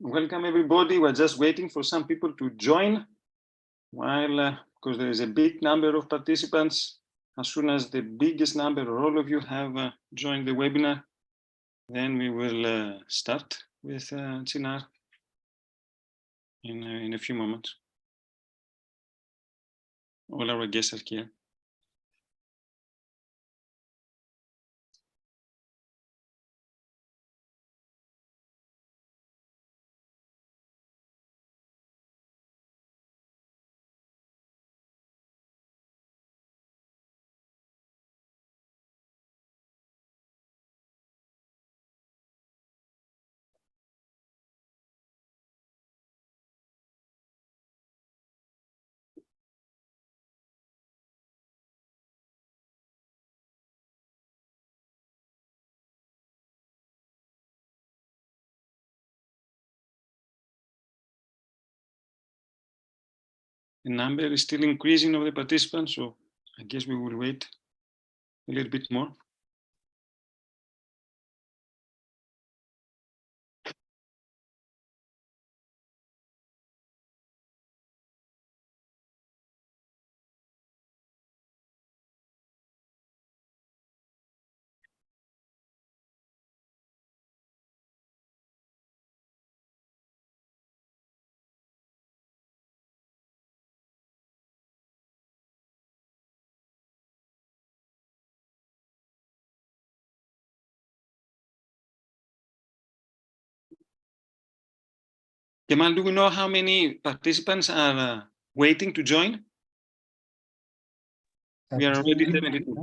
Welcome everybody. We're just waiting for some people to join while because there is a big number of participants. As soon as the biggest number or all of you have joined the webinar, then we will start with Çınar in a few moments. All our guests are here. The number is still increasing of the participants, so I guess we will wait a little bit more. Kemal, do we know how many participants are waiting to join? We are already 72.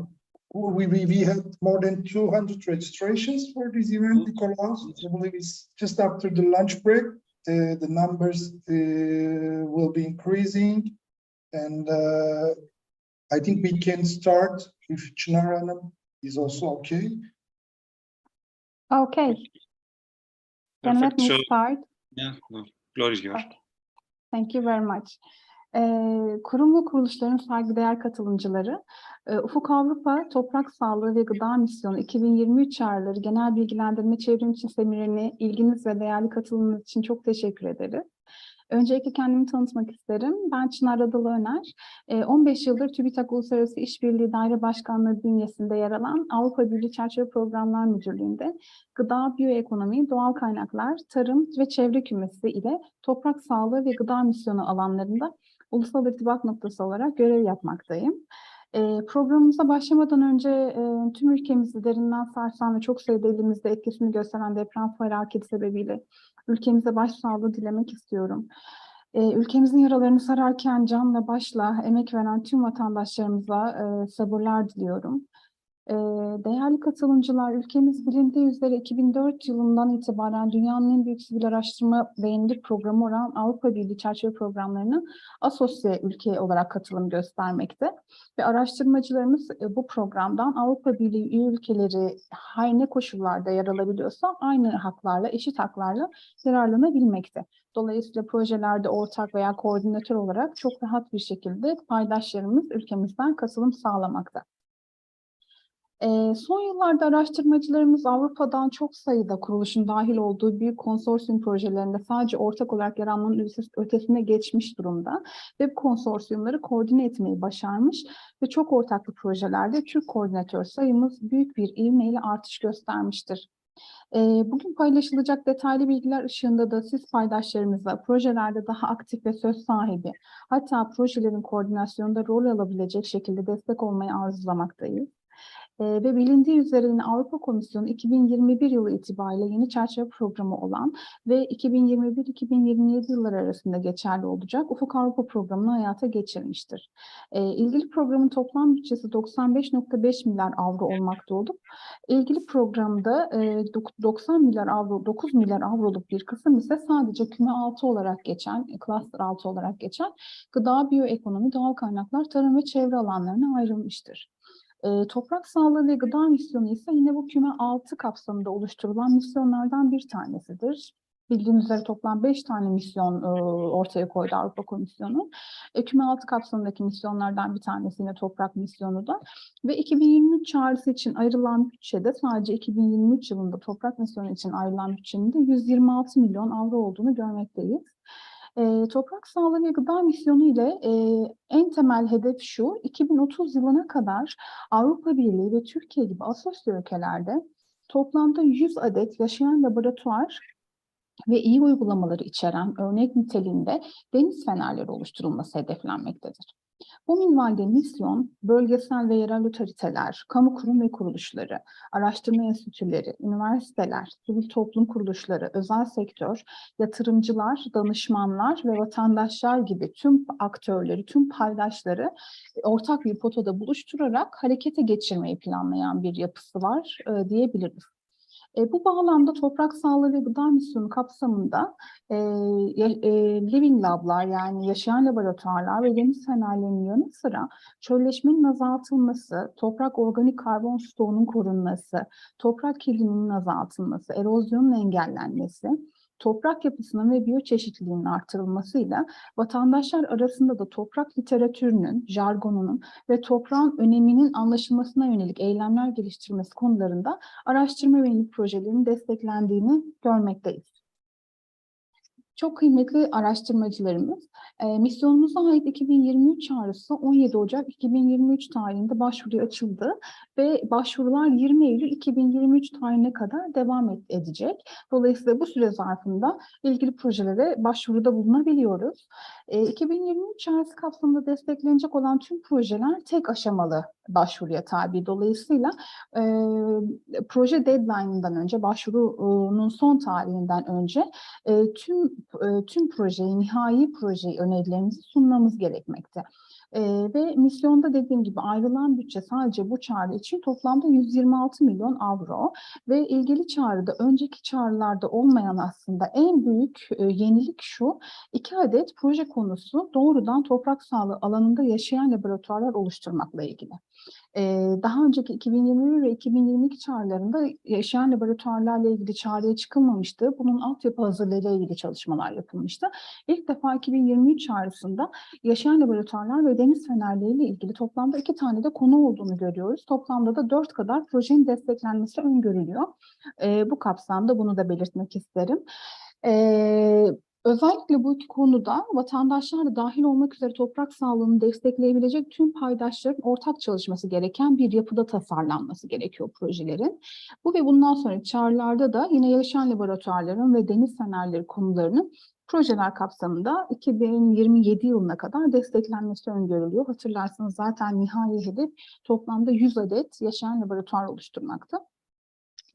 We had more than 200 registrations for this event, Nicolas. I believe it's just after the lunch break. The numbers will be increasing, and I think we can start if Çınar Hanım is also okay. Okay. Then let me start. Yeah, the floor is yours. Okay. Thank you very much. Kurum ve kuruluşların saygıdeğer katılımcıları, Ufuk Avrupa Toprak Sağlığı ve Gıda Misyonu 2023 çağrıları genel bilgilendirme çevrimiçi seminerine ilginiz ve değerli katılımınız için çok teşekkür ederiz. Öncelikle kendimi tanıtmak isterim. Ben Çınar Adalı Öner. 15 yıldır TÜBİTAK Uluslararası İşbirliği Daire Başkanlığı bünyesinde yer alan Avrupa Birliği Çerçeve Programlar Müdürlüğü'nde gıda, biyoekonomi, doğal kaynaklar, tarım ve çevre kümesi ile toprak sağlığı ve gıda misyonu alanlarında ulusal irtibat noktası olarak görev yapmaktayım. Programımıza başlamadan önce tüm ülkemizi derinden sarsan ve çok sayıda ilimizde etkisini gösteren deprem felaketi sebebiyle ülkemize başsağlığı dilemek istiyorum. Ülkemizin yaralarını sararken canla başla emek veren tüm vatandaşlarımıza sabırlar diliyorum. Değerli katılımcılar, ülkemiz bilindiği üzere 2004 yılından itibaren dünyanın en büyük sivil araştırma ve yenilik programı olan Avrupa Birliği Çerçeve Programlarına asosya ülke olarak katılım göstermekte. Ve araştırmacılarımız bu programdan Avrupa Birliği üye ülkeleri her ne koşullarda yer alabiliyorsa aynı haklarla, eşit haklarla yararlanabilmekte. Dolayısıyla projelerde ortak veya koordinatör olarak çok rahat bir şekilde paydaşlarımız ülkemizden katılım sağlamakta. Son yıllarda araştırmacılarımız Avrupa'dan çok sayıda kuruluşun dahil olduğu büyük konsorsiyum projelerinde sadece ortak olarak yer almanın ötesine geçmiş durumda ve bu konsorsiyumları koordine etmeyi başarmış ve çok ortaklı projelerde Türk koordinatör sayımız büyük bir ivmeyle artış göstermiştir. Bugün paylaşılacak detaylı bilgiler ışığında da siz paydaşlarımıza projelerde daha aktif ve söz sahibi, hatta projelerin koordinasyonunda rol alabilecek şekilde destek olmayı arzulamaktayız. Ve bilindiği üzere yine Avrupa Komisyonu 2021 yılı itibariyle yeni çerçeve programı olan ve 2021-2027 yılları arasında geçerli olacak Ufuk Avrupa programını hayata geçirmiştir. İlgili programın toplam bütçesi 95,5 milyar avro olmakta olup, ilgili programda 90 milyar avro, 9 milyar avroluk bir kısım ise sadece küme 6 olarak geçen, cluster 6 olarak geçen gıda, biyoekonomi, doğal kaynaklar, tarım ve çevre alanlarına ayrılmıştır. Toprak sağlığı ve gıda misyonu ise yine bu küme 6 kapsamında oluşturulan misyonlardan bir tanesidir. Bildiğiniz üzere toplam 5 tane misyon ortaya koydu Avrupa Komisyonu. Küme altı kapsamındaki misyonlardan bir tanesi yine toprak misyonu da. Ve 2023 çağrısı için ayrılan bütçede sadece 2023 yılında toprak misyonu için ayrılan bütçenin de 126 milyon avro olduğunu görmekteyiz. Toprak sağlığı ve gıda misyonu ile en temel hedef şu: 2030 yılına kadar Avrupa Birliği ve Türkiye gibi asosya ülkelerde toplamda 100 adet yaşayan laboratuvar ve iyi uygulamaları içeren örnek niteliğinde deniz fenerleri oluşturulması hedeflenmektedir. Bu minvalde misyon, bölgesel ve yerel otoriteler, kamu kurum ve kuruluşları, araştırma enstitüleri, üniversiteler, sivil toplum kuruluşları, özel sektör, yatırımcılar, danışmanlar ve vatandaşlar gibi tüm aktörleri, tüm paydaşları ortak bir potada buluşturarak harekete geçirmeyi planlayan bir yapısı var diyebiliriz. Bu bağlamda toprak sağlığı ve gıda misyonu kapsamında living lab'lar, yani yaşayan laboratuvarlar ve deniz fenerlerinin yanı sıra çölleşmenin azaltılması, toprak organik karbon stoğunun korunması, toprak kirliliğinin azaltılması, erozyonun engellenmesi, toprak yapısının ve biyoçeşitliliğinin artırılmasıyla vatandaşlar arasında da toprak literatürünün, jargonunun ve toprağın öneminin anlaşılmasına yönelik eylemler geliştirmesi konularında araştırma ve yenilik projelerinin desteklendiğini görmekteyiz. Çok kıymetli araştırmacılarımız, misyonumuza ait 2023 çağrısı 17 Ocak 2023 tarihinde başvuru açıldı ve başvurular 20 Eylül 2023 tarihine kadar devam edecek. Dolayısıyla bu süre zarfında ilgili projelere başvuruda bulunabiliyoruz. 2023 çağrısı kapsamında desteklenecek olan tüm projeler tek aşamalı başvuruya tabi. Dolayısıyla proje deadline'ından önce, başvurunun son tarihinden önce tüm projeyi, nihai projeyi, önerilerimizi sunmamız gerekmekte. Ve misyonda dediğim gibi ayrılan bütçe sadece bu çağrı için toplamda 126 milyon avro ve ilgili çağrıda önceki çağrılarda olmayan aslında en büyük yenilik şu: 2 adet proje konusu doğrudan toprak sağlığı alanında yaşayan laboratuvarlar oluşturmakla ilgili. Daha önceki 2021 ve 2022 çağrılarında yaşayan laboratuvarlarla ilgili çağrıya çıkılmamıştı. Bunun altyapı hazırlığıyla ilgili çalışmalar yapılmıştı. İlk defa 2023 çağrısında yaşayan laboratuvarlar ve deniz fenerleriyle ilgili toplamda 2 tane de konu olduğunu görüyoruz. Toplamda da 4 kadar projenin desteklenmesi öngörülüyor. Bu kapsamda bunu da belirtmek isterim. Özellikle bu iki konuda vatandaşlar da dahil olmak üzere toprak sağlığını destekleyebilecek tüm paydaşların ortak çalışması gereken bir yapıda tasarlanması gerekiyor projelerin. Bu ve bundan sonraki çağrılarda da yine yaşayan laboratuvarların ve deniz fenerleri konularının projeler kapsamında 2027 yılına kadar desteklenmesi öngörülüyor. Hatırlarsanız zaten nihai hedef toplamda 100 adet yaşayan laboratuvar oluşturmakta.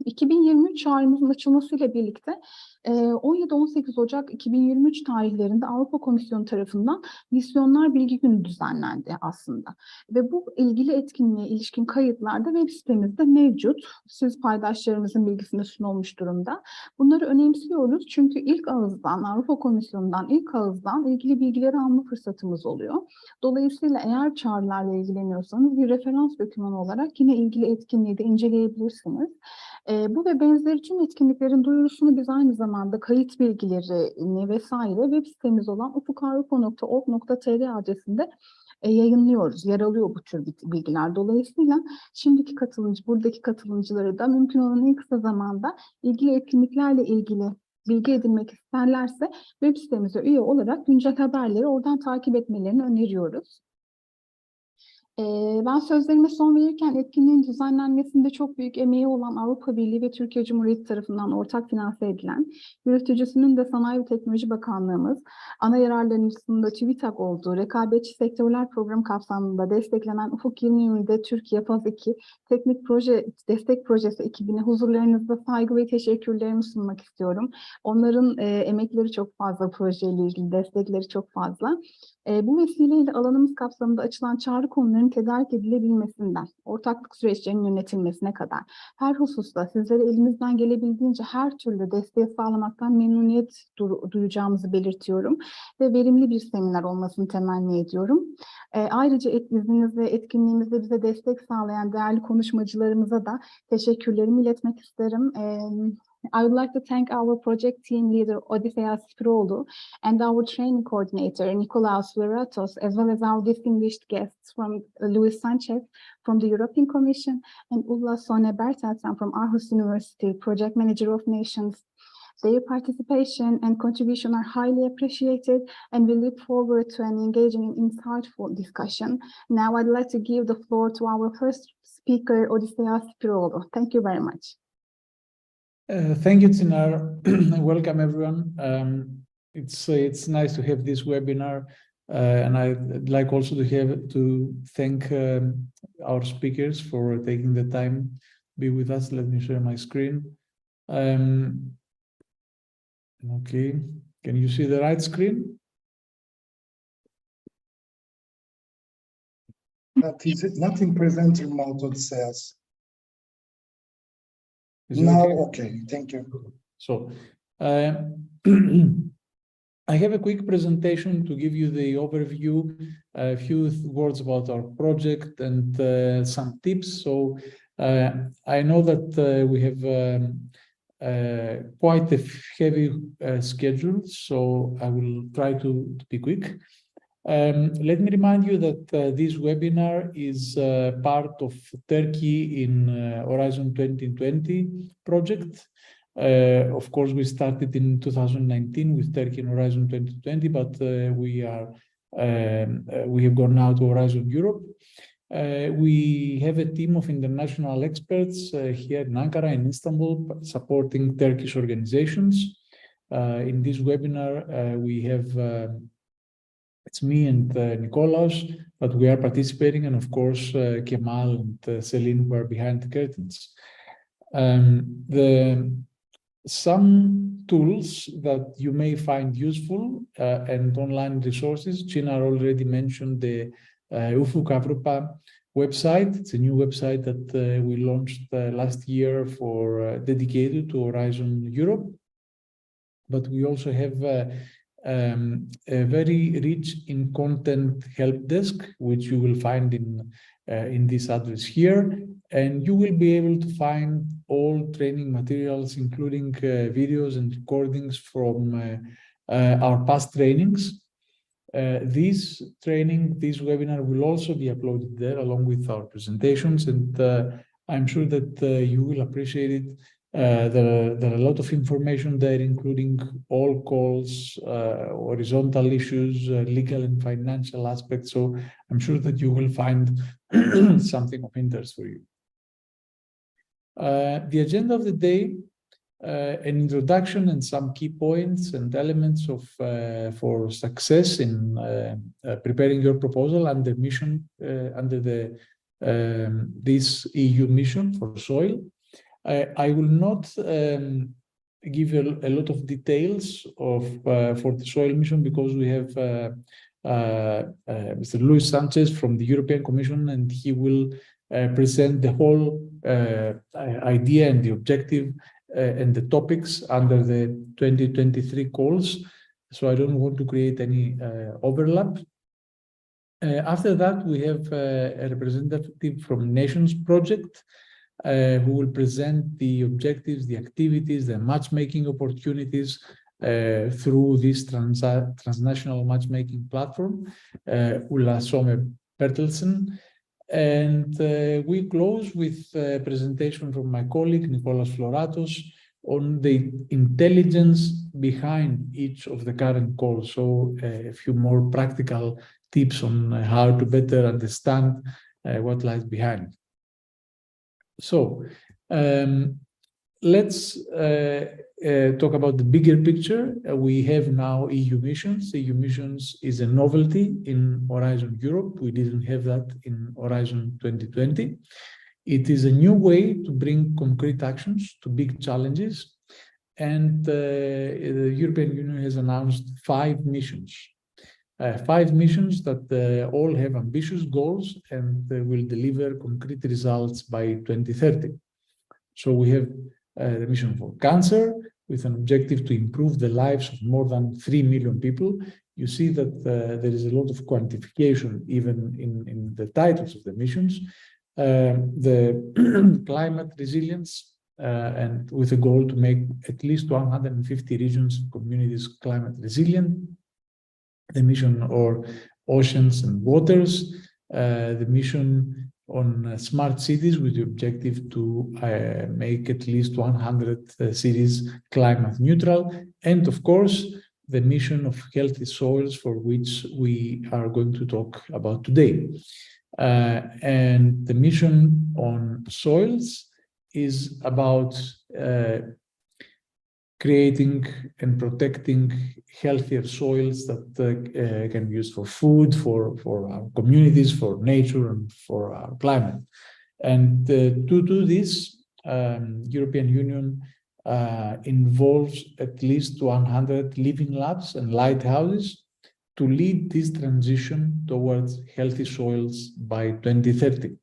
2023 çağrımızın açılmasıyla birlikte 17-18 Ocak 2023 tarihlerinde Avrupa Komisyonu tarafından Misyonlar Bilgi Günü düzenlendi aslında. Ve bu ilgili etkinliğe ilişkin kayıtlar da web sitemizde mevcut. Siz paydaşlarımızın bilgisine sunulmuş durumda. Bunları önemsiyoruz çünkü ilk ağızdan, Avrupa Komisyonu'ndan ilk ağızdan ilgili bilgileri alma fırsatımız oluyor. Dolayısıyla eğer çağrılarla ilgileniyorsanız bir referans dokümanı olarak yine ilgili etkinliği de inceleyebilirsiniz. Bu ve benzeri tüm etkinliklerin duyurusunu biz aynı zamanda kayıt bilgilerini vesaire web sitemiz olan ufukavrupa.org.tr adresinde yayınlıyoruz. Yer alıyor bu tür bilgiler. Dolayısıyla buradaki katılımcıları da mümkün olan en kısa zamanda ilgili etkinliklerle ilgili bilgi edinmek isterlerse web sitemize üye olarak güncel haberleri oradan takip etmelerini öneriyoruz. Ben sözlerime son verirken etkinliğin düzenlenmesinde çok büyük emeği olan Avrupa Birliği ve Türkiye Cumhuriyeti tarafından ortak finanse edilen, yürütücüsünün de Sanayi ve Teknoloji Bakanlığımız, ana yararlanıcısının da TÜBİTAK olduğu Rekabetçi Sektörler Programı kapsamında desteklenen Ufuk 2020'de Türkiye Faz 2 Teknik Proje Destek Projesi ekibine huzurlarınızda saygı ve teşekkürlerimi sunmak istiyorum. Onların emekleri çok fazla, projeyle ilgili destekleri çok fazla. Bu vesileyle alanımız kapsamında açılan çağrı konularının tedarik edilebilmesinden, ortaklık süreçlerinin yönetilmesine kadar her hususta sizlere elimizden gelebildiğince her türlü desteği sağlamaktan memnuniyet duyacağımızı belirtiyorum ve verimli bir seminer olmasını temenni ediyorum. Ayrıca izninizle etkinliğimizde bize destek sağlayan değerli konuşmacılarımıza da teşekkürlerimi iletmek isterim. I would like to thank our project team leader, Odysseas Spiroğlu, and our training coordinator, Nikolaos Fleratos, as well as our distinguished guests from Luis Sanchez from the European Commission and Ulla Sone Bertelsen from Aarhus University, Project Manager of Nations. Their participation and contribution are highly appreciated, and we look forward to an engaging and insightful discussion. Now I'd like to give the floor to our first speaker, Odysseas Spiroğlu. Thank you very much. Thank you, Tsinar. Welcome, everyone. It's nice to have this webinar, and I'd like also to thank our speakers for taking the time to be with us. Let me share my screen. Okay, can you see the right screen? Not in presenter mode, it says. Is it Now, okay? okay, thank you. So, I have a quick presentation to give you the overview, a few words about our project and some tips. So, I know that we have quite a heavy schedule, so I will try to be quick. Let me remind you that this webinar is part of Turkey in Horizon 2020 project. Of course, we started in 2019 with Turkey in Horizon 2020, but we have gone now to Horizon Europe. We have a team of international experts here in Ankara and Istanbul supporting Turkish organizations. In this webinar, we have it's me and Nikolaos, but we are participating, and of course, Kemal and Celine, who are behind the curtains. Some tools that you may find useful and online resources. Chinar already mentioned the Ufuk Avrupa website. It's a new website that we launched last year for dedicated to Horizon Europe. But we also have a very rich in content help desk, which you will find in this address here, and you will be able to find all training materials, including videos and recordings from our past trainings. This webinar will also be uploaded there along with our presentations, and I'm sure that you will appreciate it. There are a lot of information there, including all calls, horizontal issues, legal and financial aspects. So I'm sure that you will find something of interest for you. The agenda of the day, an introduction and some key points and elements of for success in preparing your proposal under mission under this EU mission for soil. I will not give you a lot of details of for the soil mission, because we have Mr. Luis Sanchez from the European Commission, and he will present the whole idea and the objective and the topics under the 2023 calls. So I don't want to create any overlap. After that, we have a representative from Nations Project, who will present the objectives, the activities, the matchmaking opportunities through this transnational matchmaking platform, Ulla Sone Bertelsen. And we close with a presentation from my colleague, Nikolaos Fleratos, on the intelligence behind each of the current calls. So a few more practical tips on how to better understand what lies behind. So let's talk about the bigger picture. We have now EU missions. EU missions is a novelty in Horizon Europe. We didn't have that in Horizon 2020. It is a new way to bring concrete actions to big challenges. And the European Union has announced 5 missions. 5 missions that all have ambitious goals and will deliver concrete results by 2030. So we have the mission for cancer, with an objective to improve the lives of more than 3 million people. You see that there is a lot of quantification even in the titles of the missions. The climate resilience and with a goal to make at least 150 regions and communities climate resilient. The mission on oceans and waters, the mission on smart cities with the objective to make at least 100 cities climate neutral, and of course, the mission of healthy soils, for which we are going to talk about today. And the mission on soils is about creating and protecting healthier soils that can be used for food, for our communities, for nature, and for our climate. And to do this, European Union involves at least 100 living labs and lighthouses to lead this transition towards healthy soils by 2030.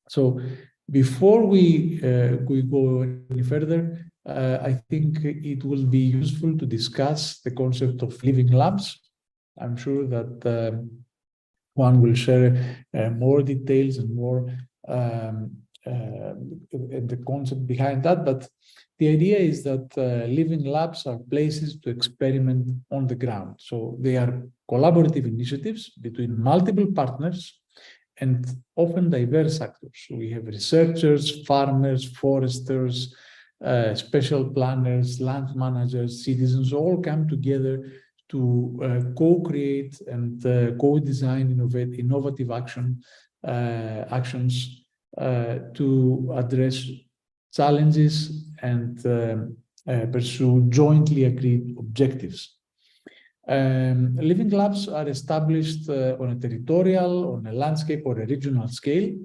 So before we go any further, I think it will be useful to discuss the concept of living labs. I'm sure that one will share more details and more the concept behind that, but the idea is that living labs are places to experiment on the ground. So they are collaborative initiatives between multiple partners and often diverse actors. So we have researchers, farmers, foresters, special planners, land managers, citizens, all come together to co-create and co-design innovative actions to address challenges and pursue jointly agreed objectives. Living labs are established on a territorial, on a landscape, or a regional scale,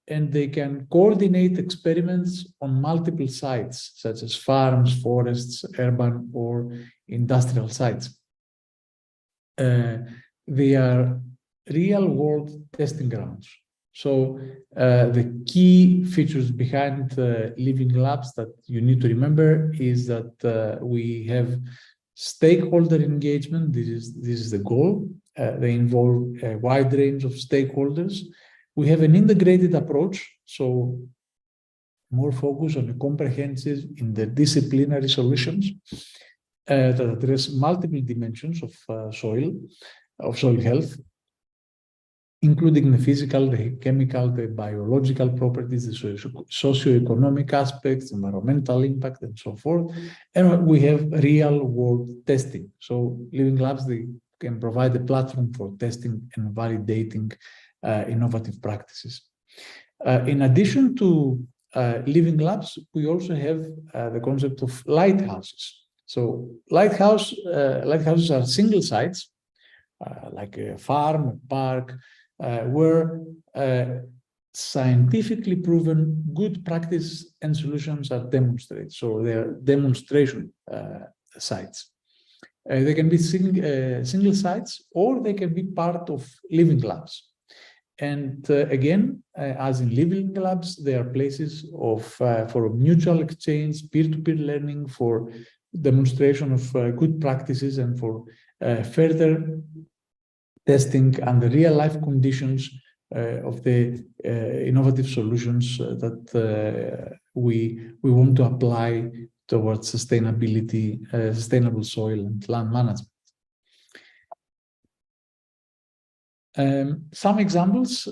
and they can coordinate experiments on multiple sites, such as farms, forests, urban, or industrial sites. They are real-world testing grounds. So the key features behind living labs that you need to remember is that we have stakeholder engagement. This is the goal. They involve a wide range of stakeholders. We have an integrated approach, so more focus on a comprehensive interdisciplinary solutions that address multiple dimensions of soil health, including the physical, the chemical, the biological properties, the socioeconomic aspects, environmental impact, and so forth. And we have real-world testing. So living labs, they can provide a platform for testing and validating innovative practices. In addition to living labs, we also have the concept of lighthouses. So lighthouses are single sites, like a farm, a park, where scientifically proven good practice and solutions are demonstrated. So they are demonstration sites. They can be single sites, or they can be part of living labs. And again, as in living labs, they are places for mutual exchange, peer-to-peer learning, for demonstration of good practices, and for further testing under real-life conditions of the innovative solutions that we want to apply towards sustainability, sustainable soil and land management. Some examples.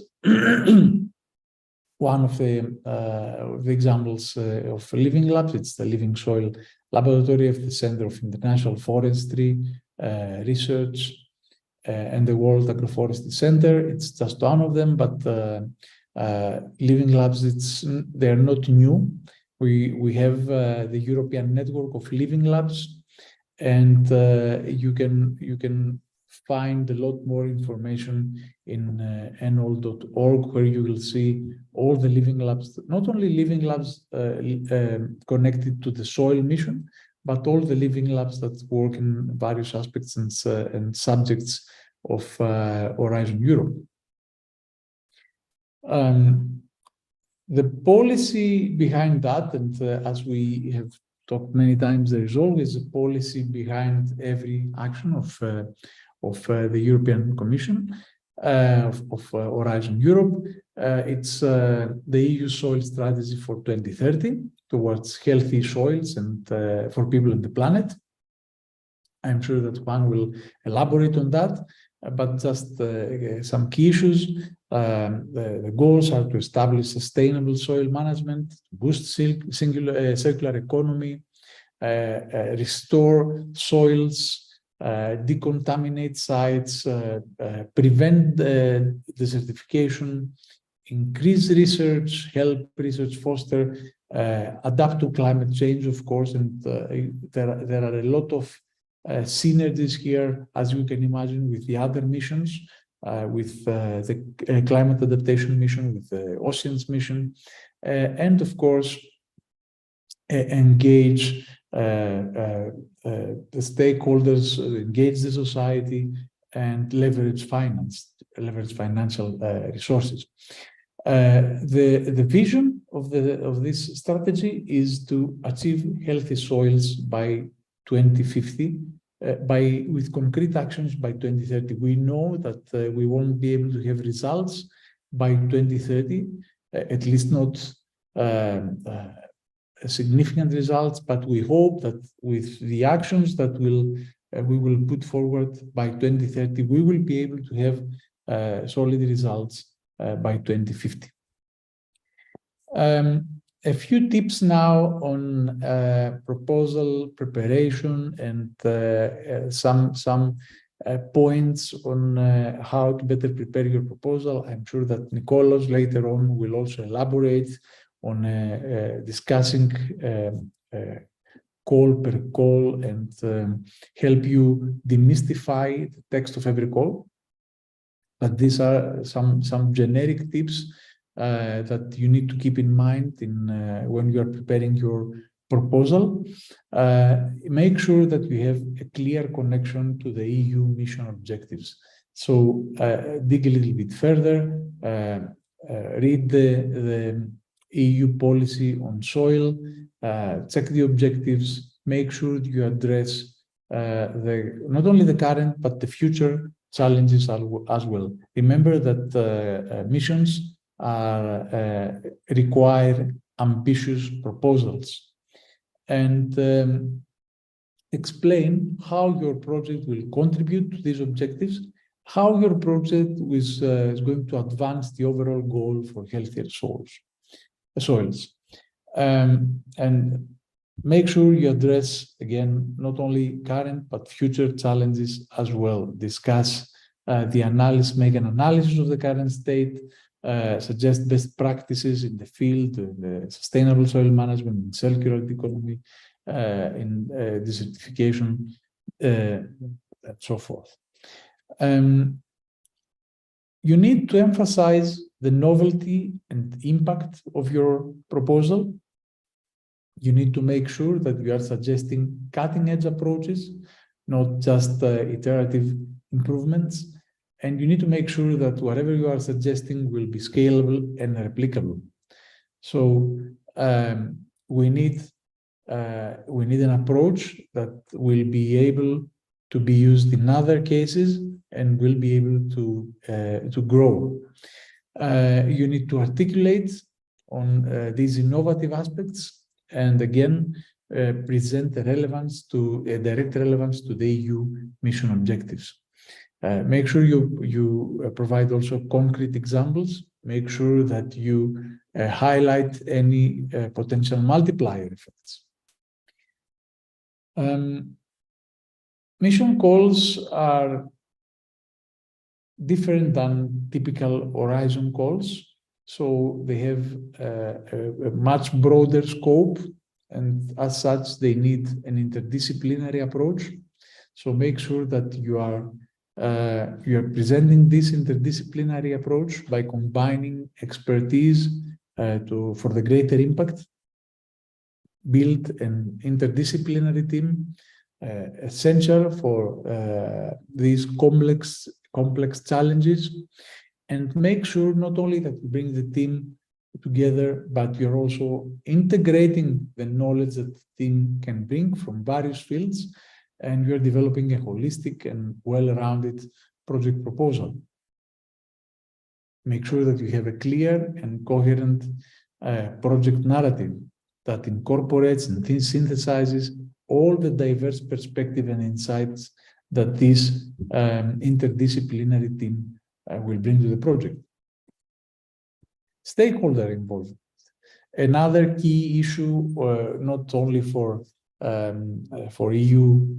One of the examples of living labs, it's the Living Soil Laboratory of the Center of International Forestry Research and the World Agroforestry Center. It's just one of them, but living labs, they're not new. We have the European network of living labs, and you can find a lot more information in enol.org, where you will see all the living labs, not only living labs connected to the soil mission, but all the living labs that work in various aspects and subjects of Horizon Europe. The policy behind that, and as we have talked many times, there is always a policy behind every action of the European Commission, of Horizon Europe. It's the EU soil strategy for 2030 towards healthy soils and for people and the planet. I'm sure that Juan will elaborate on that, but just some key issues. The goals are to establish sustainable soil management, boost circular economy, restore soils, decontaminate sites, prevent desertification, increase research, help research foster, adapt to climate change, of course, and there are a lot of synergies here, as you can imagine, with the other missions, with the climate adaptation mission, with the oceans mission, and of course, engage the stakeholders, engage the society, and leverage financial resources. The vision of this strategy is to achieve healthy soils by 2050, with concrete actions by 2030. We know that we won't be able to have results by 2030, at least not significant results, but we hope that with the actions that we will put forward by 2030, we will be able to have solid results by 2050. A few tips now on proposal preparation and some points on how to better prepare your proposal. I'm sure that Nicolos later on will also elaborate on discussing call per call and help you demystify the text of every call. But these are some generic tips that you need to keep in mind when you are preparing your proposal. Make sure that you have a clear connection to the EU mission objectives. So dig a little bit further, read the EU policy on soil, check the objectives, make sure you address not only the current but the future challenges as well. Remember that missions require ambitious proposals, and explain how your project will contribute to these objectives, how your project is going to advance the overall goal for healthier soils. And make sure you address, again, not only current but future challenges as well. Discuss the analysis, make an analysis of the current state, suggest best practices in the field, in the sustainable soil management, in circular economy, in desertification, and so forth. You need to emphasize the novelty and impact of your proposal. You need to make sure that you are suggesting cutting-edge approaches, not just iterative improvements. And you need to make sure that whatever you are suggesting will be scalable and replicable. So we need an approach that will be able to be used in other cases and will be able to grow. You need to articulate on these innovative aspects, and again present the direct relevance to the EU mission objectives. Make sure you provide also concrete examples. Make sure that you highlight any potential multiplier effects. Mission calls are different than typical horizon calls. So they have a much broader scope, and as such, they need an interdisciplinary approach. So make sure that you are presenting this interdisciplinary approach by combining expertise for the greater impact. Build an interdisciplinary team, essential for these complex challenges, and make sure not only that you bring the team together, but you're also integrating the knowledge that the team can bring from various fields, and you're developing a holistic and well-rounded project proposal. make sure that you have a clear and coherent project narrative that incorporates and synthesizes all the diverse perspectives and insights that this interdisciplinary team will bring to the project. Stakeholder involvement. Another key issue, not only for EU,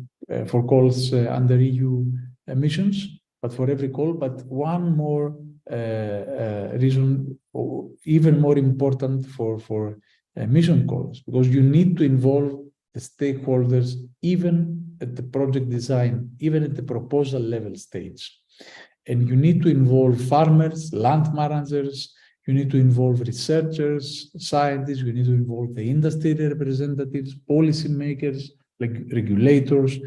for calls under EU emissions, but for every call, but one more reason, even more important for mission calls, because you need to involve the stakeholders even at the project design, even at the proposal level stage. And you need to involve farmers, land managers, you need to involve researchers, scientists, you need to involve the industry representatives, policymakers, like regulators,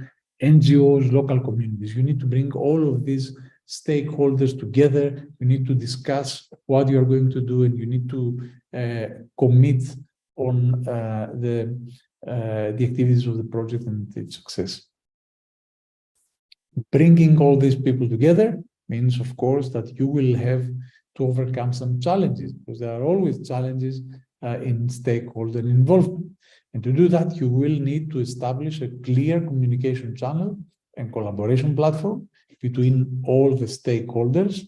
NGOs, local communities. You need to bring all of these stakeholders together. You need to discuss what you are going to do, and you need to commit on the activities of the project and its success. Bringing all these people together means, of course, that you will have to overcome some challenges, because there are always challenges in stakeholder involvement. And to do that, you will need to establish a clear communication channel and collaboration platform between all the stakeholders.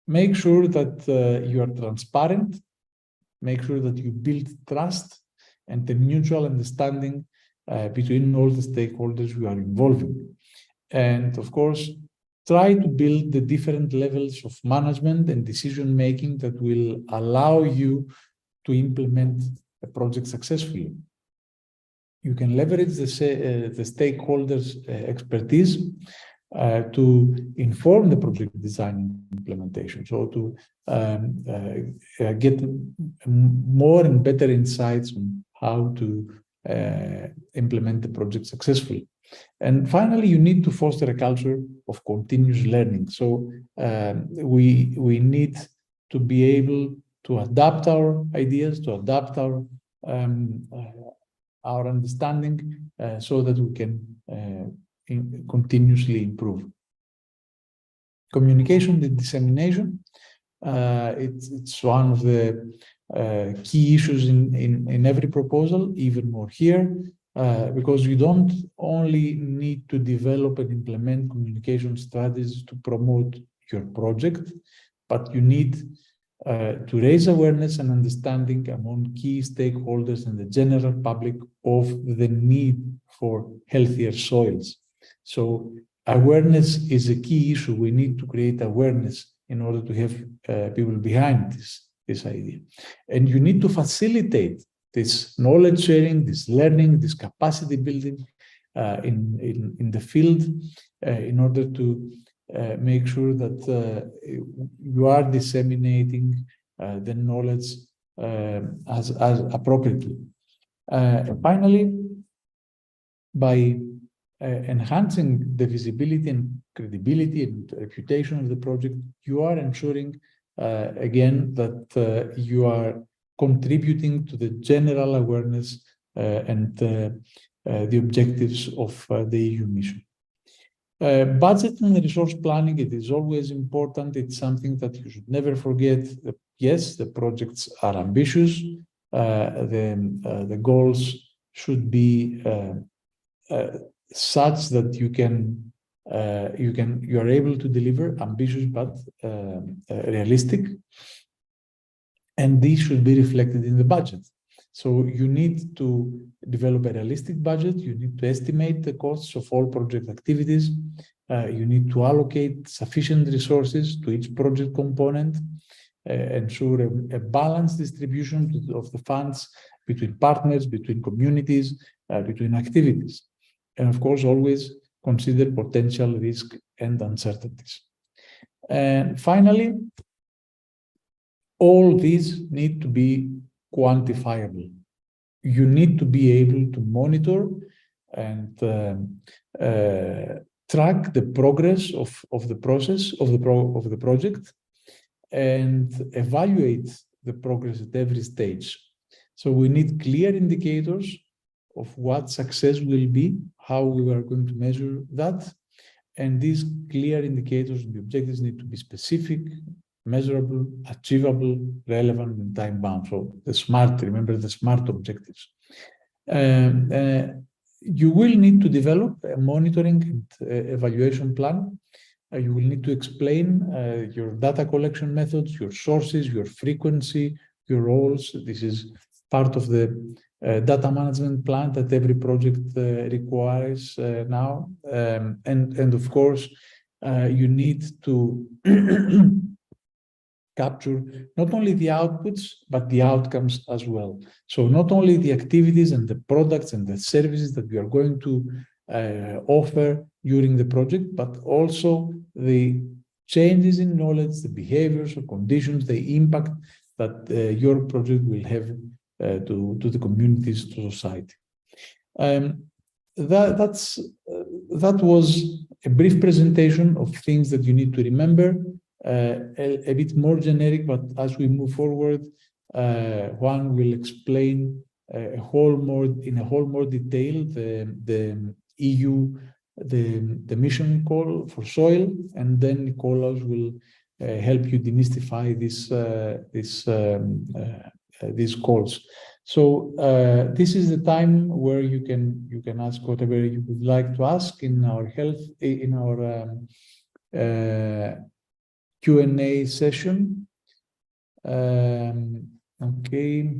Make sure that you are transparent, make sure that you build trust and the mutual understanding between all the stakeholders you are involving. And of course, try to build the different levels of management and decision-making that will allow you to implement a project successfully. You can leverage the stakeholders' expertise to inform the project design and implementation, so to get more and better insights on how to implement the project successfully. And finally, you need to foster a culture of continuous learning. So we need to be able to adapt our ideas, to adapt our understanding, so that we can continuously improve. Communication and dissemination. It's one of the key issues in every proposal, even more here. Because you don't only need to develop and implement communication strategies to promote your project, but you need to raise awareness and understanding among key stakeholders and the general public of the need for healthier soils. So awareness is a key issue. We need to create awareness in order to have people behind this idea. And you need to facilitate this knowledge sharing, this learning, this capacity building in the field in order to make sure that you are disseminating the knowledge as appropriately. Finally, by enhancing the visibility and credibility and reputation of the project, you are ensuring again that you are contributing to the general awareness and the objectives of the EU mission. Budget and resource planning, it is always important. It's something that you should never forget. Yes, the projects are ambitious. The goals should be such that you are able to deliver ambitious but realistic. And these should be reflected in the budget. So you need to develop a realistic budget. You need to estimate the costs of all project activities. You need to allocate sufficient resources to each project component, ensure a balanced distribution of the funds between partners, between communities, between activities. And of course, always consider potential risk and uncertainties. And finally, all these need to be quantifiable. You need to be able to monitor and track the progress of the process of the project and evaluate the progress at every stage. So we need clear indicators of what success will be, how we are going to measure that, And these clear indicators and the objectives need to be specific, measurable, achievable, relevant, and time-bound. So the SMART, remember the SMART objectives. You will need to develop a monitoring and evaluation plan. You will need to explain your data collection methods, your sources, your frequency, your roles. This is part of the data management plan that every project requires now. And of course, you need to capture not only the outputs, but the outcomes as well. So not only the activities and the products and the services that we are going to offer during the project, but also the changes in knowledge, the behaviors or conditions, the impact that your project will have to the communities, to society. That was a brief presentation of things that you need to remember. A bit more generic, but as we move forward, Juan will explain in a whole more detail the EU, the mission call for soil, and then Nicolas will help you demystify these calls. So this is the time where you can ask whatever you would like to ask in our Q&A session. Okay.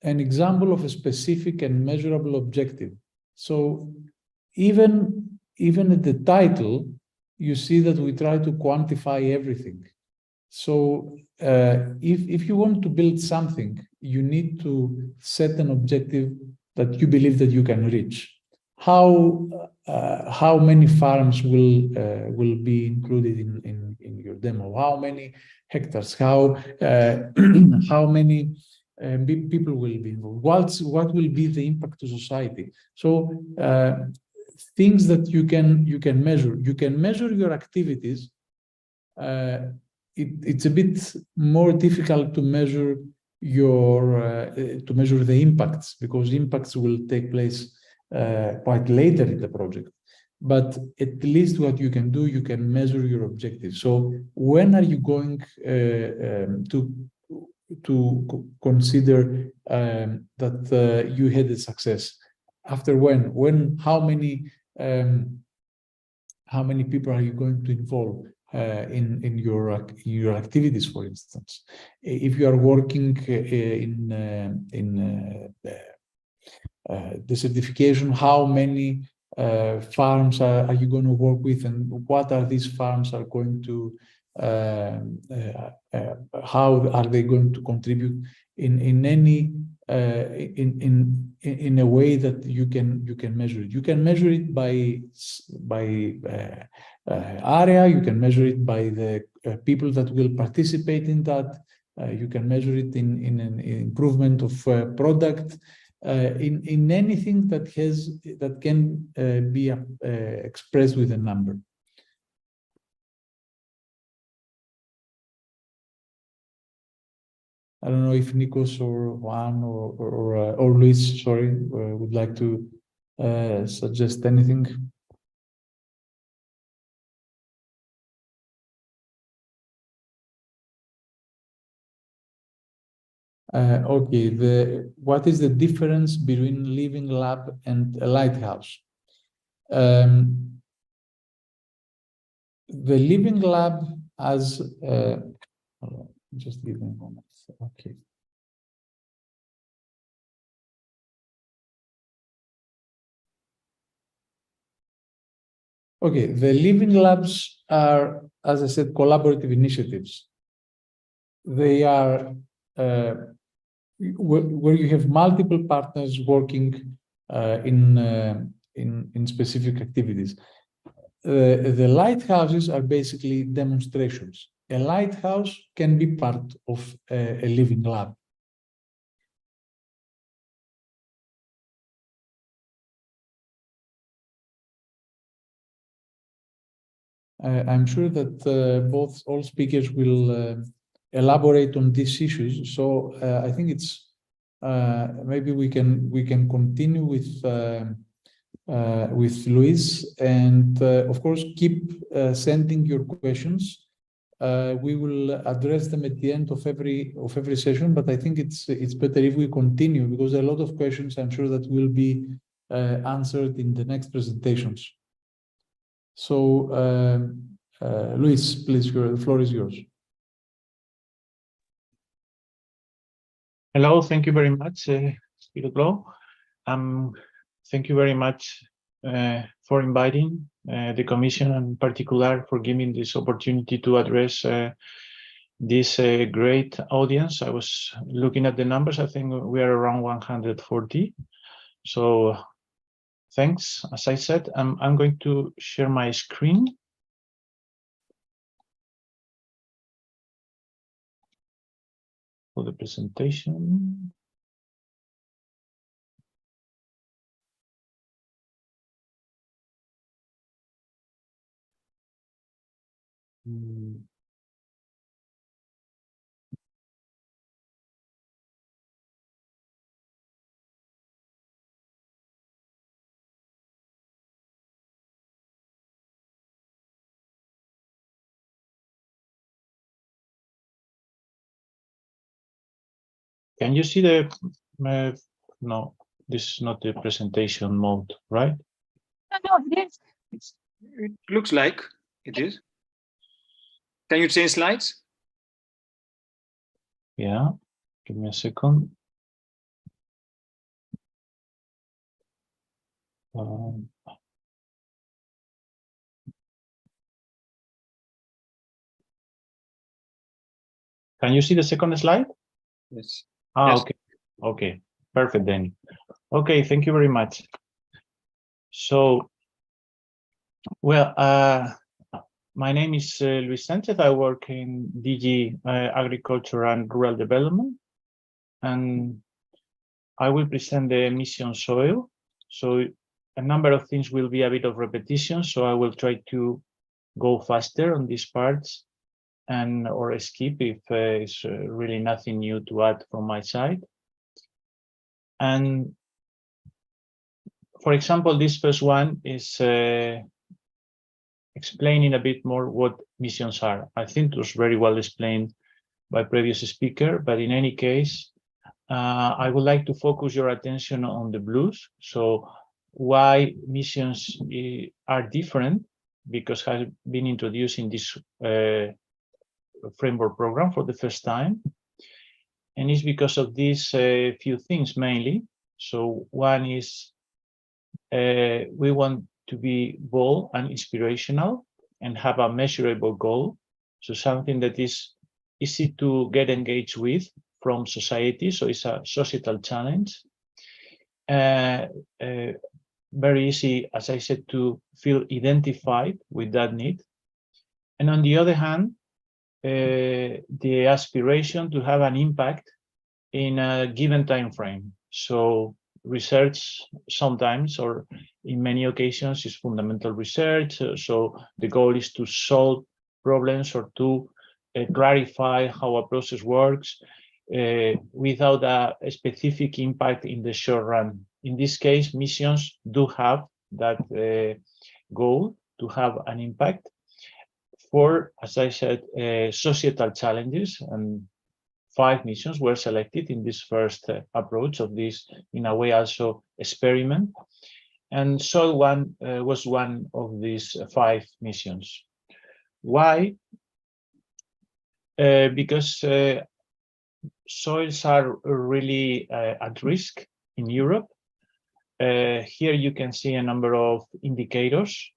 An example of a specific and measurable objective. So even at the title, you see that we try to quantify everything. So if you want to build something, you need to set an objective that you believe that you can reach. How many farms will be included in your demo? How many hectares? How many people will be involved? What will be the impact to society? So things that you can measure. You can measure your activities. It's a bit more difficult to measure the impacts, because impacts will take place quite later in the project. But at least what you can do, you can measure your objectives. So when are you going to consider that you had a success? After when? How many people are you going to involve in your activities, for instance? If you are working in the certification, how many farms are you going to work with, and what are these farms are going to how are they going to contribute in a way that you can measure it. You can measure it by area. You can measure it by the people that will participate in that. You can measure it in an improvement of product. In anything that can be expressed with a number. I don't know if Nikos or Juan or Luis, sorry, would like to suggest anything. Okay, what is the difference between living lab and a lighthouse? The living lab has just give me a moment. Okay. Okay, the living labs are, as I said, collaborative initiatives. They are where you have multiple partners working in specific activities. The lighthouses are basically demonstrations. A lighthouse can be part of a living lab. I'm sure that all speakers will elaborate on these issues. So I think it's maybe we can continue with with Luis, and of course keep sending your questions. We will address them at the end of every session, but I think it's better if we continue, because a lot of questions I'm sure that will be answered in the next presentations. So Luis, please, the floor is yours. Hello, thank you very much, Spiro. Thank you very much for inviting the Commission, and in particular for giving this opportunity to address this great audience. I was looking at the numbers. I think we are around 140. So thanks. As I said, I'm going to share my screen. For the presentation. Can you see the, no, this is not the presentation mode, right? No, it is. It looks like it is. Can you change slides? Yeah, give me a second. Can you see the second slide? Yes. Ah, Yes. okay. Okay, perfect then. Okay, thank you very much. So, well, my name is Luis Sanchez. I work in DG Agriculture and Rural Development, and I will present the mission soil. So a number of things will be a bit of repetition, so I will try to go faster on these parts and or skip if it's really nothing new to add from my side. And for example, this first one is explaining a bit more what missions are. I think it was very well explained by previous speaker, but in any case, I would like to focus your attention on the blues. So why missions are different, because has been introduced in this framework program for the first time. And it's because of these few things mainly. So one is we want to be bold and inspirational and have a measurable goal. So something that is easy to get engaged with from society. So it's a societal challenge. Very easy, as I said, to feel identified with that need. And on the other hand, the aspiration to have an impact in a given time frame. So research sometimes, or in many occasions, is fundamental research. So the goal is to solve problems or to clarify how a process works without a specific impact in the short run. In this case, missions do have that goal to have an impact for, as I said, societal challenges, and 5 missions were selected in this first approach of this, in a way, also experiment. And soil one was one of these 5 missions. Why? Because soils are really at risk in Europe. Here you can see a number of indicators.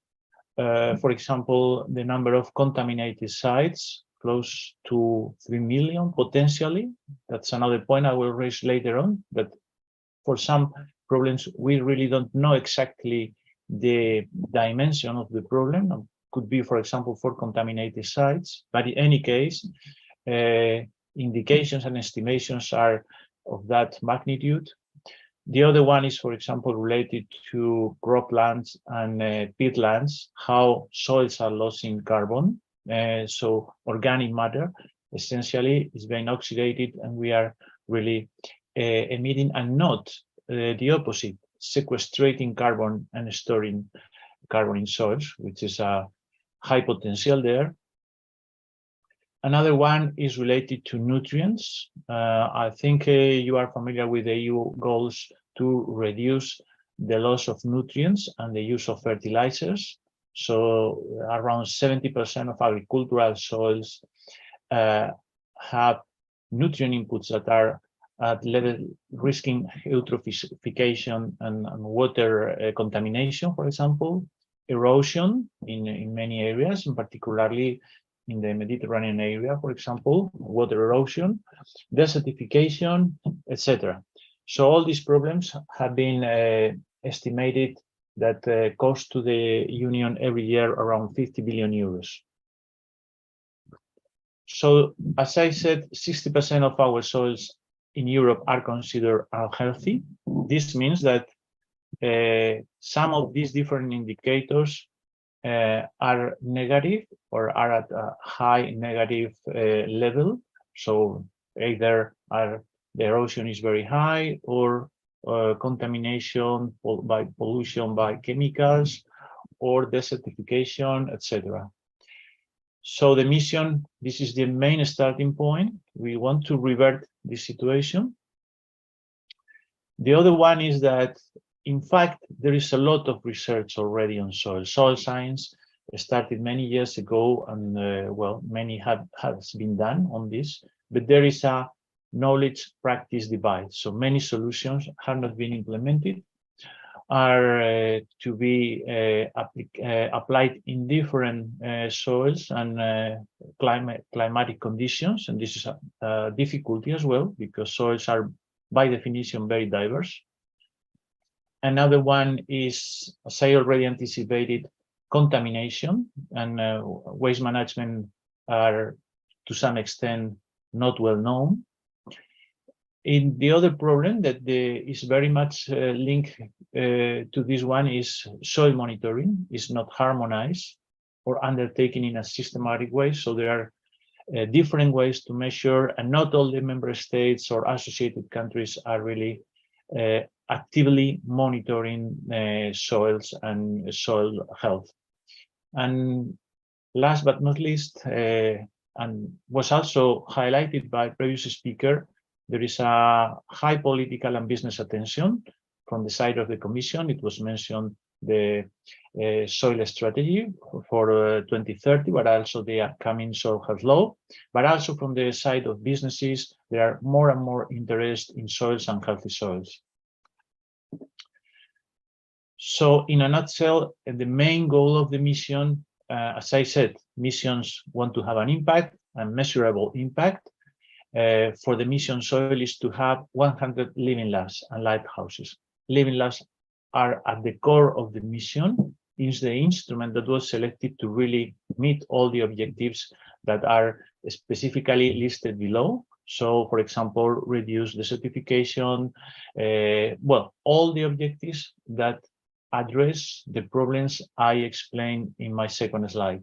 For example, the number of contaminated sites, close to 3 million potentially. That's another point I will raise later on, but for some problems, we really don't know exactly the dimension of the problem. Could be, for example, for contaminated sites, but in any case, indications and estimations are of that magnitude. The other one is, for example, related to croplands and peatlands, how soils are losing carbon. So organic matter essentially is being oxidated, and we are really emitting, and not the opposite. sequestrating carbon and storing carbon in soils, which is a high potential there. Another one is related to nutrients. I think you are familiar with the EU goals to reduce the loss of nutrients and the use of fertilizers. So around 70% of agricultural soils have nutrient inputs that are at level risking eutrophication and water contamination, for example, erosion in many areas, and particularly in the Mediterranean area, for example, water erosion, desertification, etc. So all these problems have been estimated that cost to the Union every year around 50 billion euros. So, as I said, 60% of our soils in Europe are considered unhealthy. This means that some of these different indicators are negative or are at a high negative level. So either the erosion is very high, or contamination by pollution by chemicals, or desertification, etc. So the mission, this is the main starting point. We want to revert this situation. The other one is that, in fact, there is a lot of research already on soil. Soil science started many years ago, and well, many has been done on this, but there is a knowledge practice divide. So many solutions have not been implemented, are to be applied in different soils and climatic conditions, and this is a difficulty as well, because soils are by definition very diverse. Another one is, as I already anticipated, contamination, and waste management are to some extent not well known. In the other problem that is very much linked to this one is soil monitoring is not harmonized or undertaken in a systematic way. So there are different ways to measure, and not all the member states or associated countries are really actively monitoring soils and soil health. And last but not least, and was also highlighted by previous speaker, there is a high political and business attention from the side of the Commission. It was mentioned the soil strategy for 2030, but also the upcoming soil health law. But also from the side of businesses, there are more and more interest in soils and healthy soils. So in a nutshell, the main goal of the mission, as I said, missions want to have an impact, a measurable impact. For the mission soil is to have 100 living labs and lighthouses. Living labs are at the core of the mission. Is the instrument that was selected to really meet all the objectives that are specifically listed below. So, for example, reduce desertification, well, all the objectives that address the problems I explained in my second slide.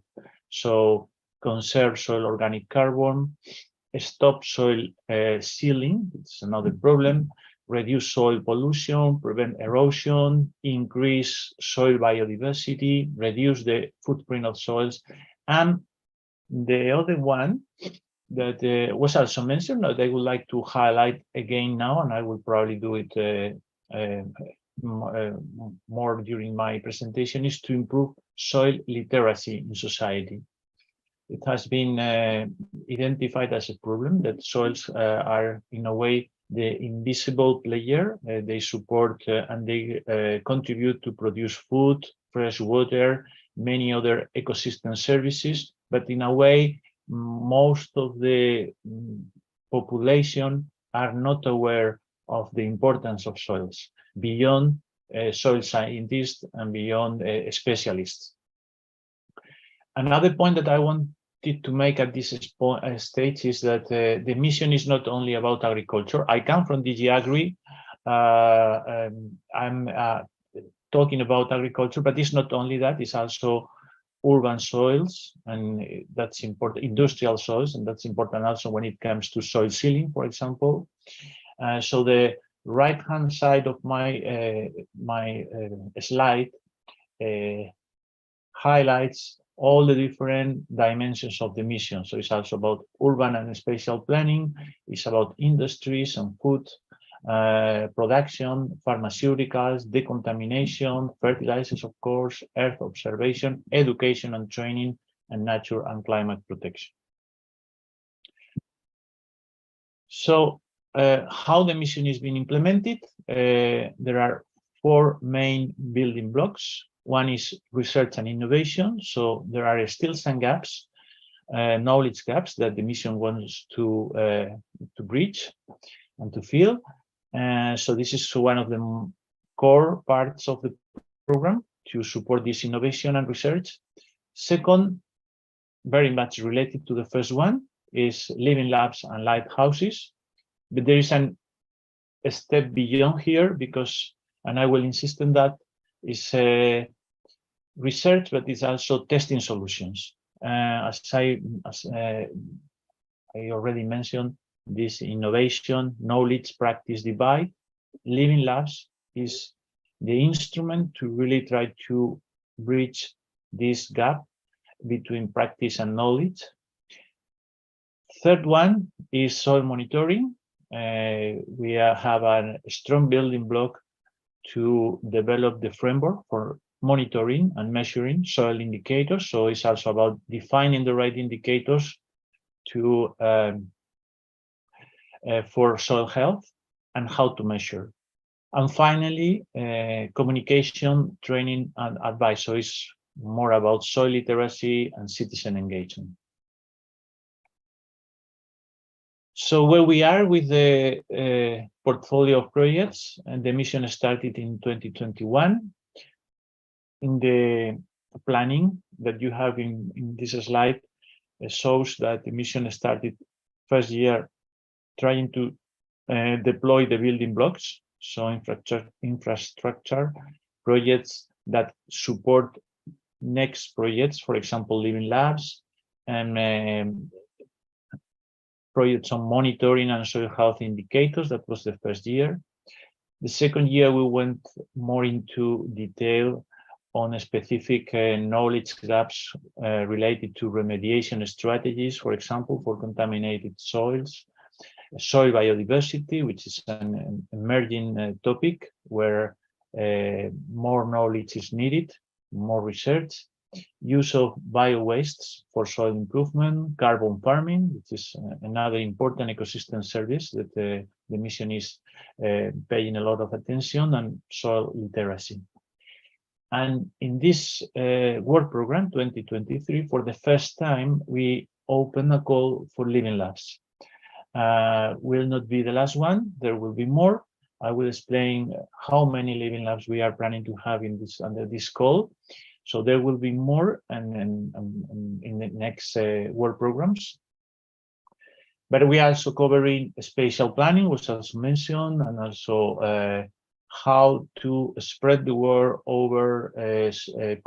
So, conserve soil organic carbon, stop soil sealing, it's another problem, reduce soil pollution, prevent erosion, increase soil biodiversity, reduce the footprint of soils. And the other one that was also mentioned that I would like to highlight again now, and I will probably do it more during my presentation, is to improve soil literacy in society. It has been identified as a problem that soils are, in a way, the invisible player. They support and they contribute to produce food, fresh water, many other ecosystem services. But in a way, most of the population are not aware of the importance of soils beyond soil scientists and beyond specialists. Another point that I wanted to make at this stage is that the mission is not only about agriculture. I come from DG Agri. I'm talking about agriculture, but it's not only that, it's also urban soils, and that's important, industrial soils, and that's important also when it comes to soil sealing, for example. So the right-hand side of my slide highlights all the different dimensions of the mission. So it's also about urban and spatial planning. It's about industries and food production, pharmaceuticals, decontamination, fertilizers, of course, earth observation, education and training, and nature and climate protection. So how the mission is being implemented, there are 4 main building blocks. One is research and innovation. So there are still some gaps, knowledge gaps that the mission wants to bridge and to fill. So this is one of the core parts of the program to support this innovation and research. Second, very much related to the first one, is living labs and lighthouses. But there is a step beyond here because, and I will insist on that, is research, but it's also testing solutions. As I already mentioned, this innovation, knowledge, practice divide, living labs is the instrument to really try to bridge this gap between practice and knowledge. Third one is soil monitoring. We have a strong building block to develop the framework for monitoring and measuring soil indicators. So it's also about defining the right indicators to for soil health and how to measure. And finally, communication, training, and advice. So it's more about soil literacy and citizen engagement. So where we are with the portfolio of projects, and the mission started in 2021. In the planning that you have in this slide, shows that the mission started first year trying to deploy the building blocks, so infrastructure projects that support next projects, for example, living labs, and projects on monitoring and soil health indicators. That was the first year. The second year, we went more into detail on specific knowledge gaps related to remediation strategies, for example, for contaminated soils, soil biodiversity, which is an emerging topic where more knowledge is needed, more research, use of bio-wastes for soil improvement, carbon farming, which is another important ecosystem service that the mission is paying a lot of attention, and soil literacy. And in this work program 2023, for the first time, we open a call for living labs. Will not be the last one. There will be more. I will explain how many living labs we are planning to have in this under this call. So there will be more and in the next work programs. But we are also covering spatial planning, was also mentioned, and also how to spread the word over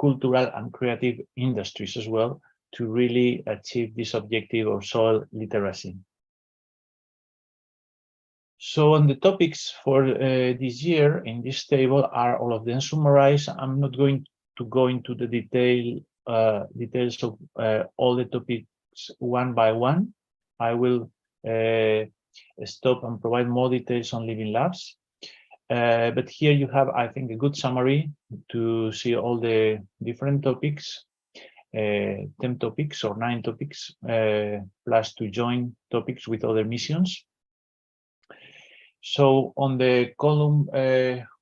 cultural and creative industries as well to really achieve this objective of soil literacy. So on the topics for this year in this table are all of them summarized. I'm not going to go into the details of all the topics one by one. I will stop and provide more details on living labs. But here you have, I think, a good summary to see all the different topics, 10 topics or 9 topics, plus to join topics with other missions. So on the column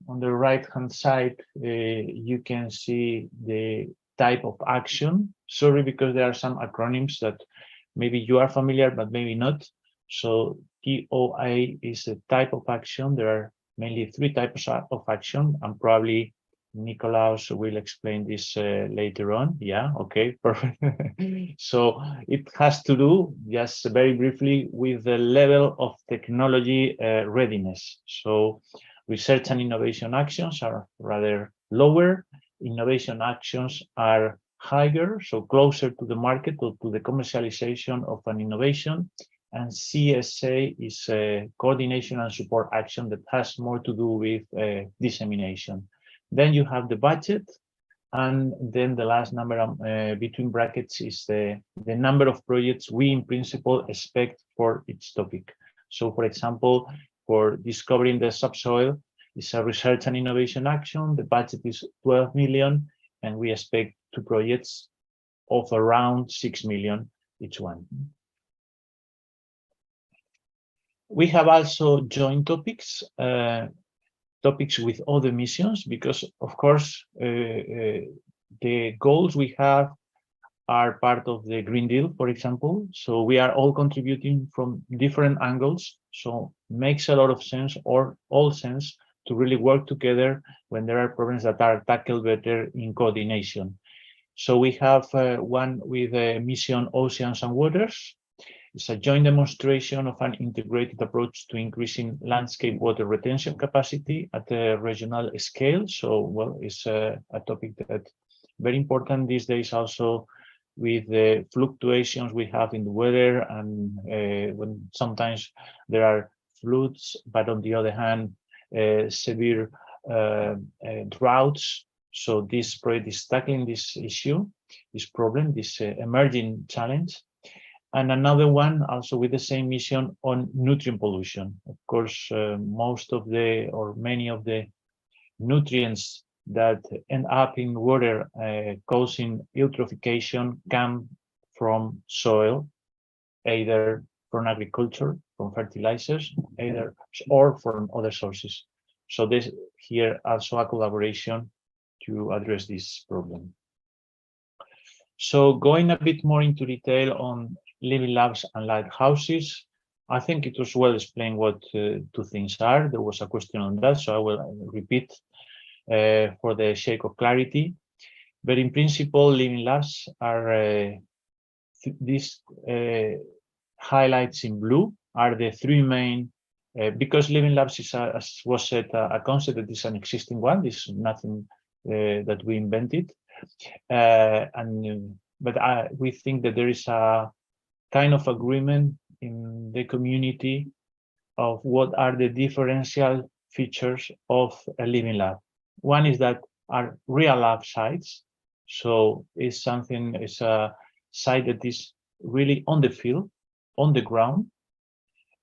on the right-hand side, you can see the type of action. Sorry, because there are some acronyms that maybe you are familiar, but maybe not. So TOA is a type of action. There are mainly 3 types of action, and probably Nikolaus will explain this later on. Yeah, okay, perfect. So it has to do, just very briefly, with the level of technology readiness. So research and innovation actions are rather lower. Innovation actions are higher, so closer to the market or to the commercialization of an innovation. and CSA is coordination and support action that has more to do with dissemination. Then you have the budget, and then the last number between brackets is the number of projects we in principle expect for each topic. So for example, for discovering the subsoil, it's a research and innovation action. The budget is 12 million, and we expect 2 projects of around 6 million each one. We have also joint topics, topics with other missions, because of course the goals we have are part of the Green Deal, for example. So we are all contributing from different angles. So makes a lot of sense, or all sense, to really work together when there are problems that are tackled better in coordination. So we have one with mission Oceans and Waters. It's a joint demonstration of an integrated approach to increasing landscape water retention capacity at a regional scale. So, well, it's a topic that very important these days also, with the fluctuations we have in the weather, and when sometimes there are floods, but on the other hand, severe droughts. So this project is tackling this issue, this problem, this emerging challenge. And another one also with the same mission on nutrient pollution. Of course, most of the, or many of the nutrients that end up in water causing eutrophication come from soil, either from agriculture, from fertilizers, either or from other sources. So this here also a collaboration to address this problem. So going a bit more into detail on living labs and lighthouses, I think it was well explained what 2 things are. There was a question on that, so I will repeat for the sake of clarity. But in principle, living labs are these highlights in blue are the 3 main, because living labs is, as was said, a concept that is an existing one. This is nothing that we invented. But we think that there is a kind of agreement in the community of what are the differential features of a living lab. One is that are real lab sites. So it's something, it's a site that is really on the field, on the ground,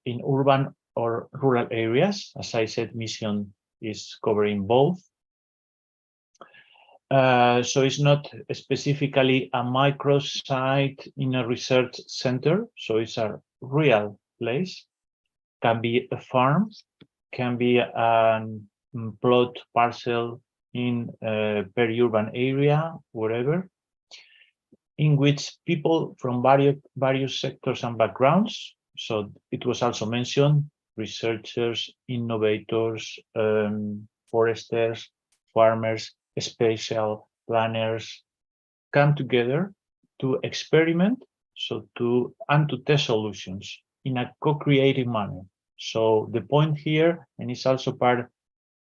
in urban or rural areas. As I said, mission is covering both. So it's not specifically a microsite in a research center. So it's a real place. Can be a farm, can be a plot parcel in a peri-urban area, whatever, in which people from various sectors and backgrounds. So it was also mentioned, researchers, innovators, foresters, farmers, spatial planners come together to experiment, so to test solutions in a co-creative manner. So the point here, and it's also part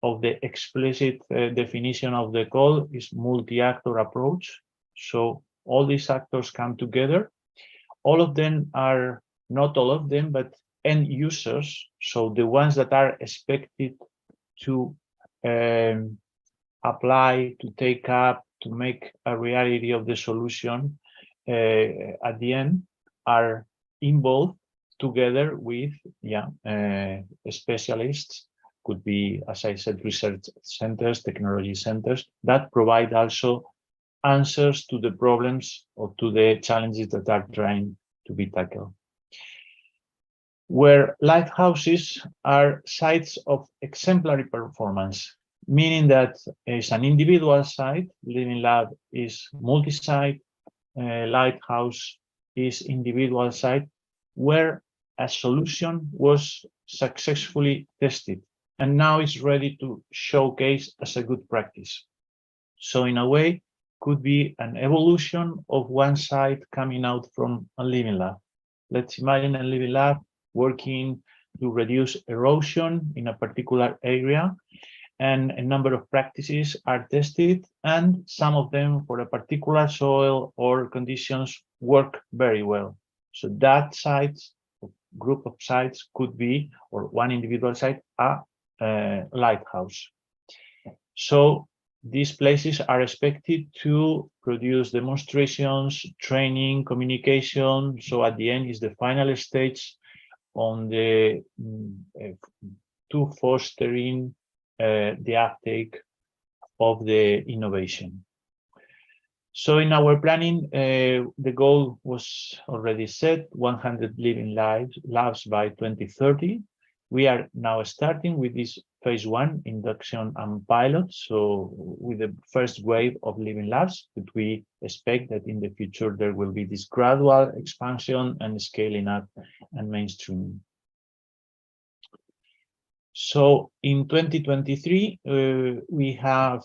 of the explicit definition of the call, is multi-actor approach. So all these actors come together. All of them are, not all of them, but end users. So the ones that are expected to apply, to take up, to make a reality of the solution at the end are involved together with specialists, could be, as I said, research centers, technology centers, that provide also answers to the problems or to the challenges that are trying to be tackled. Where lighthouses are sites of exemplary performance, meaning that it's an individual site. Living lab is multi-site, lighthouse is individual site, where a solution was successfully tested and now is ready to showcase as a good practice. So in a way, could be an evolution of one site coming out from a living lab. Let's imagine a living lab working to reduce erosion in a particular area, and a number of practices are tested, and some of them for a particular soil or conditions work very well. So that site, group of sites could be, or one individual site, a lighthouse. So these places are expected to produce demonstrations, training, communication. So at the end is the final stage on the to fostering the uptake of the innovation. So in our planning, the goal was already set, 100 living labs by 2030. We are now starting with this phase 1 induction and pilot. So with the first wave of living labs, but we expect that in the future there will be this gradual expansion and scaling up and mainstreaming. So in 2023, we have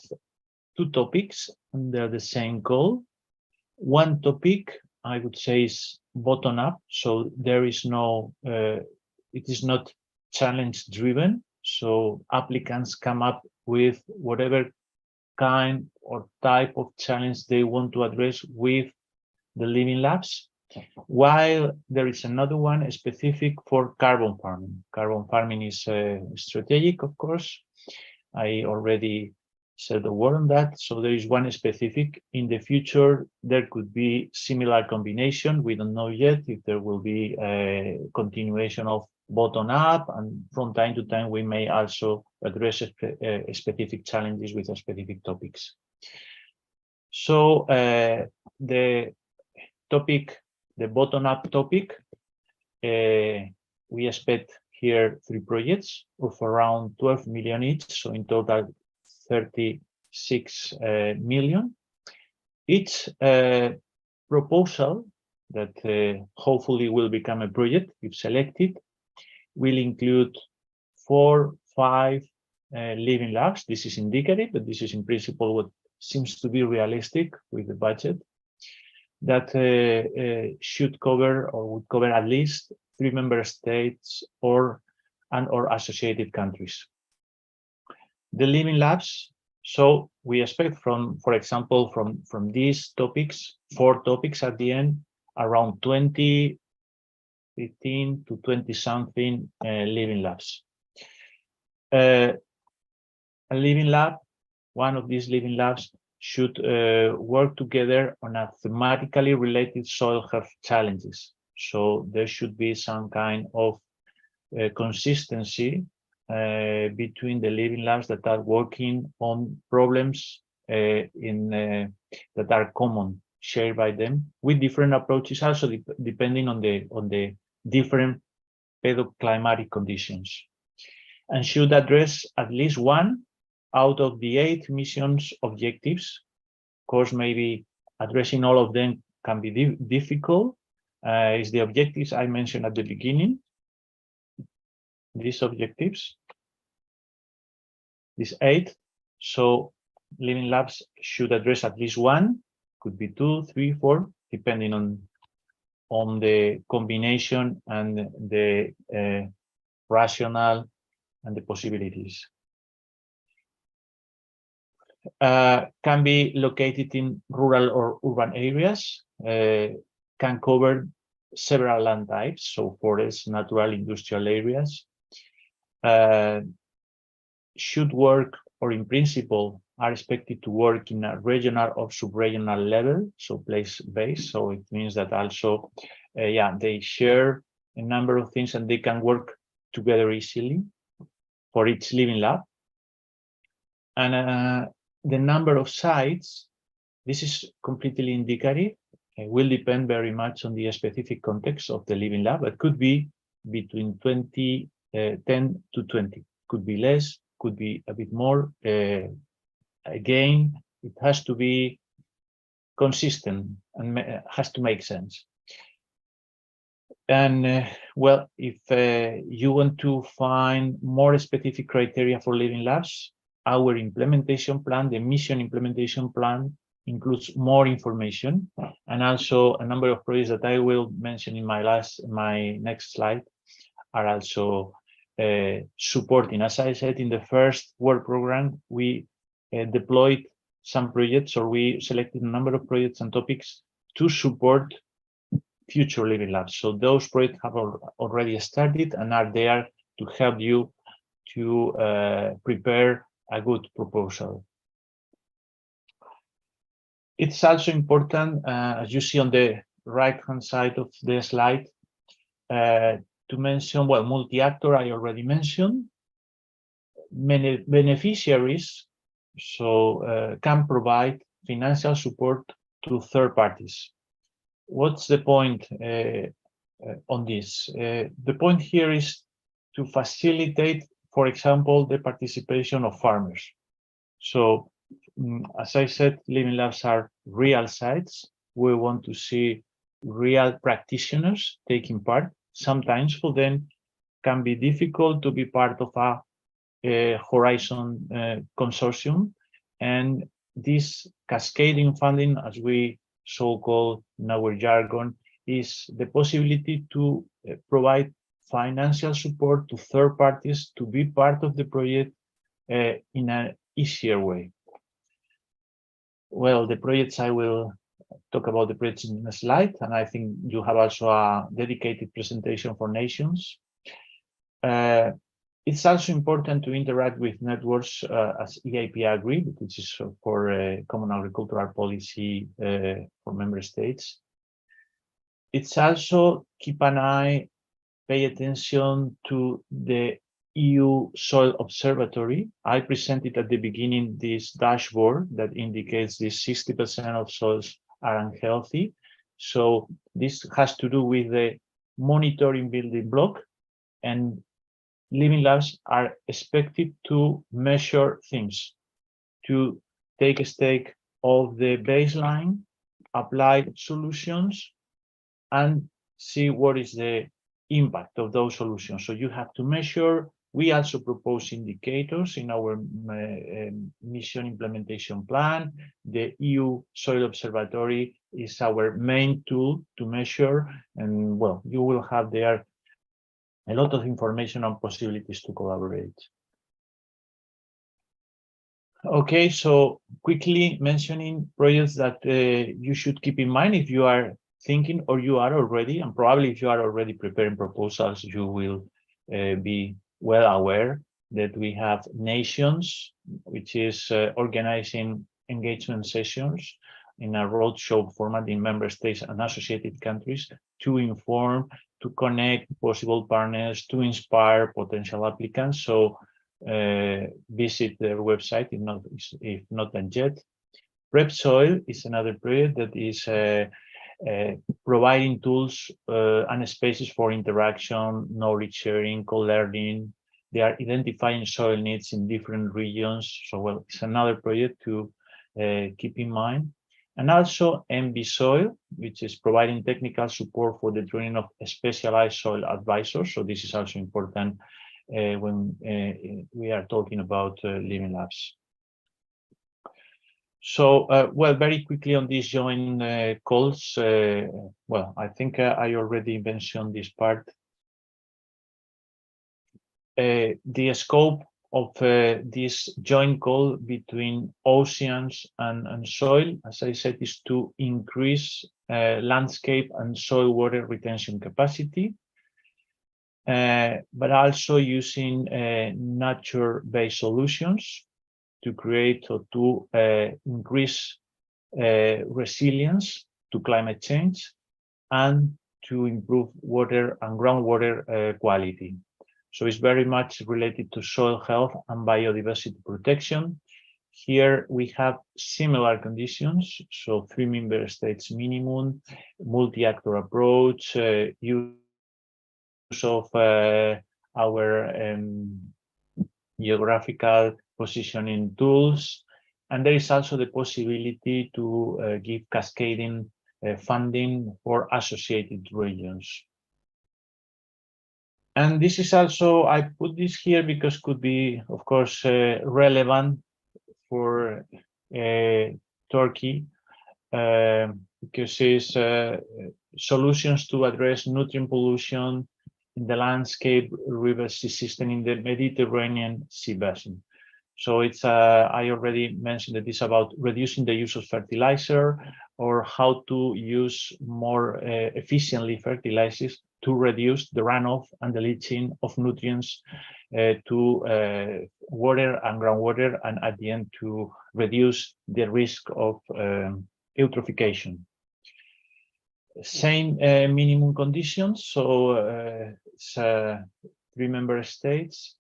2 topics under the same goal. One topic, I would say, is bottom up. So there is no, it is not challenge driven. So applicants come up with whatever kind or type of challenge they want to address with the living labs. While there is another one specific for carbon farming. Carbon farming is strategic, of course. I already said a word on that. So there is one specific. In the future, there could be similar combination. We don't know yet if there will be a continuation of bottom up, and from time to time, we may also address specific challenges with specific topics. So the topic, the bottom up topic, we expect here 3 projects of around 12 million each. So in total, 36 million. Each proposal that hopefully will become a project if selected will include 4, 5 living labs. This is indicative, but this is in principle what seems to be realistic with the budget that should cover or would cover at least 3 member states or associated countries. The living labs, so we expect from, for example, from these topics, 4 topics at the end, around 15 to 20 something living labs. A living lab, one of these living labs should work together on a thematically related soil health challenges. So there should be some kind of consistency between the living labs that are working on problems that are common, shared by them, with different approaches, also depending on the different pedoclimatic conditions, and should address at least 1 out of the 8 missions objectives. Of course, maybe addressing all of them can be difficult. Is the objectives I mentioned at the beginning. These objectives, these 8. So living labs should address at least 1, could be 2, 3, 4, depending on the combination and the rationale and the possibilities. Can be located in rural or urban areas, can cover several land types, so forests, natural, industrial areas. Should work, or in principle, are expected to work in a regional or sub-regional level, so place-based. So it means that also, they share a number of things and they can work together easily for each living lab. And the number of sites, this is completely indicative. It will depend very much on the specific context of the living lab. It could be between 10 to 20, could be less, could be a bit more. Again, it has to be consistent and has to make sense. And well, if you want to find more specific criteria for living labs, our implementation plan, the mission implementation plan, includes more information, and also a number of projects that I will mention in my next slide are also supporting. As I said, in the first work program, we deployed some projects, or we selected a number of projects and topics to support future Living Labs. So those projects have already started and are there to help you to prepare a good proposal. It's also important, as you see on the right-hand side of the slide, to mention, well, multi-actor I already mentioned. Many beneficiaries can provide financial support to third parties. What's the point on this? The point here is to facilitate, for example, the participation of farmers. So, as I said, Living Labs are real sites. We want to see real practitioners taking part. Sometimes for them can be difficult to be part of a Horizon consortium, and this cascading funding, as we so-called in our jargon, is the possibility to provide financial support to third parties to be part of the project in an easier way. Well, the projects, I will talk about the projects in a slide, and I think you have also a dedicated presentation for nations. It's also important to interact with networks as EIP Agri, which is for Common Agricultural Policy for member states. It's also keep an eye, pay attention to the EU Soil Observatory. I presented at the beginning this dashboard that indicates this 60% of soils are unhealthy. So this has to do with the monitoring building block, and Living Labs are expected to measure things, to take a stake of the baseline, apply solutions, and see what is the impact of those solutions. So you have to measure. We also propose indicators in our mission implementation plan. The EU Soil Observatory is our main tool to measure, and well, you will have there a lot of information on possibilities to collaborate. Okay, so quickly mentioning projects that you should keep in mind if you are thinking, or you are already, and probably if you are already preparing proposals, you will be well aware that we have Nations, which is organizing engagement sessions in a roadshow format in member states and associated countries to inform, to connect possible partners, to inspire potential applicants. So visit their website if not done yet. Prep Soil is another project that is providing tools and spaces for interaction, knowledge sharing, co-learning. They are identifying soil needs in different regions. So, well, it's another project to keep in mind. And also MB Soil, which is providing technical support for the training of specialized soil advisors. So this is also important when we are talking about Living Labs. So, well, very quickly on these joint calls, well, I think I already mentioned this part. The scope of this joint call between oceans and soil, as I said, is to increase landscape and soil water retention capacity, but also using nature-based solutions to create or to increase resilience to climate change and to improve water and groundwater quality. So it's very much related to soil health and biodiversity protection. Here we have similar conditions, so 3 member states minimum, multi-actor approach, use of our geographical positioning tools, and there is also the possibility to give cascading funding for associated regions. And this is also, I put this here because could be, of course, relevant for Turkey, because it's solutions to address nutrient pollution in the landscape river system in the Mediterranean Sea basin. So it's, I already mentioned that it's about reducing the use of fertilizer or how to use more efficiently fertilizers to reduce the runoff and the leaching of nutrients to water and groundwater, and at the end to reduce the risk of eutrophication. Same minimum conditions, so it's 3 member states,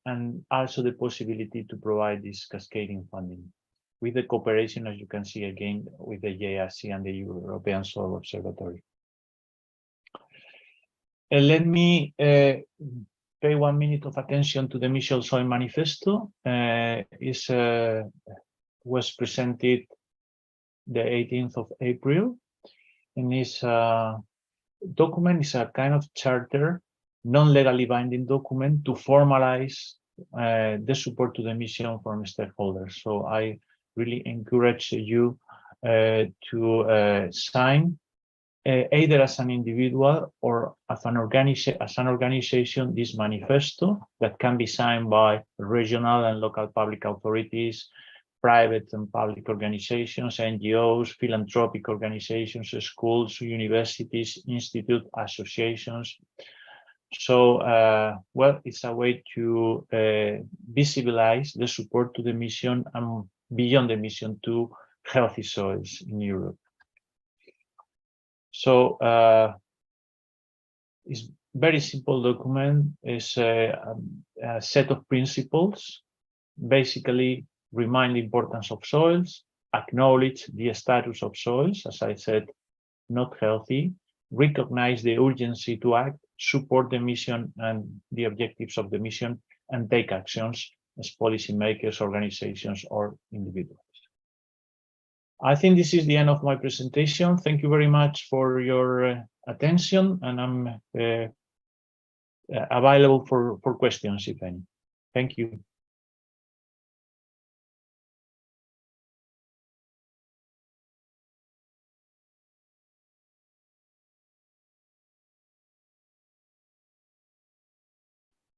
and also the possibility to provide this cascading funding with the cooperation, as you can see again, with the JRC and the European Soil Observatory. Let me pay 1 minute of attention to the Mission Soil Manifesto. Was presented the 18th of April, and this document is a kind of charter, non-legally binding document to formalize the support to the mission from stakeholders. So I really encourage you to sign either as an individual or as an organization this manifesto that can be signed by regional and local public authorities, private and public organizations, NGOs, philanthropic organizations, schools, universities, institutes, associations. So, well, it's a way to visualize the support to the mission and beyond the mission to healthy soils in Europe. So, it's very simple document. It's a set of principles, basically remind the importance of soils, acknowledge the status of soils, as I said, not healthy, recognize the urgency to act, support the mission and the objectives of the mission, and take actions as policymakers, organizations, or individuals. I think this is the end of my presentation. Thank you very much for your attention, and I'm available for questions, if any. Thank you.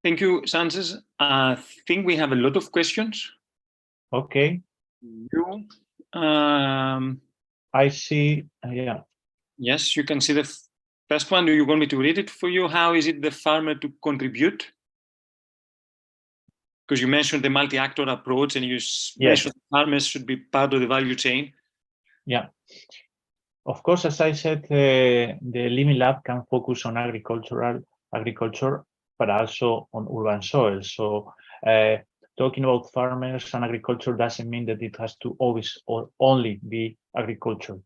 Thank you, Sanchez. I think we have a lot of questions. Okay. You, I see, yeah. yes, you can see the first one. Do you want me to read it for you? How is it the farmer to contribute? Because you mentioned the multi-actor approach, and you mentioned farmers should be part of the value chain. Yeah. Of course, as I said, the Living Lab can focus on agriculture, but also on urban soils. So talking about farmers and agriculture doesn't mean that it has to always or only be agriculture.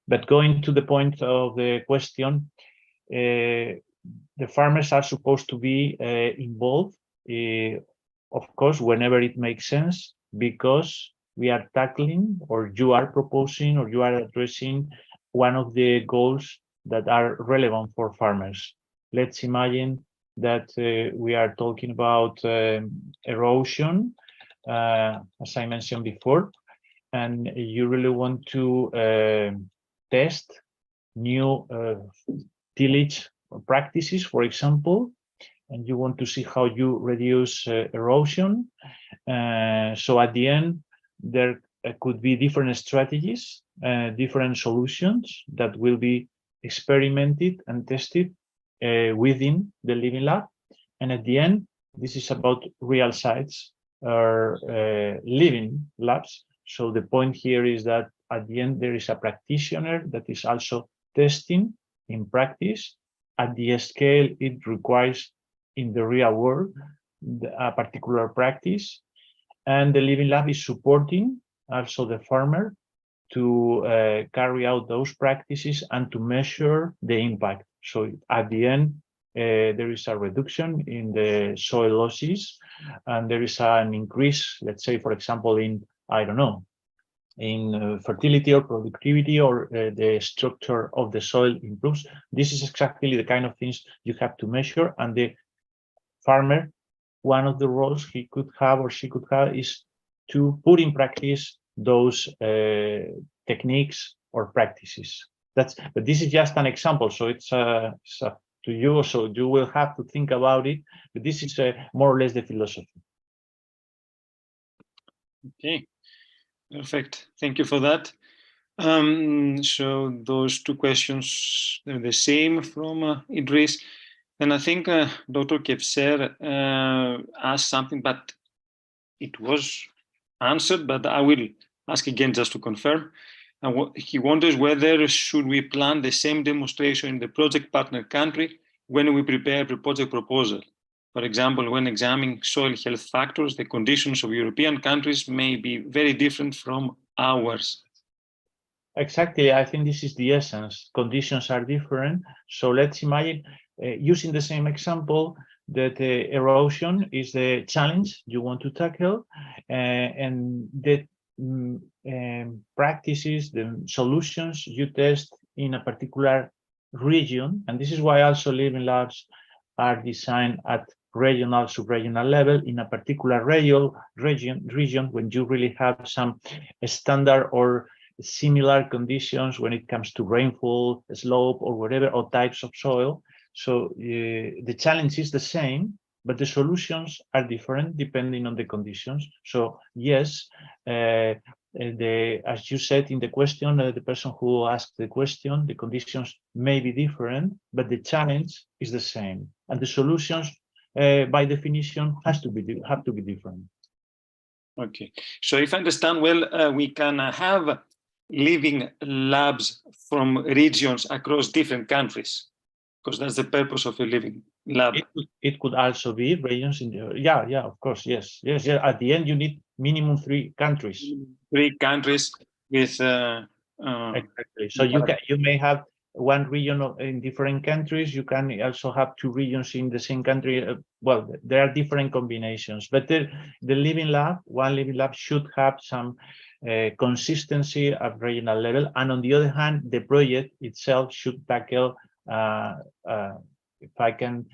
But going to the point of the question, the farmers are supposed to be involved, of course, whenever it makes sense, because we are tackling, or you are proposing, or you are addressing one of the goals that are relevant for farmers. Let's imagine that we are talking about erosion, as I mentioned before, and you really want to test new tillage practices, for example, and you want to see how you reduce erosion. So at the end, there could be different strategies, different solutions that will be experimented and tested within the Living Lab. And at the end, this is about real sites or living labs. So the point here is that at the end, there is a practitioner that is also testing in practice at the scale it requires in the real world, a particular practice. And the Living Lab is supporting also the farmer to carry out those practices and to measure the impact. So at the end, there is a reduction in the soil losses, and there is an increase, let's say, for example, in, I don't know, in fertility or productivity, or the structure of the soil improves. This is exactly the kind of things you have to measure, and the farmer, one of the roles he could have or she could have is to put in practice those techniques or practices. But this is just an example, so it's up to you, so you will have to think about it, but this is more or less the philosophy. Okay, perfect. Thank you for that. So those two questions, they're the same from Idris. And I think Dr. Kevser asked something, but it was answered, but I will ask again just to confirm. He wonders whether should we plan the same demonstration in the project partner country when we prepare the project proposal. For example, when examining soil health factors, the conditions of European countries may be very different from ours. Exactly, I think this is the essence. Conditions are different. So let's imagine, using the same example, that erosion is the challenge you want to tackle, and the practices, the solutions you test in a particular region. And this is why also living labs are designed at regional, sub-regional level in a particular region when you really have some standard or similar conditions when it comes to rainfall, slope, or whatever, or types of soil. So the challenge is the same, but the solutions are different depending on the conditions. So yes, as you said in the question, the person who asked the question, the conditions may be different, but the challenge is the same, and the solutions, by definition, have to be different. Okay, so if I understand well, we can have living labs from regions across different countries, because that's the purpose of a living lab. It could also be regions in the, yeah, of course, yes. At the end, you need minimum 3 countries. 3 countries with exactly. So you may have one region in different countries. You can also have 2 regions in the same country. Well, there are different combinations, but the living lab, one living lab should have some consistency at regional level, and on the other hand, the project itself should tackle, if I can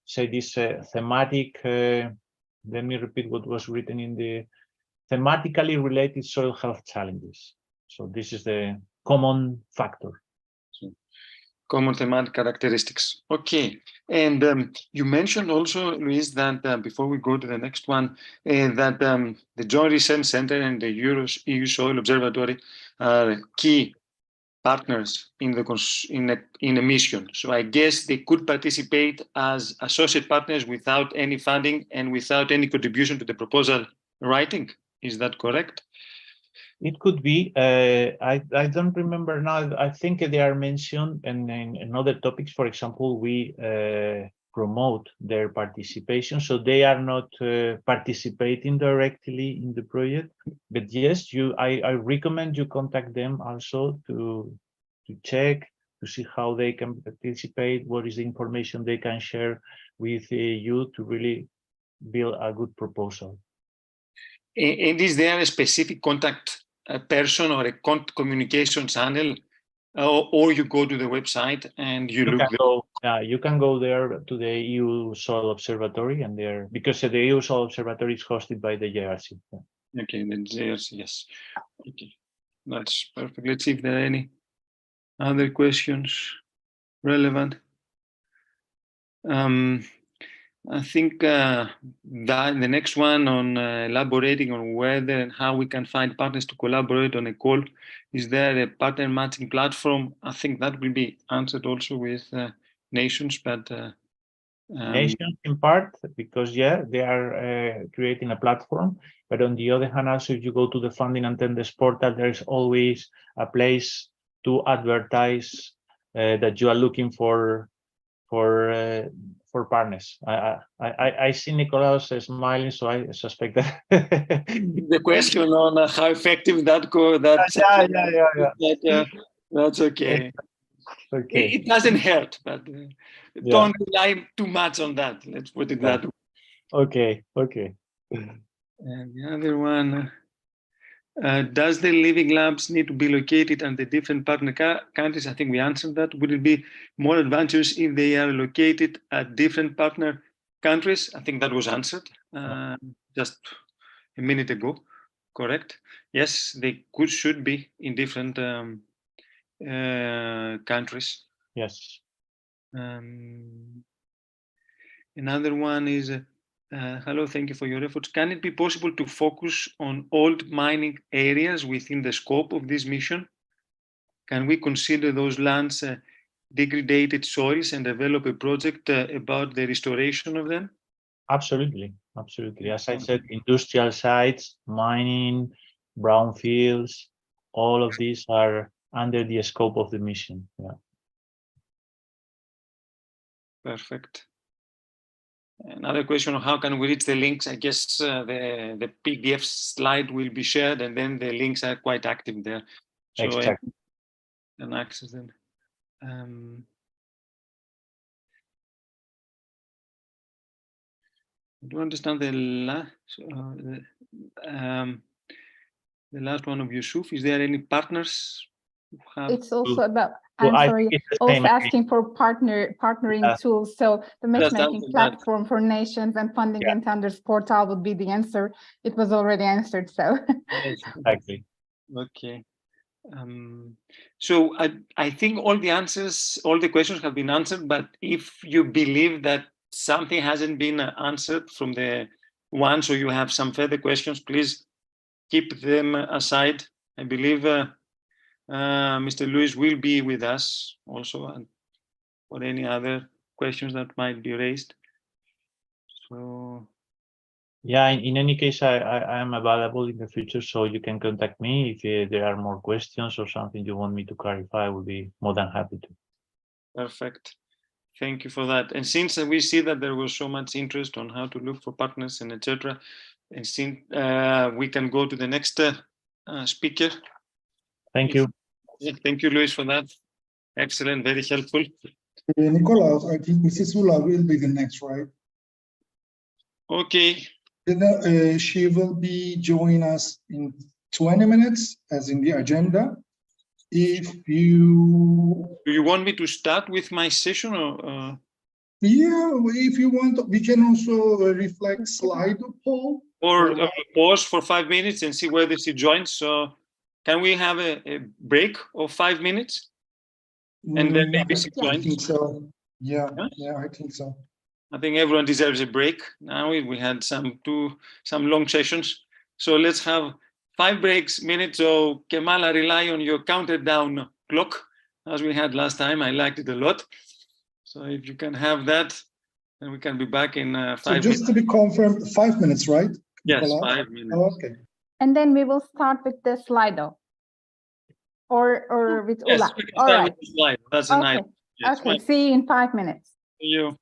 say this, thematic, let me repeat what was written in the thematically related soil health challenges. So this is the common factor. Common thematic characteristics. Okay, and you mentioned also, Luis, that before we go to the next one, that the Joint Research Center and the EU Soil Observatory are key partners in a mission. So I guess they could participate as associate partners without any funding and without any contribution to the proposal writing. Is that correct? It could be. I don't remember now. I think they are mentioned in other topics. For example, we promote their participation, so they are not participating directly in the project. But yes, I recommend you contact them also to check, to see how they can participate, what is the information they can share with you to really build a good proposal. And is there a specific contact person or a communication channel, or you go to the website and you look there? You can go there to the EU Soil Observatory, and there, because the EU Soil Observatory is hosted by the JRC. Okay, the JRC, yes. Okay, that's perfect. Let's see if there are any other questions relevant. I think that the next one on elaborating on whether and how we can find partners to collaborate on a call. Is there a partner matching platform? I think that will be answered also with nations, but nations in part, because they are creating a platform. But on the other hand, also, if you go to the funding and tenders portal, there is always a place to advertise that you are looking for partners. I see Nicolas smiling, so I suspect that the question on how effective that's okay. Okay. It doesn't hurt, but don't rely too much on that. Let's put it that way. Okay. And the other one, does the living labs need to be located in the different partner countries? I think we answered that. Would it be more advantageous if they are located at different partner countries? I think that was answered just a minute ago. Correct. Yes, they should be in different countries. Yes. Another one is, hello, thank you for your efforts. Can it be possible to focus on old mining areas within the scope of this mission? can we consider those lands degraded soils and develop a project about the restoration of them? Absolutely, absolutely. As I said, industrial sites, mining, brownfields, all of these are under the scope of the mission. Yeah. Perfect. Another question of how can we reach the links? I guess the PDF slide will be shared, and then the links are quite active there. So Exactly. and access them. I don't understand the last one of Yusuf. Is there any partners who have? It's also about, Well, I'm I sorry, think it's the also same, I think. asking for partnering Yeah. tools. So the matchmaking answered that. platform for nations and funding Yeah. and tenders portal would be the answer. It was already answered, so. Yes. Exactly. Okay. So I think all the answers, all the questions have been answered, but if you believe that something hasn't been answered from the one, so you have some further questions, please keep them aside. I believe Mr. Lewis will be with us also, and for any other questions that might be raised. So Yeah, in any case, I am available in the future, so you can contact me if there are more questions or something you want me to clarify. I will be more than happy to. perfect. Thank you for that. And since we see that there was so much interest on how to look for partners and etc., and since we can go to the next speaker. Thank you. Thank you, Luis, for that. Excellent, very helpful. Nicolaus, I think Mrs. Sula will be the next, right? Okay. Then, she will be joining us in 20 minutes, as in the agenda. If you, Do you want me to start with my session or? yeah, if you want, we can also reflect Slido poll. Or pause for 5 minutes and see whether she joins. So can we have a break of 5 minutes? And then maybe she I joins. think so. Yeah, Yes? yeah, I think so. I think everyone deserves a break. Now we had some long sessions. So let's have 5 minutes. So Kemal, rely on your counted down clock as we had last time. I liked it a lot. So if you can have that, then we can be back in 5 So minutes. just to be confirmed, 5 minutes, right? Yes, Nicolaus? 5 minutes. Oh, okay. And then we will start with the Slido. Or with Yes, Ula. we can All start right. with the slide. That's an Okay. idea. Yes, Okay. fine. See you in 5 minutes. See you.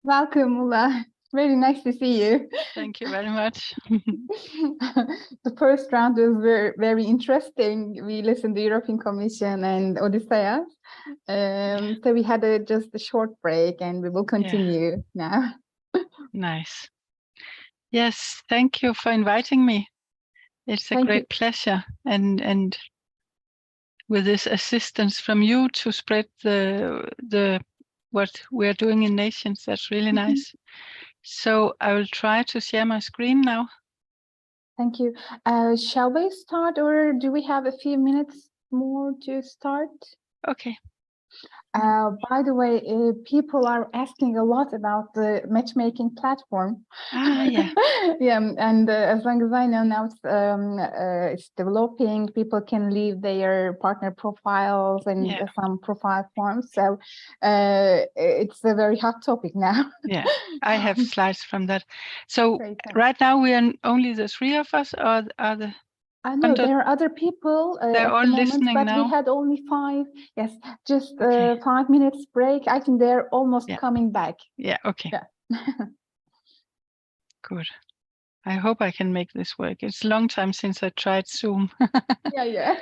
Welcome, Ula. Very nice to see you. Thank you very much. The first round was very interesting. We listened to the European Commission and Odysseus. So we had just a short break and we will continue now. Nice. Yes, thank you for inviting me. It's a Thank great you. pleasure, and with this assistance from you to spread the what we're doing in Nations, that's really nice. So I will try to share my screen now. Thank you. Shall we start, or do we have a few minutes more to start? Okay. By the way, people are asking a lot about the matchmaking platform. Yeah. Yeah, and as long as I know now, it's developing. People can leave their partner profiles and some profile forms. So it's a very hot topic now. Yeah, I have slides from that. So Great, right now we are only the three of us, or are the? I know there are other people They're at all the moment, listening but now. we had only 5. Yes, just Okay. 5 minutes break. I think they're almost coming back. Yeah. Okay. Yeah. Good. I hope I can make this work. It's a long time since I tried Zoom. Yeah.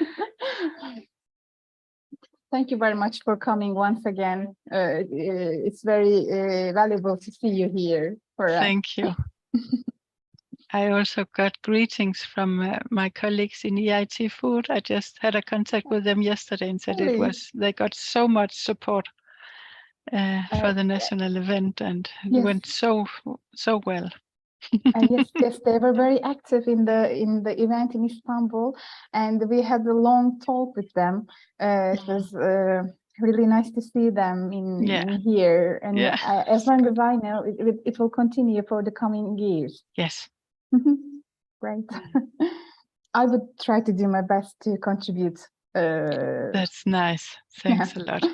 Thank you very much for coming once again. It's very valuable to see you here. Thank you. I also got greetings from my colleagues in EIT Food. I just had a contact with them yesterday and said they got so much support for the national event, and it went so well. Yes, they were very active in the event in Istanbul, and we had a long talk with them. It was really nice to see them in here, and as long as I know, it will continue for the coming years. Yes. Great. I would try to do my best to contribute. That's nice. Thanks a lot.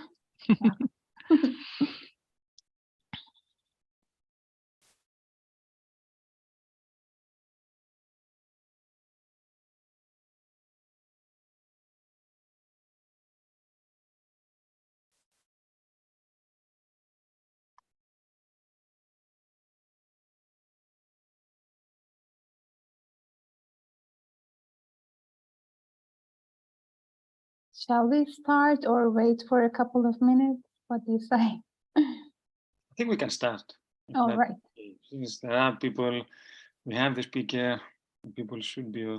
Shall we start or wait for a couple of minutes? What do you say? I think we can start. All right. Since there are people, we have the speaker, people should be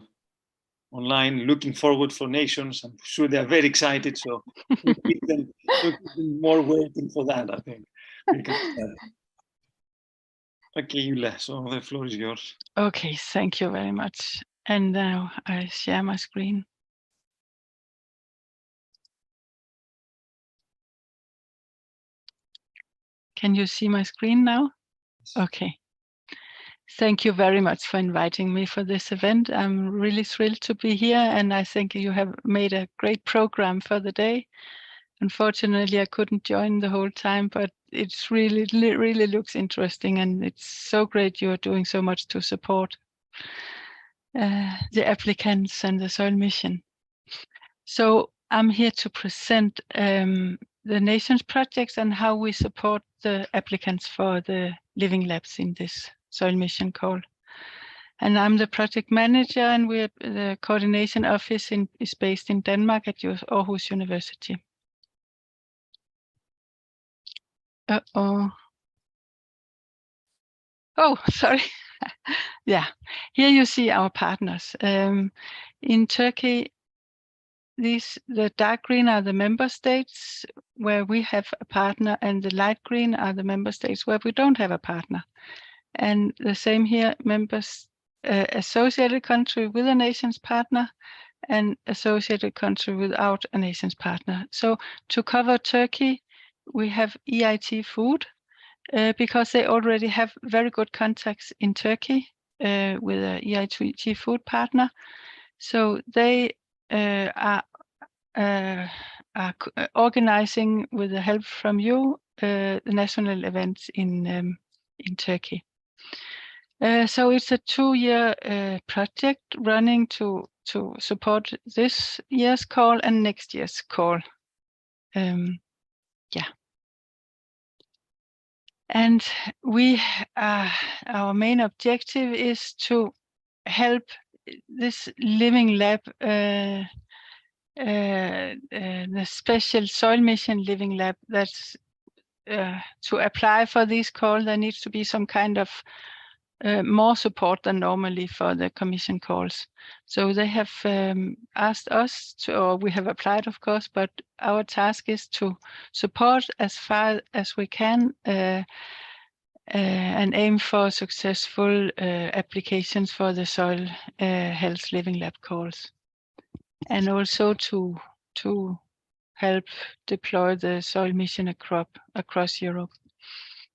online looking forward for Nations. I'm sure they are very excited, so we'll keep them more waiting for that, I think. We can start. Okay, Yula, so the floor is yours. Okay, thank you very much. And now I share my screen. Can you see my screen now? Okay. Thank you very much for inviting me for this event. I'm really thrilled to be here, and I think you have made a great program for the day. Unfortunately, I couldn't join the whole time, but it's really looks interesting, and it's so great you are doing so much to support the applicants and the soil mission. So I'm here to present the Nations projects and how we support the applicants for the living labs in this soil mission call. And I'm the project manager, and the coordination office is based in Denmark at Aarhus University. Oh, sorry. Yeah, here you see our partners. In Turkey, the dark green are the member states where we have a partner, and the light green are the member states where we don't have a partner. And the same here, members, associated country with a nations partner and associated country without a nations partner. So to cover Turkey, we have EIT Food, because they already have very good contacts in Turkey with a EIT Food partner. So they are organizing, with the help from you, the national events in Turkey. So it's a 2-year project running to support this year's call and next year's call. Yeah. And our main objective is to help this living lab, the special soil mission living lab, that's to apply for this call. There needs to be some kind of more support than normally for the commission calls. So they have asked us to, or we have applied, of course, but our task is to support as far as we can and aim for successful applications for the soil health living lab calls, and also to help deploy the soil mission across Europe.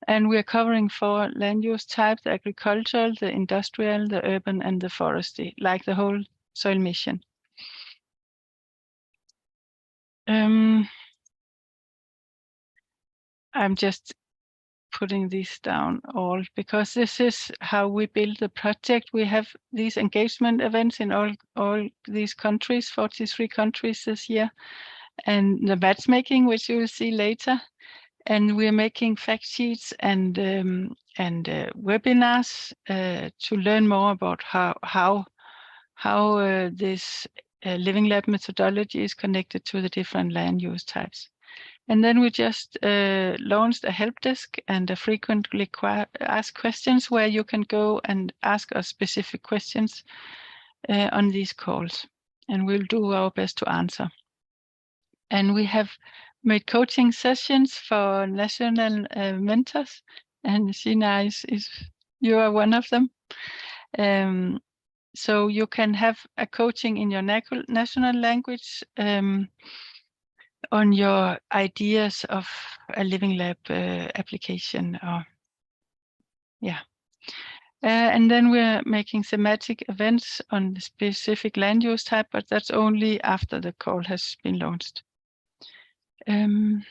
And we're covering 4 land use types: the agricultural, the industrial, the urban, and the forestry, like the whole soil mission. I'm just putting these down all because this is how we build the project. We have these engagement events in all these countries, 43 countries this year, and the matchmaking, which you will see later. And we're making fact sheets and webinars to learn more about how this living lab methodology is connected to the different land use types. And then we just launched a help desk and a frequently asked questions where you can go and ask us specific questions on these calls, and we'll do our best to answer. And we have made coaching sessions for national mentors, and Sina you are one of them. So you can have a coaching in your national language on your ideas of a living lab application. And then we're making thematic events on the specific land use type, but that's only after the call has been launched. And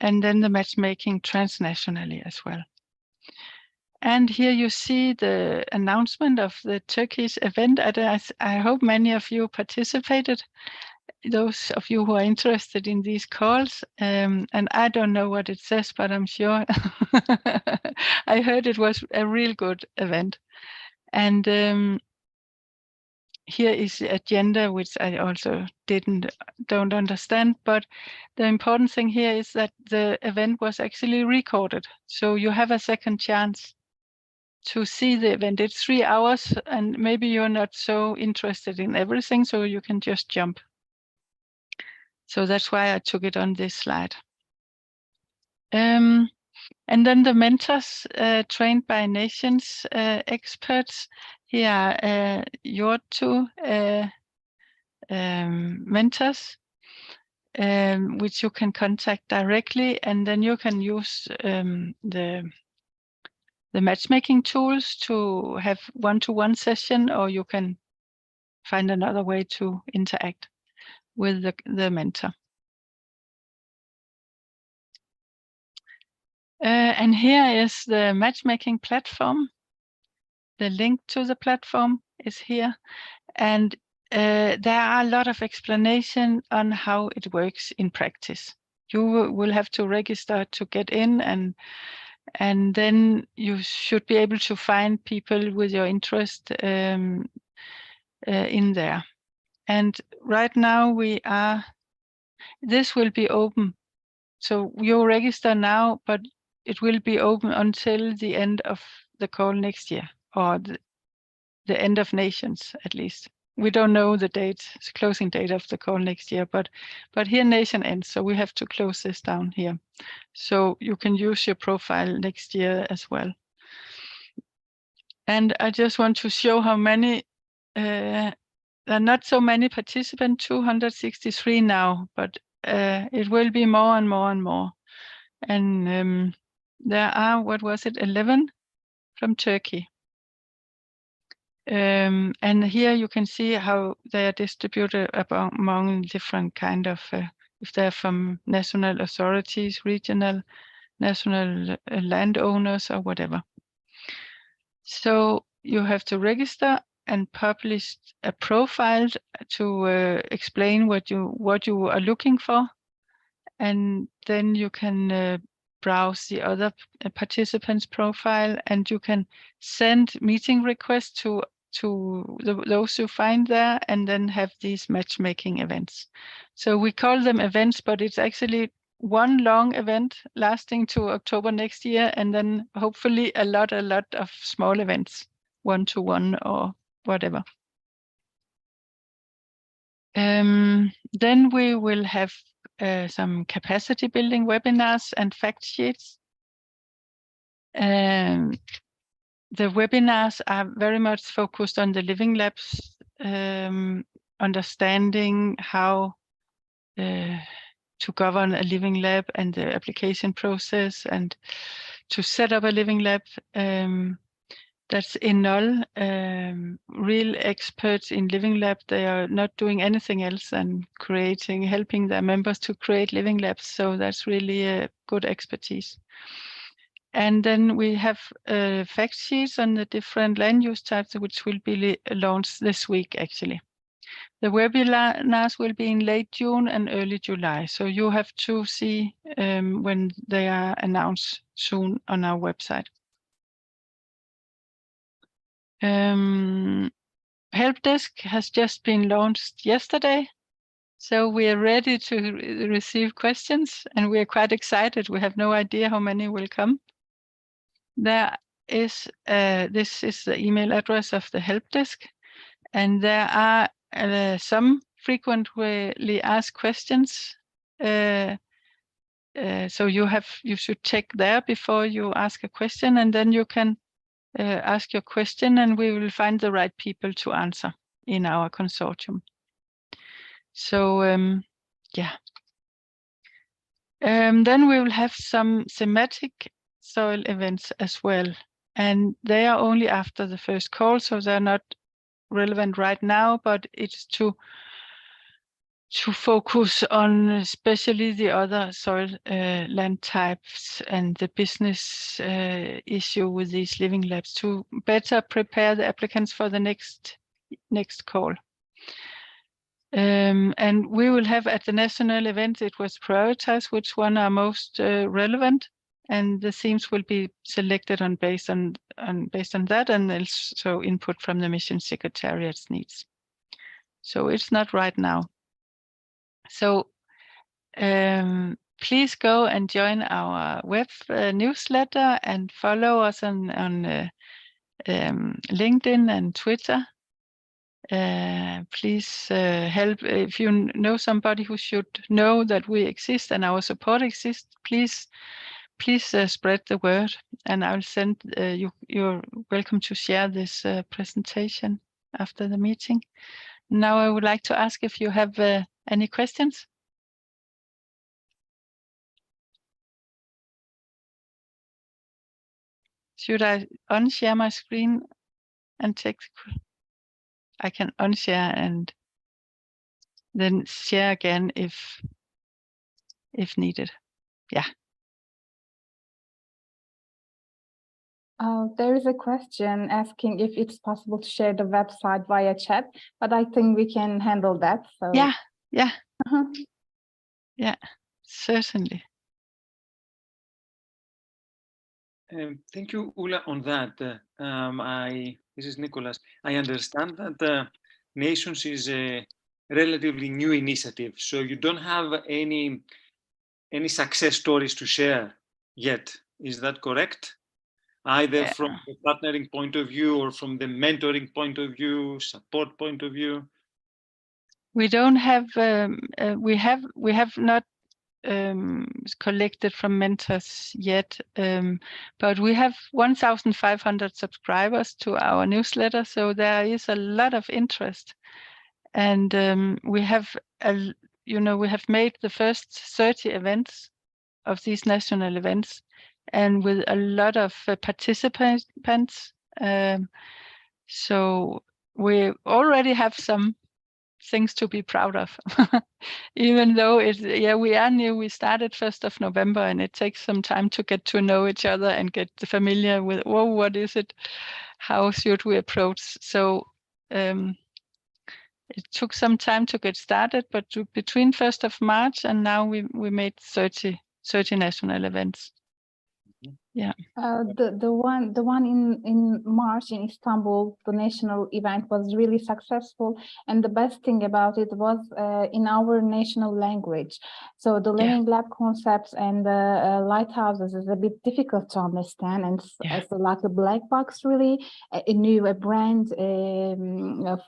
then the matchmaking transnationally as well. And here you see the announcement of the Turkish event. I hope many of you participated, those of you who are interested in these calls. And I don't know what it says, but I'm sure I heard it was a real good event. And here is the agenda, which I also don't understand, but the important thing here is that the event was actually recorded. So you have a second chance to see the event. It's 3 hours, and maybe you're not so interested in everything, so you can just jump. So that's why I took it on this slide. And then the mentors trained by nations experts. Here are your 2 mentors, which you can contact directly, and then you can use the matchmaking tools to have one-to-one session, or you can find another way to interact with the mentor. And here is the matchmaking platform. The link to the platform is here, and there are a lot of explanation on how it works in practice. You will have to register to get in, and then you should be able to find people with your interest in there. And right now this will be open. So you register now, but it will be open until the end of the call next year, or the end of nations at least. We don't know the closing date of the call next year, but here nation ends, so we have to close this down here. So you can use your profile next year as well. And I just want to show how many, there are not so many participants, 263 now, but it will be more and more and more. And there are, 11 from Turkey. And here you can see how they are distributed among different kind of, if they're from national authorities, regional, national landowners, or whatever. So you have to register and publish a profile to explain what you are looking for, and then you can browse the other participants' profile, and you can send meeting requests to those you find there, and then have these matchmaking events. So we call them events, but it's actually one long event lasting to October next year, and then hopefully a lot of small events, 1-to-1 or whatever. Then we will have some capacity building webinars and fact sheets. The webinars are very much focused on the Living Labs, understanding how to govern a Living Lab and the application process, and to set up a Living Lab. That's in Null, real experts in Living Lab. They are not doing anything else than helping their members to create Living Labs. So that's really a good expertise. And then we have fact sheets on the different land use types, which will be launched this week, actually. The webinars will be in late June and early July. So you have to see when they are announced soon on our website. Help Desk has just been launched yesterday. So we are ready to receive questions, and we are quite excited. We have no idea how many will come. There is, this is the email address of the help desk, and there are some frequently asked questions. So you should check there before you ask a question, and then you can ask your question, and we will find the right people to answer in our consortium. So yeah. Then we will have some thematic soil events as well, and they are only after the first call, so they're not relevant right now, but it's to focus on especially the other soil land types and the business issue with these Living Labs, to better prepare the applicants for the next call. And we will have at the national event, it was prioritized which one are most relevant, and the themes will be selected based on that, and also input from the mission secretariat's needs. So it's not right now. So please go and join our web newsletter and follow us on LinkedIn and Twitter. Please help if you know somebody who should know that we exist and our support exists. Please spread the word, and I'll send you're welcome to share this presentation after the meeting. Now I would like to ask if you have any questions. Should I unshare my screen and take? I can unshare and then share again if needed. Yeah. There is a question asking if it's possible to share the website via chat, but I think we can handle that. So yeah. Yeah, certainly. Thank you, Ulla, on that. This is Nicholas. I understand that Nations is a relatively new initiative, so you don't have any success stories to share yet. Is that correct? Either from the partnering point of view or from the mentoring point of view, support point of view? We don't have. We have not collected from mentors yet, but we have 1,500 subscribers to our newsletter, so there is a lot of interest, and we have we have made the first 30 events of these national events, and with a lot of participants. So we already have some things to be proud of, even though we are new. We started 1st of November, and it takes some time to get to know each other and get familiar with, what is it? How should we approach? So it took some time to get started, but between 1st of March and now we made 30 national events. Yeah. The one in March in Istanbul, the national event was really successful, and the best thing about it was in our national language. So the living lab concepts and the lighthouses is a bit difficult to understand, and it's like a black box, really a brand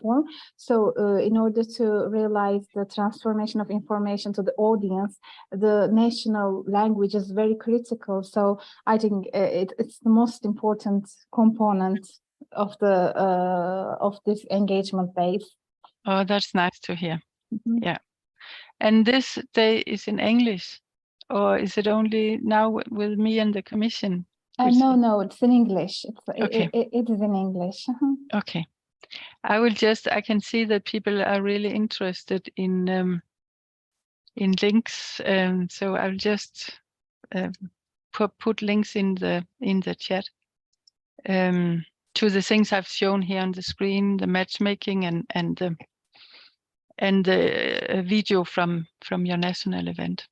form. So in order to realize the transformation of information to the audience, the national language is very critical. So I think it's the most important component of the of this engagement base. Oh, that's nice to hear. Mm-hmm. Yeah. And this day is in English, or is it only now with me and the commission? No, it's in English. Okay. It is in English. Okay. I can see that people are really interested in links, so I'll just put links in the chat to the things I've shown here on the screen, the matchmaking and the video from your national event.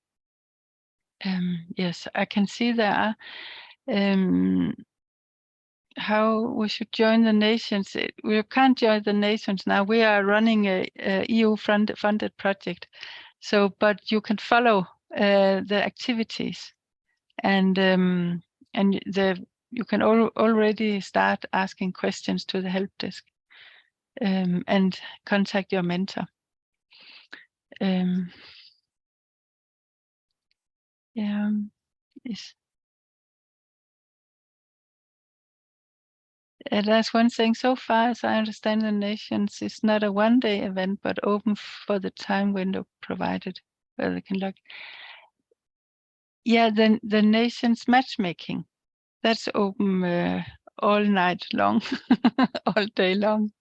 Yes, I can see there are how we should join the nations. We can't join the nations now. We are running a EU funded project. So, but you can follow the activities, and you can already start asking questions to the help desk, and contact your mentor. Yeah, that's one thing. So far as I understand, the nations is not a one-day event, but open for the time window provided where they can log. Yeah, then the nations matchmaking, that's open all night long, all day long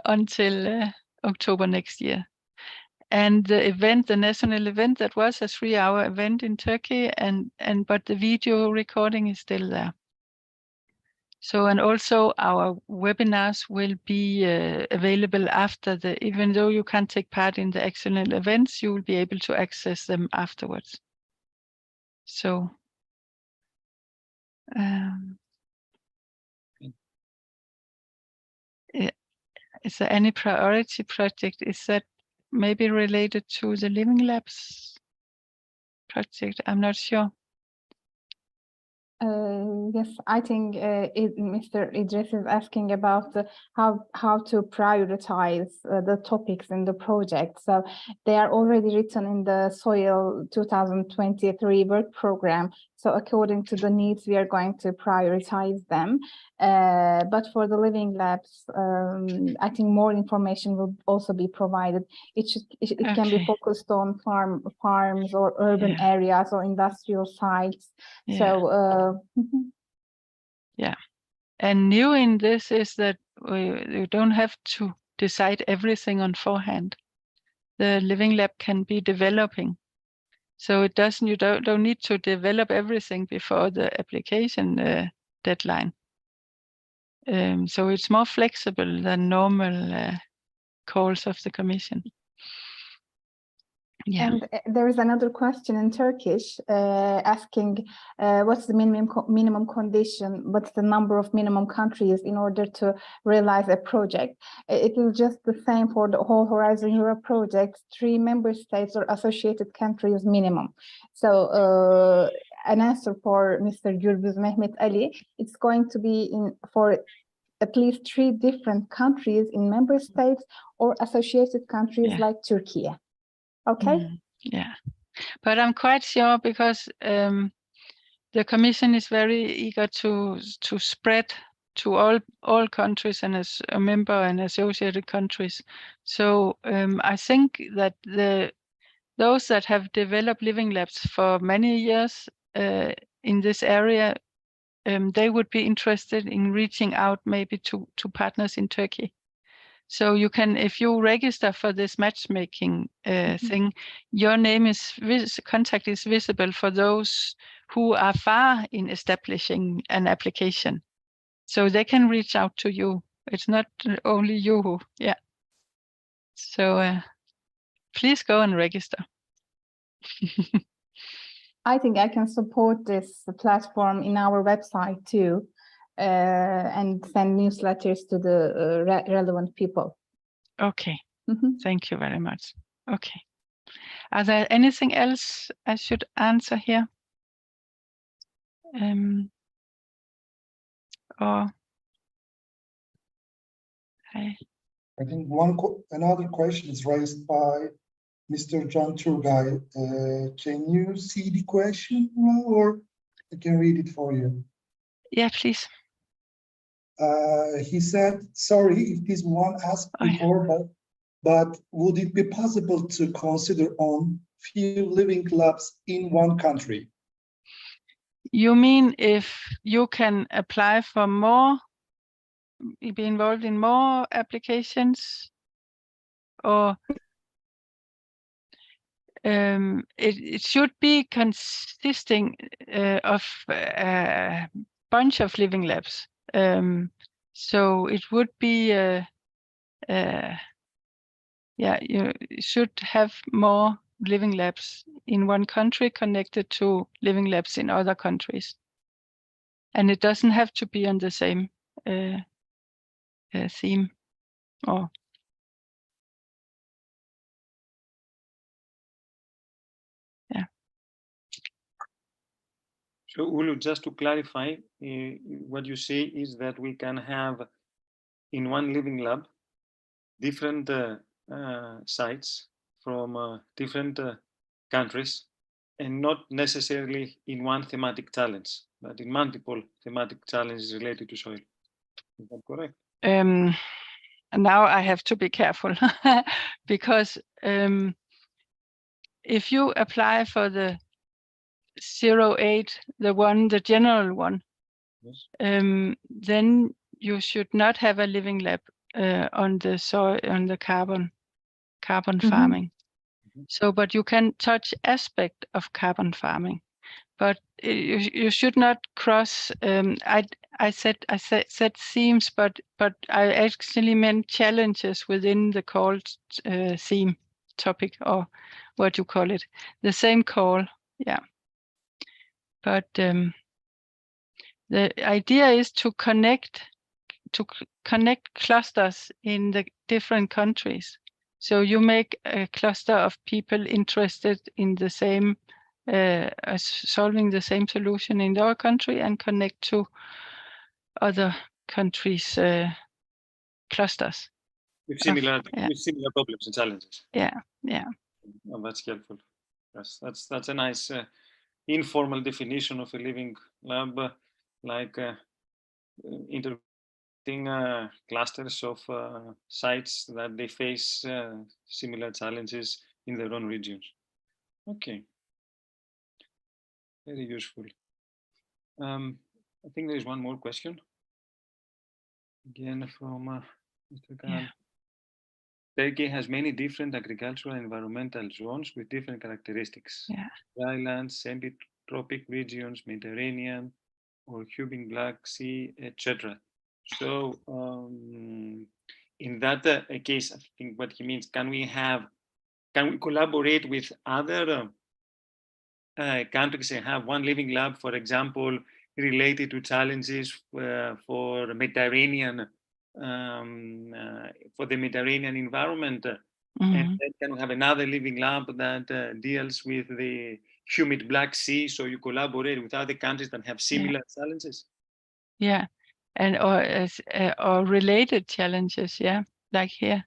until October next year. And the event, the national event, that was a 3-hour event in Turkey, but the video recording is still there. So, and also our webinars will be available after even though you can't take part in the external events, you will be able to access them afterwards. So, is there any priority project? Is that maybe related to the Living Labs project? I'm not sure. Yes, I think Mr. Idris is asking about how to prioritize the topics in the project. So they are already written in the Soil 2023 work program. So according to the needs, we are going to prioritize them. But for the Living Labs, I think more information will also be provided. It can be focused on farms or urban areas or industrial sites. So yeah, and new in this is that you don't have to decide everything on forehand. The Living Lab can be developing, so it doesn't. You don't need to develop everything before the application deadline. So it's more flexible than normal calls of the Commission. Yeah. And there is another question in Turkish asking what's the minimum condition, what's the number of minimum countries in order to realize a project? It is just the same for the whole Horizon Europe project, 3 member states or associated countries minimum. So an answer for Mr. Gürbüz Mehmet Ali, it's going to be for at least 3 different countries in member states or associated countries like Turkey. Okay. Yeah, but I'm quite sure because the Commission is very eager to spread to all countries and as a member and associated countries. So I think that those that have developed Living Labs for many years in this area, they would be interested in reaching out maybe to partners in Turkey. So you can, if you register for this matchmaking thing, your name contact is visible for those who are far in establishing an application. So they can reach out to you. It's not only you who, So please go and register. I think I can support this platform in our website too, and send newsletters to the relevant people. Okay, Mhm. thank you very much. Okay. Are there anything else I should answer here? Or I think another question is raised by Mr. John Turgay. Can you see the question, or I can read it for you? yeah, please. He said, sorry if this one asked Oh, yeah. before, but would it be possible to consider on few living labs in one country? You mean if you can apply for more, be involved in more applications, or it should be consisting of a bunch of living labs. So it would be, yeah, you should have more living labs in one country connected to living labs in other countries. And it doesn't have to be on the same theme or yeah. So Ulu, just to clarify, what you say is that we can have in one living lab different sites from different countries, and not necessarily in one thematic challenge, but in multiple thematic challenges related to soil. Is that correct? Now I have to be careful because if you apply for the 08, the general one, Yes. then you should not have a living lab on the soil, on the carbon farming. So, but you can touch aspect of carbon farming, but you should not cross. I said themes, but I actually meant challenges within the called theme topic, or what you call it, the same call. Yeah. But the idea is to connect clusters in the different countries. So you make a cluster of people interested in the same, solving the same solution in your country, and connect to other countries' clusters. With similar, yeah. with similar problems and challenges. Yeah, yeah. Oh, that's helpful. Yes, that's a nice informal definition of a living lab, like interpreting clusters of sites that they face similar challenges in their own regions. Okay, very useful. I think there is one more question. Again from Mr. Khan. Yeah. Turkey has many different agricultural and environmental zones with different characteristics. Yeah. Drylands, semi-tropic regions, Mediterranean, or humid Black Sea, etc. So in that case, I think what he means, can we collaborate with other countries and have one living lab, for example, related to challenges for Mediterranean, for the Mediterranean environment, and then can we have another living lab that deals with the humid Black Sea, so you collaborate with other countries that have similar challenges? Yeah, and or related challenges, yeah, like here.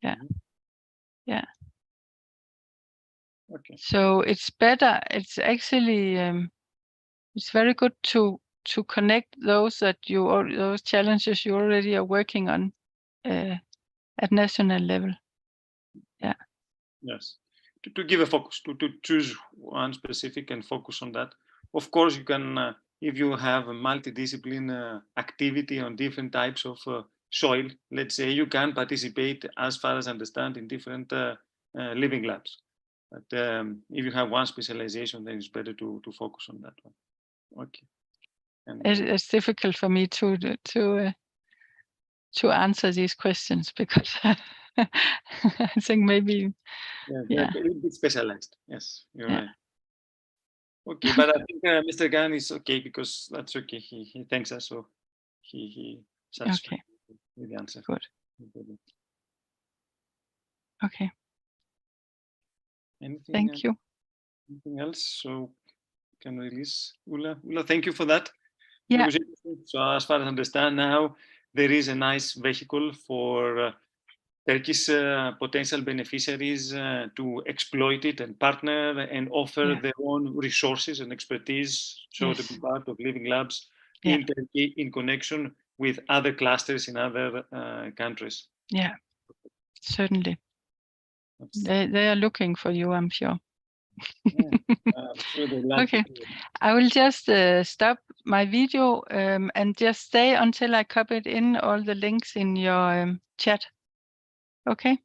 Yeah. Yeah. Okay. So it's better. It's actually it's very good to connect those those challenges you already are working on at national level. Yeah. Yes. To give a focus, to choose one specific and focus on that. Of course, you can, if you have a multidiscipline activity on different types of soil, let's say, you can participate, as far as I understand, in different living labs. But if you have one specialization, then it's better to focus on that one. Okay. And, It's difficult for me to answer these questions because I think maybe yeah, a little bit specialized. Yes, you're right. Okay, but I think Mr. Gan is okay because that's okay. He thanks us, so he satisfied Okay. with the answer. Good. Okay. Anything? Thank you. Anything else? So can release Ulla. Ulla, thank you for that. Yeah. It was interesting. So as far as I understand now, there is a nice vehicle for Turkish potential beneficiaries to exploit it and partner and offer Yeah. their own resources and expertise, so to Yes. be part of living labs Yeah. in Turkey in connection with other clusters in other countries. Yeah. Certainly. They are looking for you, I'm sure. Yeah, I'm sure they like Okay. it. I will just stop my video and just stay until I copied in all the links in your chat. Okay.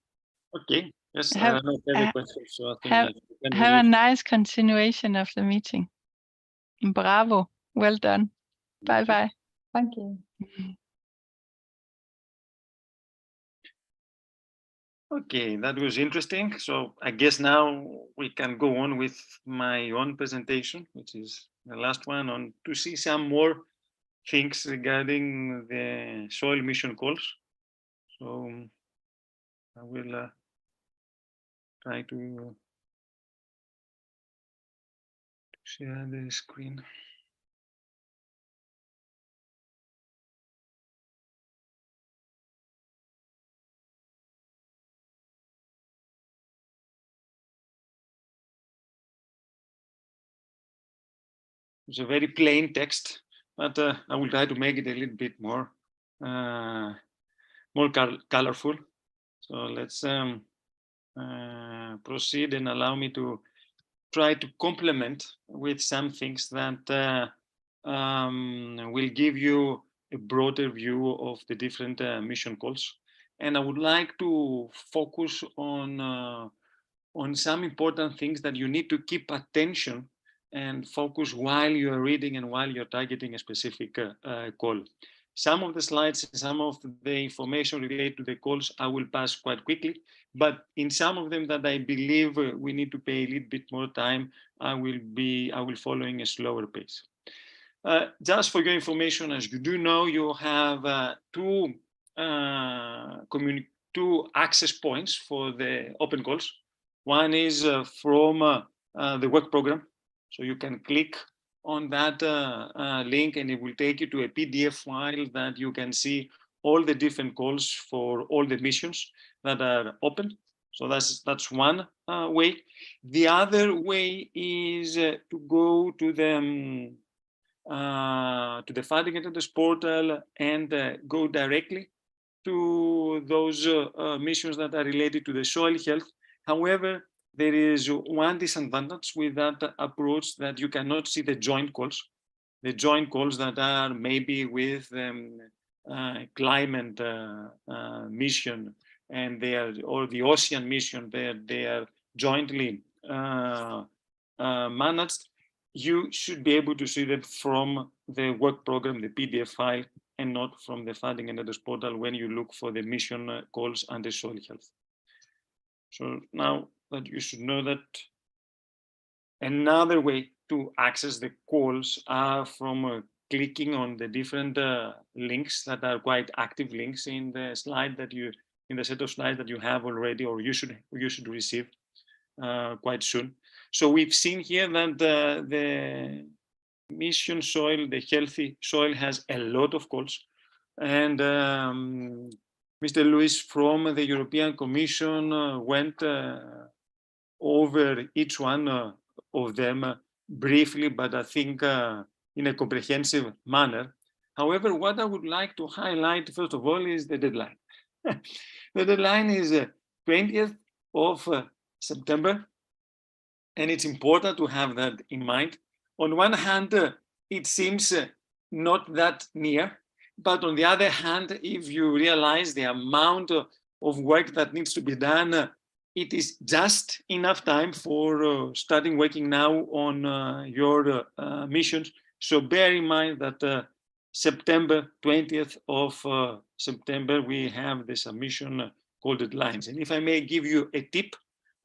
Okay. Yes, I Have, have no further questions, so I think have, that we can have a release. nice continuation of the meeting. Bravo. Well done. Bye-bye. Thank you. Okay, that was interesting. So I guess now we can go on with my own presentation, which is the last one, on to see some more things regarding the soil mission calls. So I will try to share the screen. It's a very plain text, but I will try to make it a little bit more colorful. So let's proceed and allow me to try to complement with some things that will give you a broader view of the different mission calls. And I would like to focus on some important things that you need to keep attention and focus while you are reading and while you're targeting a specific call. Some of the slides, some of the information related to the calls, I will pass quite quickly, but in some of them that I believe we need to pay a little bit more time, I will following a slower pace. Just for your information, as you do know, you have two access points for the open calls. One is from the work program. So you can click on that link and it will take you to a PDF file that you can see all the different calls for all the missions that are open. So that's one way. The other way is to go to the funding attendance portal and go directly to those missions that are related to the soil health. However, there is one disadvantage with that approach, that you cannot see the joint calls. The joint calls that are maybe with climate mission and or the ocean mission, they are jointly managed. You should be able to see them from the work program, the PDF file, and not from the funding and others portal when you look for the mission calls under soil health. So now that you should know that, another way to access the calls are from clicking on the different links that are quite active links in the slide that you, in the set of slides that you have already, or you should receive quite soon. So we've seen here that the mission soil, the healthy soil, has a lot of calls. And Mr. Lewis from the European Commission went over each one of them briefly, but I think in a comprehensive manner. However, what I would like to highlight, first of all, is the deadline. The deadline is 20th of September. And it's important to have that in mind. On one hand, it seems not that near, but on the other hand, if you realize the amount of work that needs to be done, it is just enough time for starting working now on your missions. So bear in mind that September 20th of September, we have the submission called deadlines. And if I may give you a tip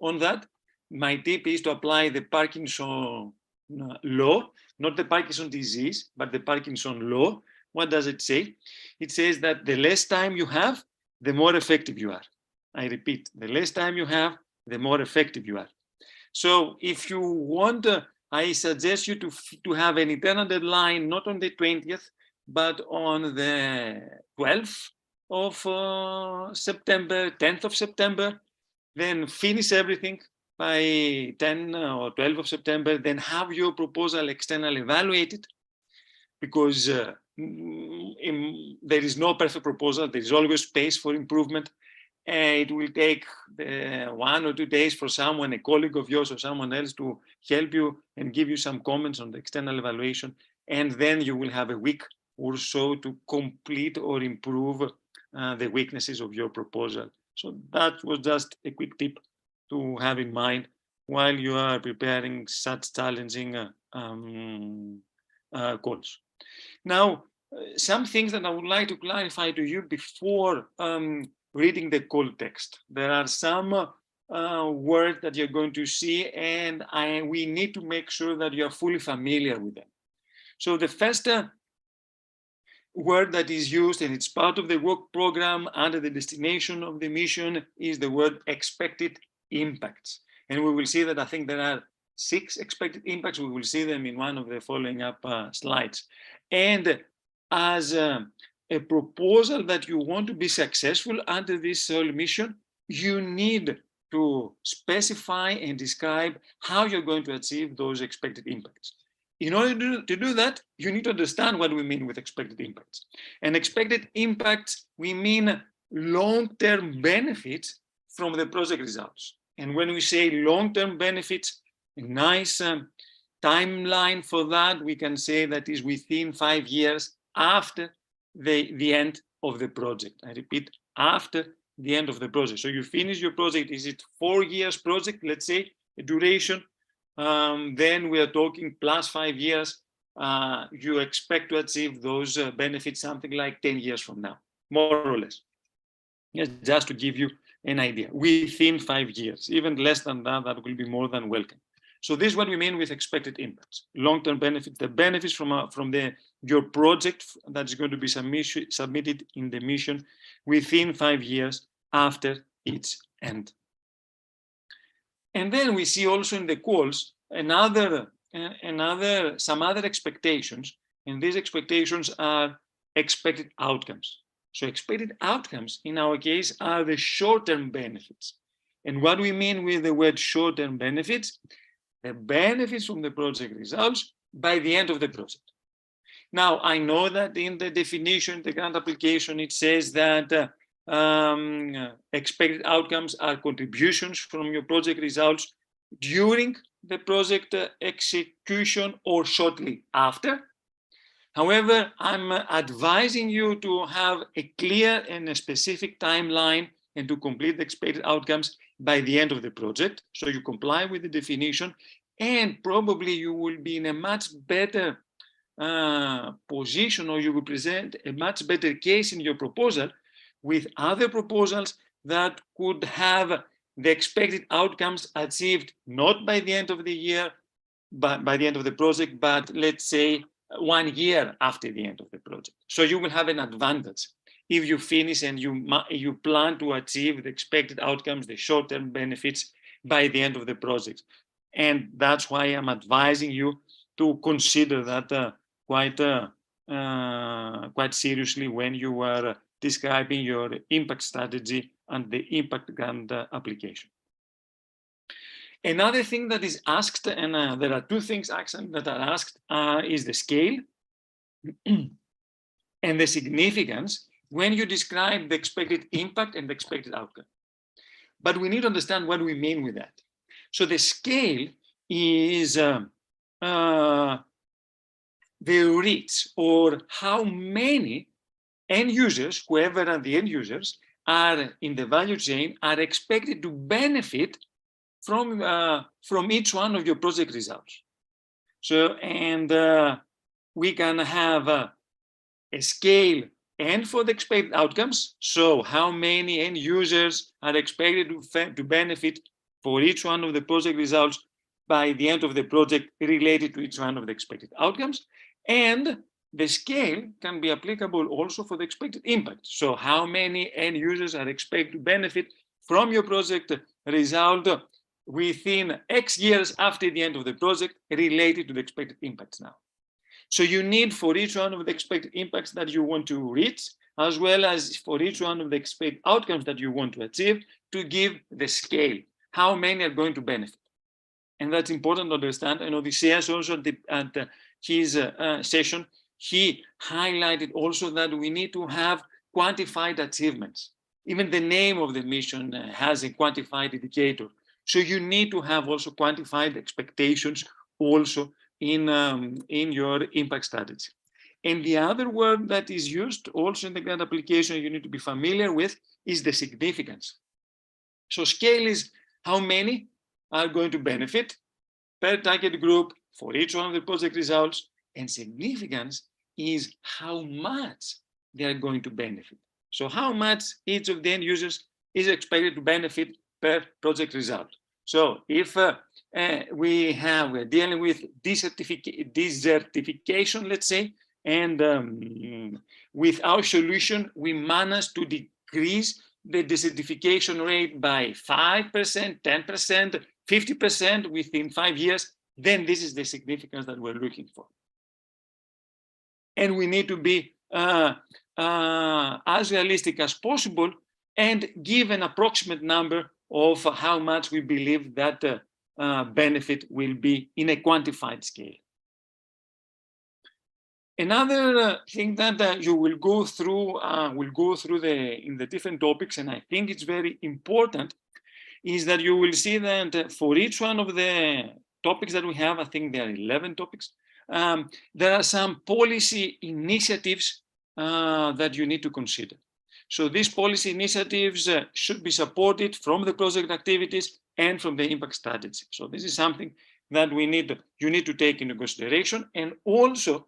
on that, my tip is to apply the Parkinson law, not the Parkinson disease, but the Parkinson law. What does it say? It says that the less time you have, the more effective you are. I repeat, the less time you have, the more effective you are. So if you want, I suggest you to have an internal deadline, not on the 20th, but on the 12th of September, 10th of September, then finish everything by 10 or 12 of September, then have your proposal externally evaluated, because there is no perfect proposal. There is always space for improvement. It will take 1 or 2 days for someone, a colleague of yours or someone else, to help you and give you some comments on the external evaluation. And then you will have a week or so to complete or improve the weaknesses of your proposal. So that was just a quick tip to have in mind while you are preparing such challenging calls. Now, some things that I would like to clarify to you before reading the call text. There are some words that you're going to see, and we need to make sure that you are fully familiar with them. So the first word that is used, and it's part of the work program under the destination of the mission, is the word expected impacts. And we will see that I think there are 6 expected impacts. We will see them in one of the following up slides. And as a proposal that you want to be successful under this mission, you need to specify and describe how you're going to achieve those expected impacts. In order to do that, you need to understand what we mean with expected impacts. And expected impacts, we mean long-term benefits from the project results. And when we say long-term benefits, a nice timeline for that, we can say that is within 5 years after the end of the project. I repeat, after the end of the project. So you finish your project, is it 4 years project, let's say, a duration, then we are talking plus 5 years, you expect to achieve those benefits something like 10 years from now, more or less. Yes, just to give you an idea, within 5 years, even less than that, that will be more than welcome. So this is what we mean with expected impacts, long-term benefits, the benefits from your project that is going to be submitted in the mission within 5 years after its end. And then we see also in the calls some other expectations, and these expectations are expected outcomes. So expected outcomes in our case are the short-term benefits. And what we mean with the word short-term benefits, the benefits from the project results by the end of the project. Now, I know that in the definition, the grant application, it says that expected outcomes are contributions from your project results during the project execution or shortly after. However, I'm advising you to have a clear and a specific timeline and to complete the expected outcomes by the end of the project. So you comply with the definition, and probably you will be in a much better position, or you will present a much better case in your proposal with other proposals that could have the expected outcomes achieved not by the end of the year, but by the end of the project, but let's say 1 year after the end of the project. So you will have an advantage if you finish and you plan to achieve the expected outcomes, the short-term benefits by the end of the project. And that's why I'm advising you to consider that quite seriously when you are describing your impact strategy and the impact grant application. Another thing that is asked, and there are 2 things actually that are asked, is the scale and the significance when you describe the expected impact and the expected outcome. But we need to understand what we mean with that. So the scale is the reach, or how many end users, whoever are the end users, are in the value chain, are expected to benefit from each one of your project results. So, and we can have a scale and for the expected outcomes. So how many end users are expected to benefit for each one of the project results by the end of the project related to each one of the expected outcomes. And the scale can be applicable also for the expected impact. So how many end users are expected to benefit from your project result within X years after the end of the project related to the expected impacts now. So you need for each one of the expected impacts that you want to reach, as well as for each one of the expected outcomes that you want to achieve, to give the scale, how many are going to benefit. And that's important to understand. And Odysseus also at his session, he highlighted also that we need to have quantified achievements. Even the name of the mission has a quantified indicator. So you need to have also quantified expectations also in your impact strategy. And the other word that is used also in the grant application you need to be familiar with is the significance. So scale is how many are going to benefit per target group for each one of the project results, and significance is how much they are going to benefit. So how much each of the end users is expected to benefit per project result. So if we're dealing with desertification, let's say, and with our solution, we managed to decrease the desertification rate by 5%, 10%, 50% within 5 years, then this is the significance that we're looking for. And we need to be as realistic as possible and give an approximate number of how much we believe that benefit will be in a quantified scale. Another thing that you will go through, in the different topics, and I think it's very important, is that you will see that for each one of the topics that we have, I think there are 11 topics, there are some policy initiatives that you need to consider. So these policy initiatives should be supported from the project activities and from the impact strategy. So this is something that you need to take into consideration. And also,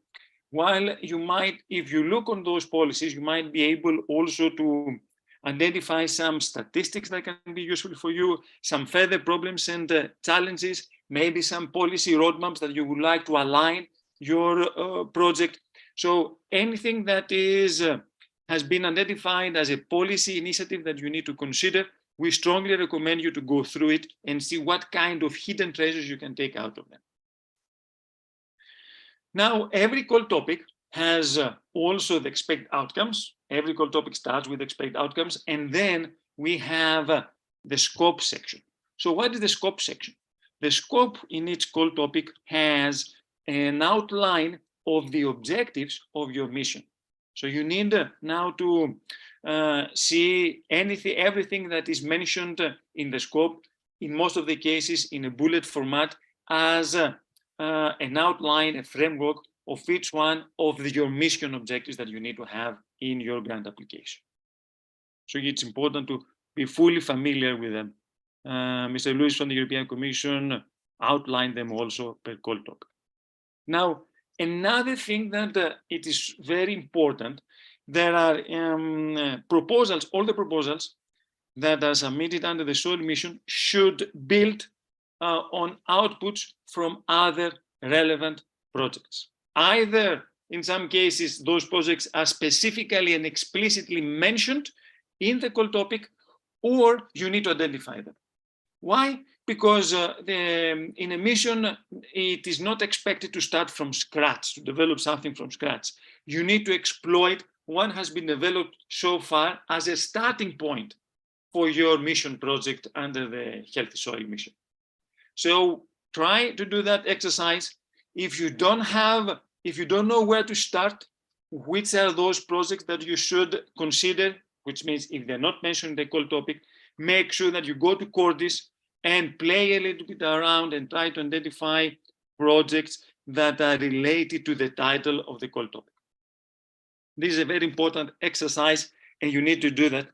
while you might, if you look on those policies, you might be able also to identify some statistics that can be useful for you, some further problems and challenges, maybe some policy roadmaps that you would like to align your project. So anything that has been identified as a policy initiative that you need to consider, we strongly recommend you to go through it and see what kind of hidden treasures you can take out of them. Now, every call topic has also the expected outcomes. Every call topic starts with expected outcomes, and then we have the scope section. So what is the scope section? The scope in each call topic has an outline of the objectives of your mission. So you need now to see everything that is mentioned in the scope, in most of the cases in a bullet format, as an outline, a framework of each one of your mission objectives that you need to have in your grant application. So it's important to be fully familiar with them. Mr. Lewis from the European Commission outlined them also per call topic. Now, another thing that it is very important, there are proposals, all the proposals that are submitted under the soil mission should build on outputs from other relevant projects. Either, in some cases, those projects are specifically and explicitly mentioned in the call topic, or you need to identify them. Why? Because in a mission, it is not expected to start from scratch, to develop something from scratch. You need to exploit what has been developed so far as a starting point for your mission project under the Healthy Soil mission. So try to do that exercise. If you don't know where to start, which are those projects that you should consider, which means if they're not mentioned in the call topic, make sure that you go to Cordis and play a little bit around and try to identify projects that are related to the title of the call topic. This is a very important exercise, and you need to do that.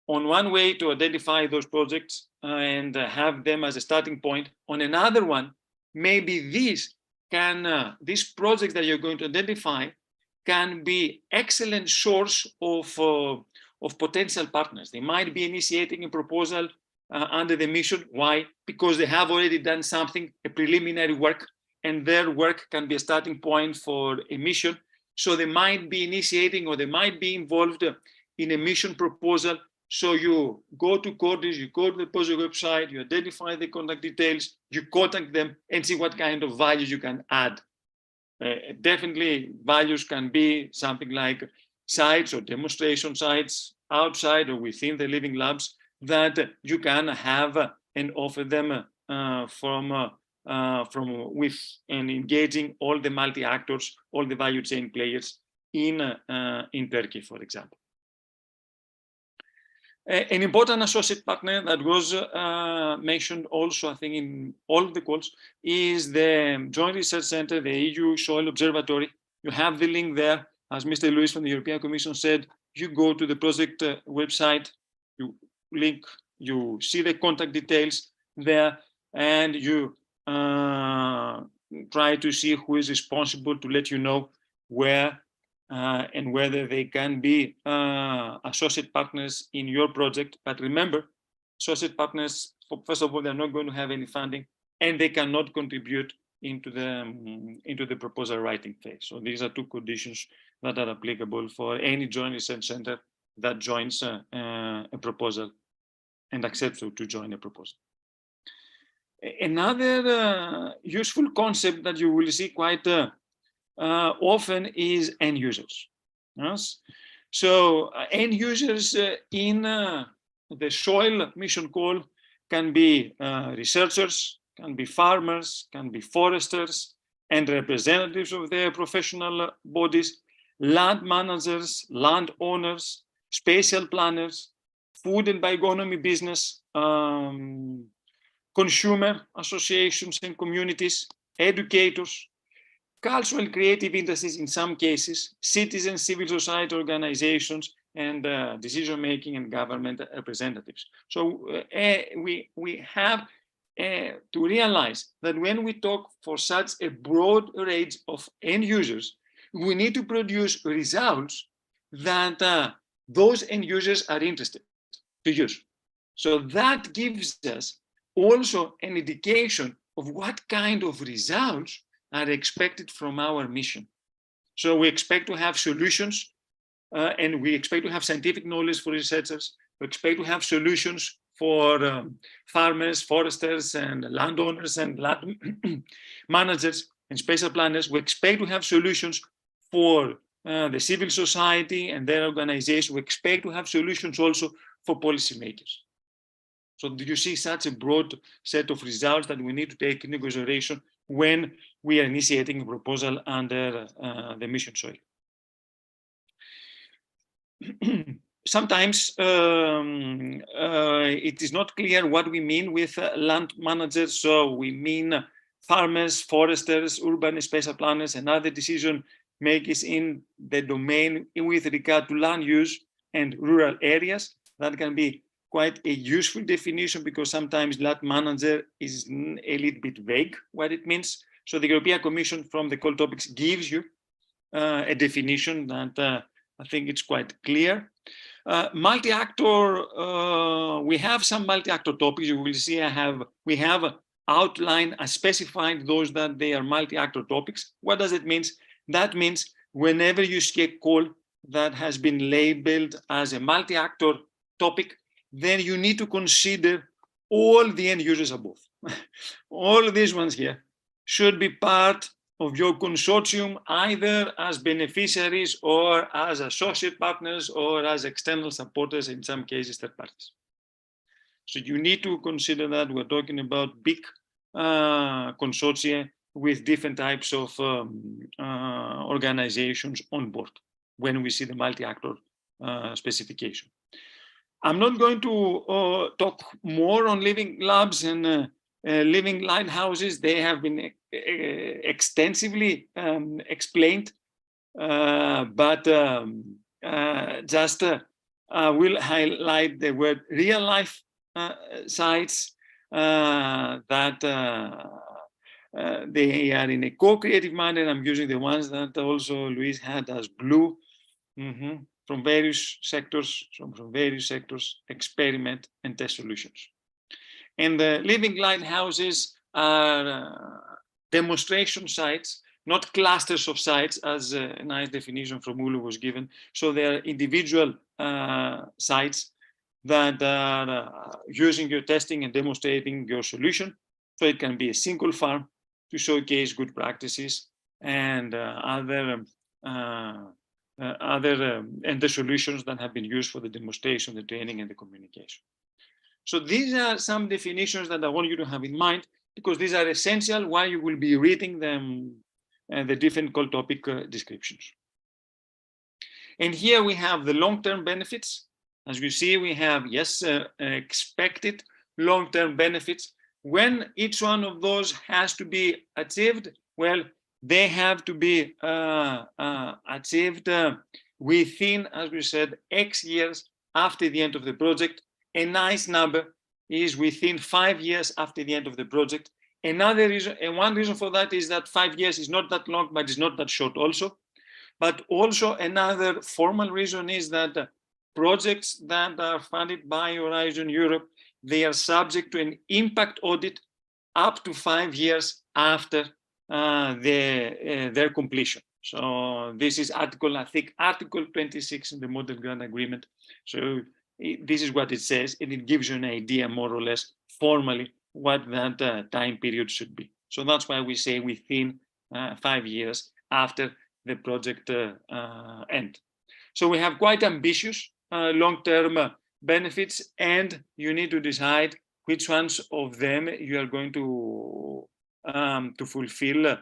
On one way to identify those projects and have them as a starting point. On another one, maybe these projects that you're going to identify can be excellent source of potential partners. They might be initiating a proposal under the mission. Why? Because they have already done something, a preliminary work, and their work can be a starting point for a mission. So they might be initiating or they might be involved in a mission proposal. So you go to Cordis, you go to the project website, you identify the contact details, you contact them and see what kind of values you can add. Definitely values can be something like sites or demonstration sites outside or within the living labs that you can have and offer them from with and engaging all the multi-actors, all the value chain players in Turkey, for example. An important associate partner that was mentioned also, I think, in all the calls is the Joint Research Center, the EU Soil Observatory. You have the link there. As Mr. Luis from the European Commission said, you go to the project website, you link, you see the contact details there, and you try to see who is responsible to let you know where and whether they can be associate partners in your project. But remember, associate partners, first of all, they're not going to have any funding and they cannot contribute into the proposal writing phase. So these are two conditions that are applicable for any joint research center that joins a proposal and accepts to join a proposal. Another useful concept that you will see quite often is end users. Yes? So end users in the soil mission call can be researchers, can be farmers, can be foresters, and representatives of their professional bodies, land managers, land owners, spatial planners, food and bioeconomy business, consumer associations and communities, educators, cultural creative industries in some cases, citizen civil society organizations, and decision-making and government representatives. So we have to realize that when we talk for such a broad range of end users, we need to produce results that those end users are interested to use. So that gives us also an indication of what kind of results are expected from our mission. So we expect to have solutions and we expect to have scientific knowledge for researchers. We expect to have solutions for farmers, foresters, and landowners and land managers and spatial planners. We expect to have solutions for the civil society and their organization. We expect to have solutions also for policymakers. So do you see such a broad set of results that we need to take into consideration when we are initiating a proposal under the mission soil? Sometimes it is not clear what we mean with land managers. So we mean farmers, foresters, urban spatial planners, and other decision makers in the domain with regard to land use and rural areas. That can be quite a useful definition because sometimes land manager is a little bit vague what it means. So the European Commission from the call topics gives you a definition that I think it's quite clear. Multi-actor, we have some multi-actor topics. You will see we have outlined and specified those that they are multi-actor topics. What does it mean? That means whenever you see a call that has been labeled as a multi-actor topic, then you need to consider all the end users above. All these ones here should be part of your consortium, either as beneficiaries or as associate partners or as external supporters, in some cases, third parties. So you need to consider that we're talking about big consortia with different types of organizations on board when we see the multi-actor specification. I'm not going to talk more on living labs and living lighthouses. They have been extensively explained, but just will highlight the word real life sites that they are in a co-creative manner. I'm using the ones that also Luis had as blue. From various sectors, experiment and test solutions. And the living lighthouses are demonstration sites, not clusters of sites, as a nice definition from Ulu was given. So they are individual sites that are using your testing and demonstrating your solution. So it can be a single farm to showcase good practices and other and the solutions that have been used for the demonstration, the training, and the communication. So these are some definitions that I want you to have in mind, because these are essential while you will be reading them and the different call topic descriptions. And here we have the long-term benefits. As you see, we have, yes, expected long-term benefits. When each one of those has to be achieved, well, they have to be achieved within, as we said, X years after the end of the project. A nice number is within 5 years after the end of the project. Another reason, and one reason for that is that 5 years is not that long, but it's not that short also. But also another formal reason is that projects that are funded by Horizon Europe, they are subject to an impact audit up to 5 years after their completion. So this is article, I think, Article 26 in the Model Grant Agreement. So this is what it says, and it gives you an idea more or less formally what that time period should be. So that's why we say within 5 years after the project end. So we have quite ambitious long-term benefits, and you need to decide which ones of them you are going to fulfill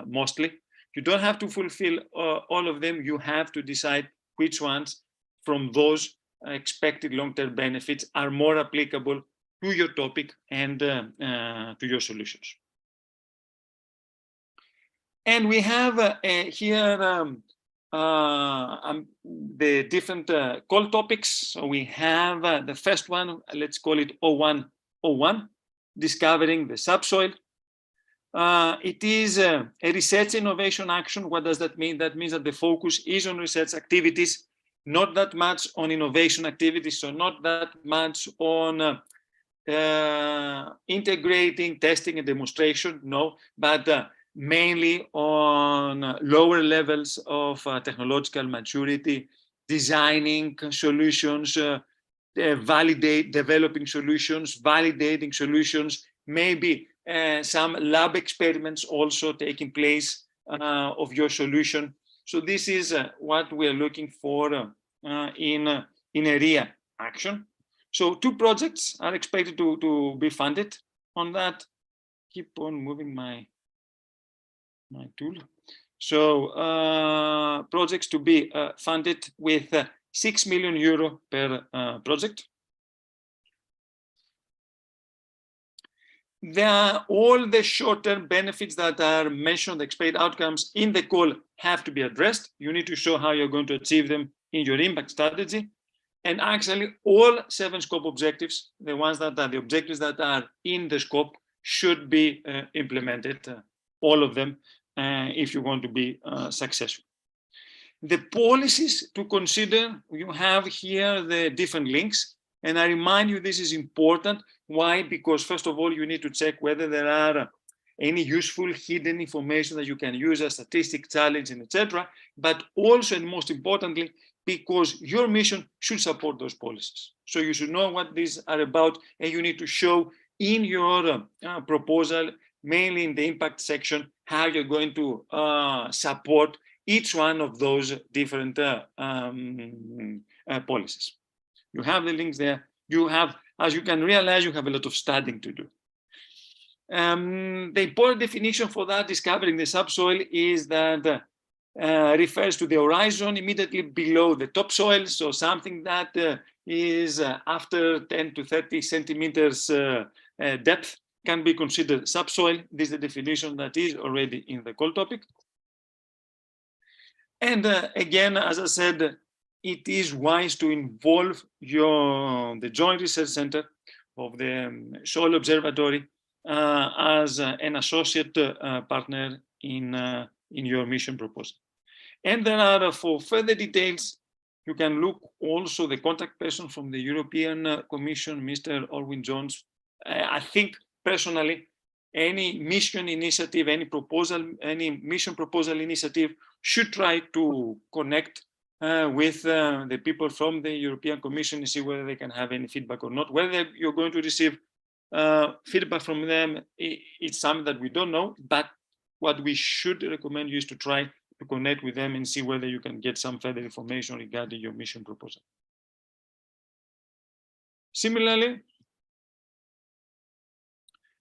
mostly. You don't have to fulfill all of them. You have to decide which ones from those expected long-term benefits are more applicable to your topic and to your solutions. And we have here the different call topics. So we have the first one, let's call it 0101, discovering the subsoil. It is a research innovation action. What does that mean? That means that the focus is on research activities, not that much on innovation activities, so not that much on integrating testing and demonstration, no, but mainly on lower levels of technological maturity, designing solutions, developing solutions, validating solutions, maybe some lab experiments also taking place of your solution. So this is what we're looking for in a RIA action. So 2 projects are expected to be funded on that. Keep on moving my tool. So projects to be funded with 6 million euro per project. All the short-term benefits that are mentioned, the expected outcomes in the call, have to be addressed. You need to show how you're going to achieve them in your impact strategy. And actually, all 7 scope objectives, the ones that are the objectives that are in the scope, should be implemented, all of them, if you want to be successful. The policies to consider, you have here the different links. And I remind you, this is important. Why? Because first of all, you need to check whether there are any useful hidden information that you can use as statistic challenge and etc. But also, and most importantly, because your mission should support those policies. So you should know what these are about, and you need to show in your proposal, mainly in the impact section, how you're going to support each one of those different policies. You have the links there. You have, as you can realize, you have a lot of studying to do. The important definition for that, discovering the subsoil, is that refers to the horizon immediately below the topsoil. So something that is after 10 to 30 centimeters depth can be considered subsoil. This is the definition that is already in the call topic. And again, as I said, it is wise to involve the Joint Research Center of the Soil Observatory as an associate partner in your mission proposal. And there are, for further details, you can look also the contact person from the European Commission, Mr. Orwin Jones, I think personally, any mission initiative, any mission proposal initiative should try to connect with the people from the European Commission and see whether they can have any feedback or not. Whether you're going to receive feedback from them, it's something that we don't know, but what we should recommend you is to try to connect with them and see whether you can get some further information regarding your mission proposal. Similarly,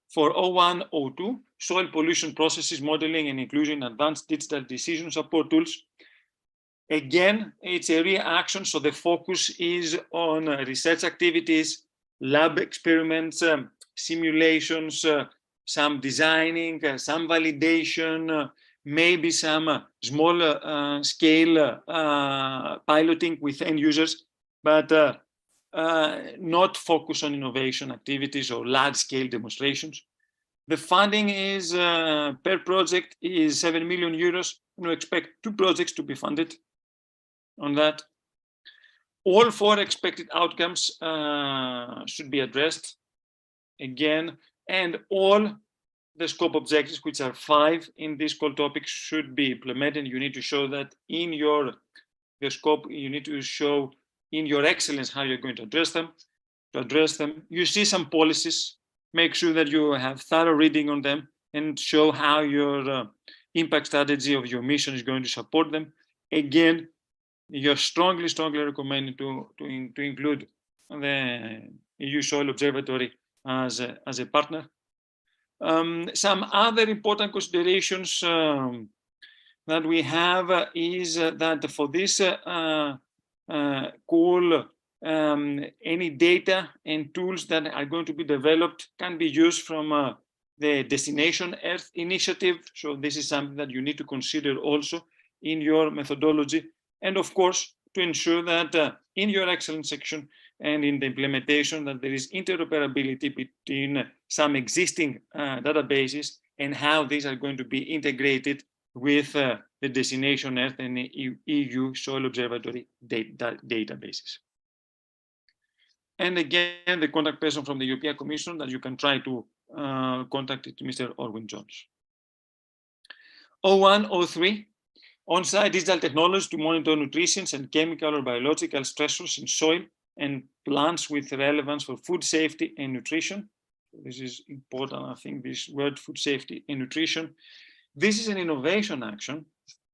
for 0102, soil pollution processes modeling and inclusion in advanced digital decision support tools. Again, it's a reaction, so the focus is on research activities, lab experiments, simulations, some designing, some validation, maybe some small scale piloting with end users, but not focus on innovation activities or large-scale demonstrations. The funding is per project is 7 million euros. We expect 2 projects to be funded on that. All 4 expected outcomes should be addressed again, and all the scope objectives, which are 5 in this core topic, should be implemented. You need to show that in the scope. You need to show in your excellence how you're going to address them. You see some policies, make sure that you have thorough reading on them and show how your impact strategy of your mission is going to support them. Again, you're strongly recommended to include the EU Soil Observatory as a partner. Some other important considerations that we have is that for this call, any data and tools that are going to be developed can be used from the Destination Earth initiative. So this is something that you need to consider also in your methodology. And of course, to ensure that in your excellence section and in the implementation that there is interoperability between some existing databases and how these are going to be integrated with the Destination Earth and the EU Soil Observatory databases. And again, the contact person from the European Commission that you can try to contact is Mr. Orwin Jones. 0103, on-site digital technology to monitor nutrition and chemical or biological stressors in soil and plants with relevance for food safety and nutrition. This is important, I think, this word food safety and nutrition. This is an innovation action.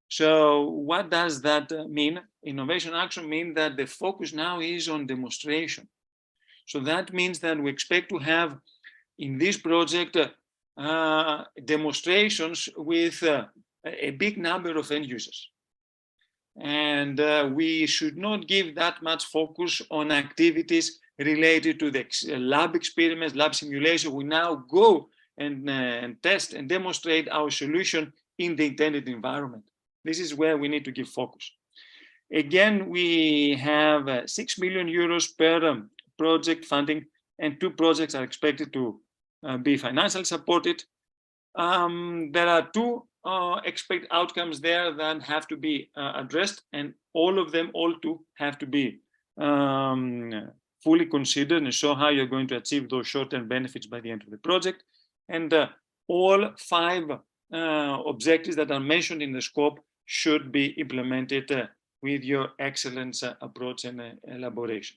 So what does that mean? Innovation action means that the focus now is on demonstration. So that means that we expect to have in this project demonstrations with a big number of end users. And we should not give that much focus on activities related to the lab experiments, lab simulation. We now go and test and demonstrate our solution in the intended environment. This is where we need to give focus. Again, we have 6 million euros per project funding, and 2 projects are expected to be financially supported. There are 2 expected outcomes there that have to be addressed, and all 2 have to be fully considered and show how you're going to achieve those short-term benefits by the end of the project. And all 5 objectives that are mentioned in the scope should be implemented with your excellence approach and elaboration.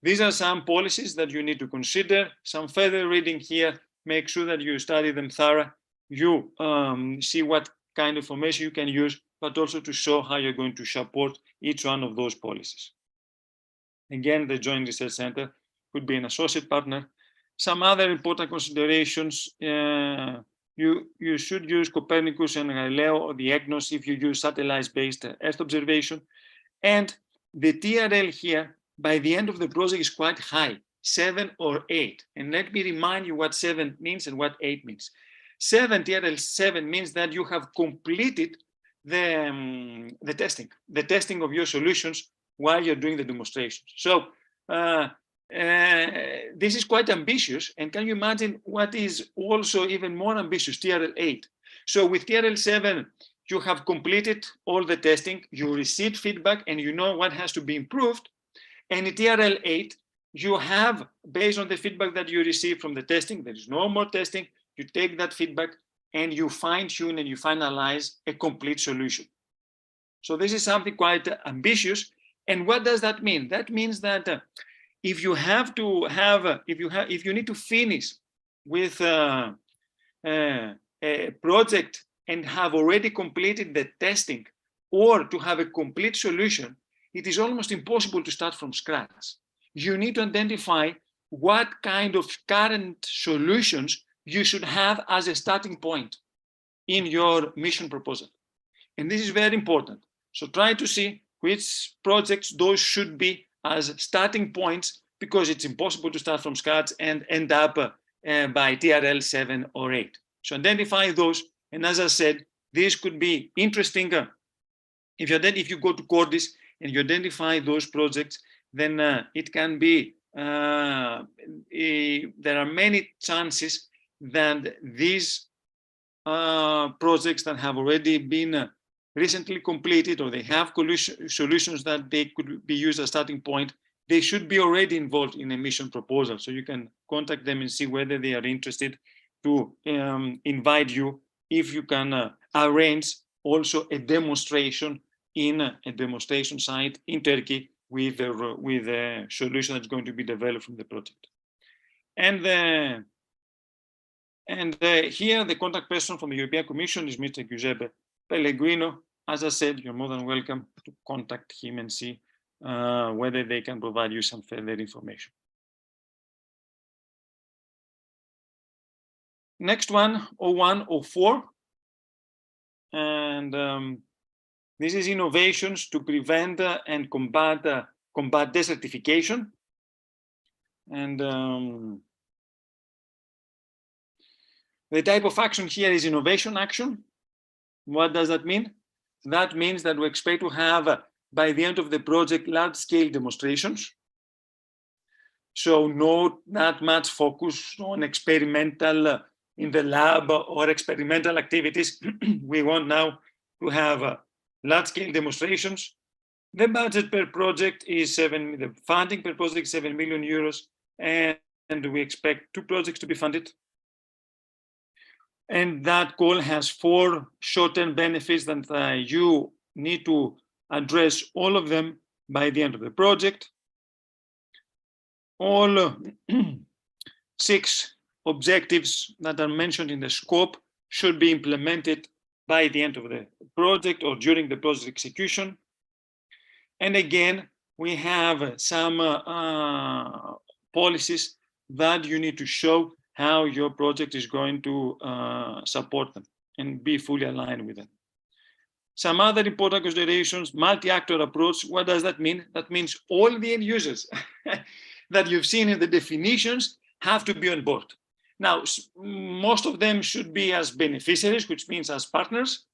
These are some policies that you need to consider. Some further reading here. Make sure that you study them thoroughly. You see what kind of information you can use, but also to show how you're going to support each one of those policies. Again, the Joint Research Center could be an associate partner. Some other important considerations, you should use Copernicus and Galileo or the EGNOS if you use satellite-based Earth observation. And the TRL here, by the end of the project, is quite high, 7 or 8. And let me remind you what 7 means and what 8 means. TRL 7 means that you have completed the testing of your solutions while you're doing the demonstrations. So this is quite ambitious. And can you imagine what is also even more ambitious, TRL 8? So with TRL 7, you have completed all the testing, you received feedback, and you know what has to be improved. And in TRL 8, you have, based on the feedback that you receive from the testing, there is no more testing, you take that feedback and you fine tune and you finalize a complete solution. So this is something quite ambitious. And what does that mean? That means that if you have to have, if you need to finish with a project and have already completed the testing, or to have a complete solution, it is almost impossible to start from scratch. You need to identify what kind of current solutions you should have as a starting point in your mission proposal. And this is very important. So try to see which projects those should be as starting points, because it's impossible to start from scratch and end up by TRL 7 or 8. So identify those. And as I said, this could be interesting. If you go to Cordis and you identify those projects, then it can be, there are many chances that these projects that have already been recently completed, or they have solutions that they could be used as starting point, they should be already involved in a mission proposal. So you can contact them and see whether they are interested to invite you, if you can arrange also a demonstration in a demonstration site in Turkey with a solution that's going to be developed from the project. And here the contact person from the European Commission is Mr. Giuseppe Pellegrino. As I said, you're more than welcome to contact him and see whether they can provide you some further information. Next one, 0104. And this is innovations to prevent and combat desertification. And the type of action here is innovation action. What does that mean? That means that we expect to have, by the end of the project, large-scale demonstrations. So not that much focus on experimental in the lab or experimental activities. We want now to have large-scale demonstrations. The budget per project is the funding per project is 7 million euros, and we expect 2 projects to be funded. And that goal has 4 short-term benefits that you need to address all of them by the end of the project. All 6 objectives that are mentioned in the scope should be implemented by the end of the project or during the project execution. And again, we have some policies that you need to show how your project is going to support them and be fully aligned with them. Some other important considerations: multi-actor approach. What does that mean? That means all the end users that you've seen in the definitions have to be on board. Now, most of them should be as beneficiaries, which means as partners,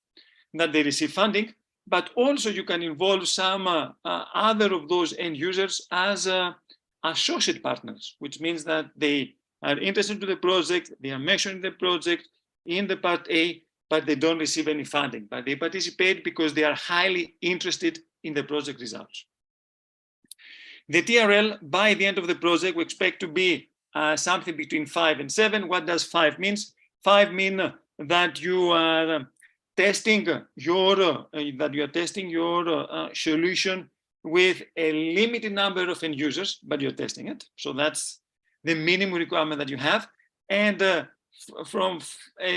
that they receive funding, but also you can involve some other of those end users as associate partners, which means that they are interested in the project, they are mentioned in the project in the part A, but they don't receive any funding, but they participate because they are highly interested in the project results. The TRL, by the end of the project, we expect to be something between 5 and 7. What does 5 mean? 5 means that you are testing your solution with a limited number of end users, but you're testing it. So that's the minimum requirement that you have. And from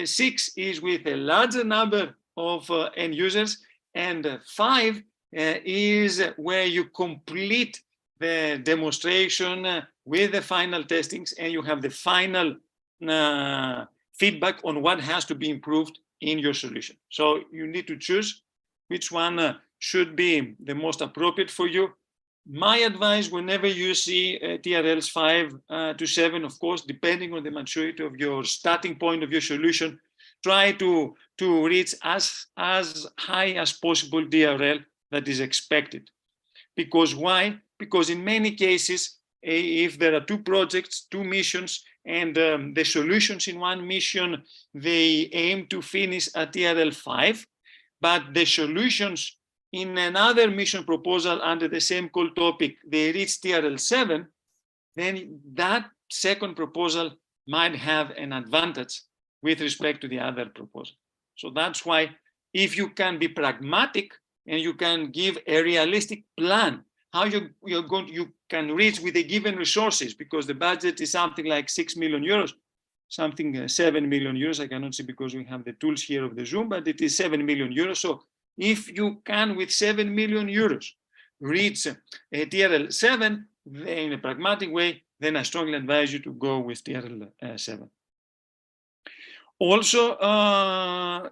6 is with a larger number of end users, and 5 is where you complete the demonstration with the final testings, and you have the final feedback on what has to be improved in your solution. So you need to choose which one should be the most appropriate for you. My advice, whenever you see TRLs 5 to 7, of course, depending on the maturity of your starting point of your solution, try to reach as high as possible TRL that is expected. Because why? Because in many cases, if there are 2 projects, 2 missions, and the solutions in one mission, they aim to finish at TRL 5, but the solutions in another mission proposal under the same call topic, they reach TRL 7, then that second proposal might have an advantage with respect to the other proposal. So that's why if you can be pragmatic and you can give a realistic plan how you can reach with the given resources, because the budget is something like 6 million euros, something 7 million euros. I cannot see because we have the tools here of the Zoom, but it is 7 million euros. So if you can with 7 million euros reach a TRL 7 in a pragmatic way, then I strongly advise you to go with TRL 7. Also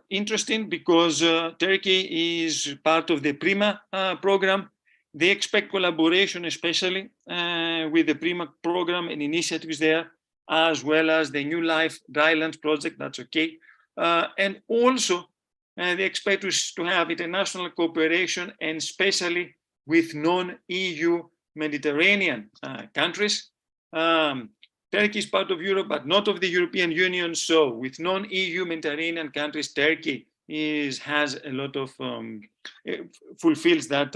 interesting because Turkey is part of the PRIMA program. They expect collaboration, especially with the PRIMA program and initiatives there, as well as the New Life Drylands project. That's okay. And also they expect to have international cooperation, and especially with non-EU Mediterranean countries. Turkey is part of Europe, but not of the European Union. So with non-EU Mediterranean countries, Turkey has a lot of, fulfills that,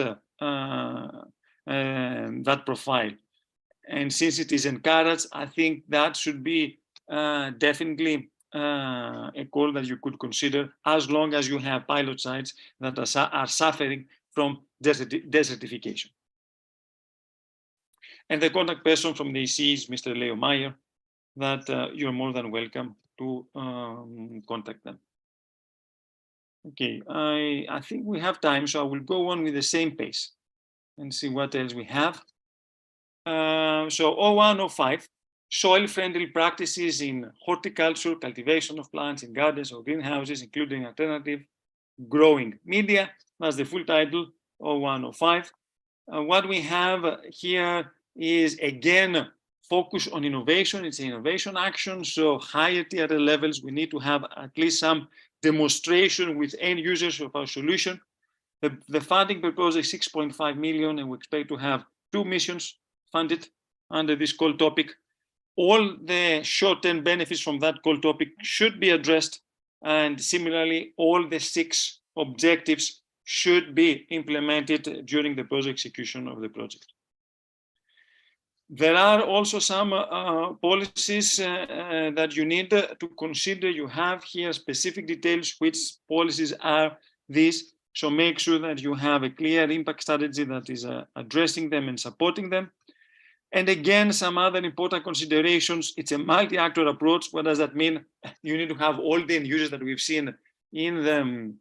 that profile. And since it is encouraged, I think that should be definitely a call that you could consider, as long as you have pilot sites that are suffering from desertification. And the contact person from the EC is Mr. Leo Meyer, that you're more than welcome to contact them. Okay, I think we have time, so I will go on with the same pace and see what else we have. So 0105, soil-friendly practices in horticulture, cultivation of plants in gardens or greenhouses, including alternative growing media. That's the full title, 0105. What we have here is, again, focus on innovation. It's an innovation action. So higher TRL levels, we need to have at least some demonstration with end users of our solution. The funding proposal is 6.5 million, and we expect to have 2 missions funded under this core topic. All the short-term benefits from that core topic should be addressed, and similarly, all the 6 objectives should be implemented during the project execution of the project. There are also some policies that you need to consider. You have here specific details, which policies are these. So make sure that you have a clear impact strategy that is addressing them and supporting them. And again, some other important considerations. It's a multi-actor approach. What does that mean? You need to have all the end users that we've seen in the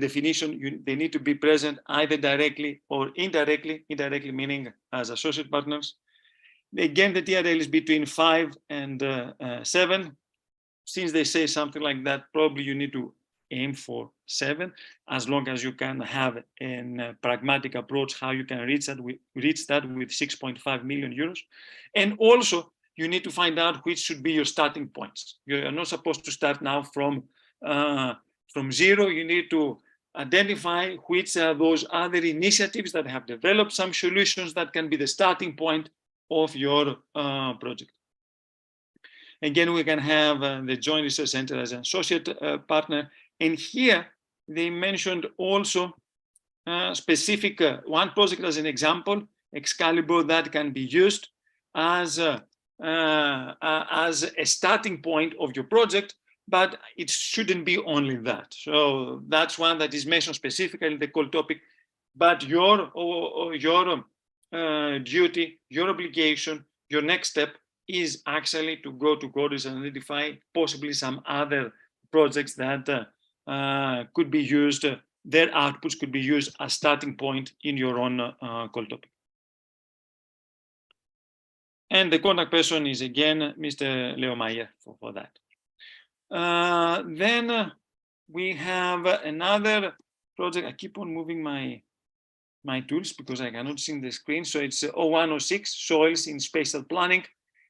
definition. They need to be present either directly or indirectly. Indirectly meaning as associate partners. Again, the TRL is between 5 and 7. Since they say something like that, probably you need to aim for 7, as long as you can have a pragmatic approach how you can reach that with 6.5 million euros. And also, you need to find out which should be your starting points. You are not supposed to start now from 0. You need to identify which are those other initiatives that have developed some solutions that can be the starting point of your project. Again, we can have the Joint Research Center as an associate partner. And here they mentioned also specific one project as an example, Excalibur, that can be used as a starting point of your project, but it shouldn't be only that. So that's one that is mentioned specifically in the core topic. But your duty, your obligation, your next step is actually to go to Codis and identify possibly some other projects that could be used, their outputs could be used as starting point in your own core topic. And the contact person is again Mr. Leo Meyer for that. Then we have another project. I keep on moving my tools because I cannot see the screen. So it's 0106, soils in spatial planning.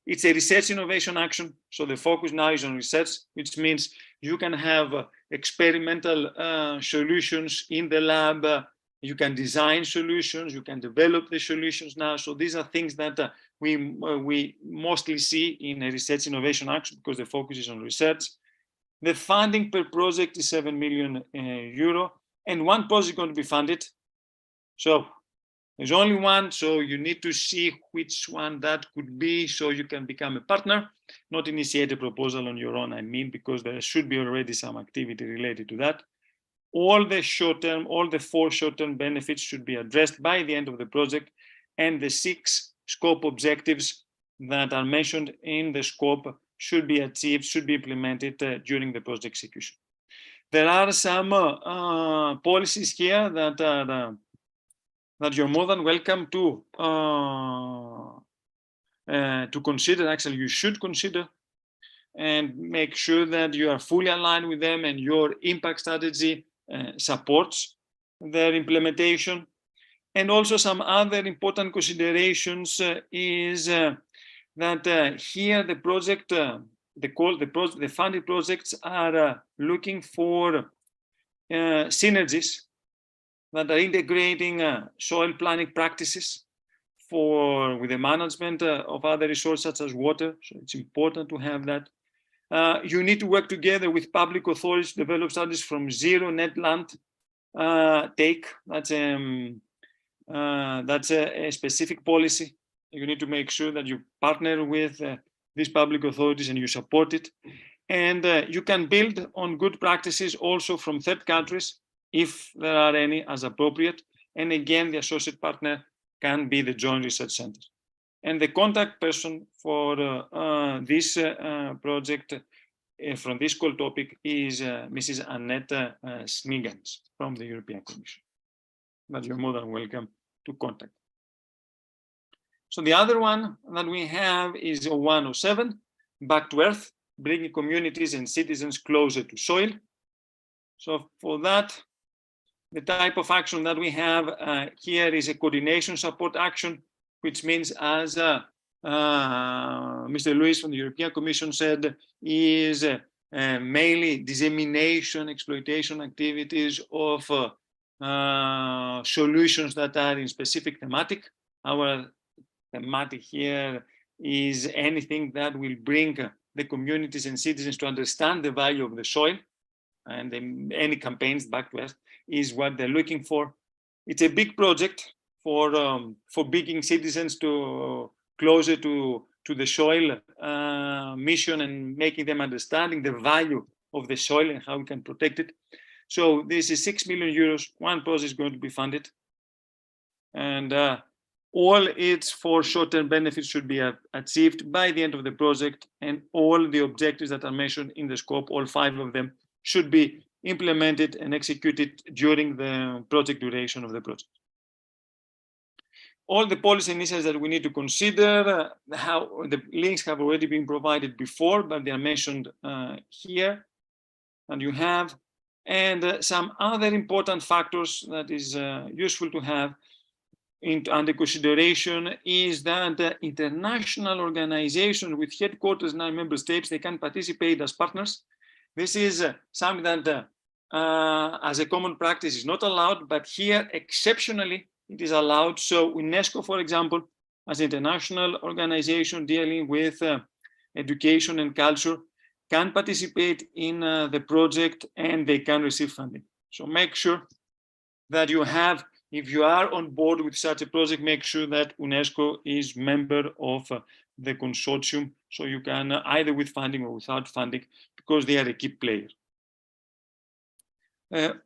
It's a research innovation action. So the focus now is on research, which means you can have experimental solutions in the lab. You can design solutions. You can develop the solutions now. So these are things that we mostly see in a research innovation action because the focus is on research. The funding per project is 7 million euro, and one project is going to be funded. So There's only one, so you need to see which one that could be so you can become a partner, not initiate a proposal on your own, I mean, because there should be already some activity related to that. All the short-term, all the 4 short-term benefits should be addressed by the end of the project, and the 6 scope objectives that are mentioned in the scope should be achieved, should be implemented during the project execution. There are some policies here that are that you're more than welcome to consider. Actually, you should consider and make sure that you are fully aligned with them and your impact strategy supports their implementation. And also some other important considerations is that here the project, the funded projects are looking for synergies that are integrating soil planning practices with the management of other resources such as water. So it's important to have that. You need to work together with public authorities to develop studies from zero net land take. That's a specific policy. You need to make sure that you partner with these public authorities and you support it. And you can build on good practices also from third countries, if there are any, as appropriate. And again, the associate partner can be the Joint Research Center. And the contact person for this project from this call topic is Mrs. Annette Smigans from the European Commission. But you're more than welcome to contact. So the other one that we have is 107, Back to Earth, bringing communities and citizens closer to soil. So for that, the type of action that we have here is a coordination support action, which means, as Mr. Luis from the European Commission said, is mainly dissemination, exploitation activities of solutions that are in specific thematic. Our thematic here is anything that will bring the communities and citizens to understand the value of the soil, and any campaigns Back to Earth is what they're looking for. It's a big project for bringing citizens to closer to the soil mission and making them understanding the value of the soil and how we can protect it. So this is 6 million euros. One project is going to be funded, and all its 4 short-term benefits should be achieved by the end of the project, and all the objectives that are mentioned in the scope, all 5 of them, should be implemented and executed during the project duration of the project. All the policy initiatives that we need to consider, how the links have already been provided before, but they are mentioned here, and you have, and some other important factors that is useful to have under consideration is that international organizations with headquarters in our member states, they can participate as partners. This is something that as a common practice is not allowed, but here exceptionally it is allowed. So UNESCO, for example, as an international organization dealing with education and culture, can participate in the project and they can receive funding. So make sure that you have, if you are on board with such a project, make sure that UNESCO is member of the consortium, so you can either with funding or without funding, because they are a key player.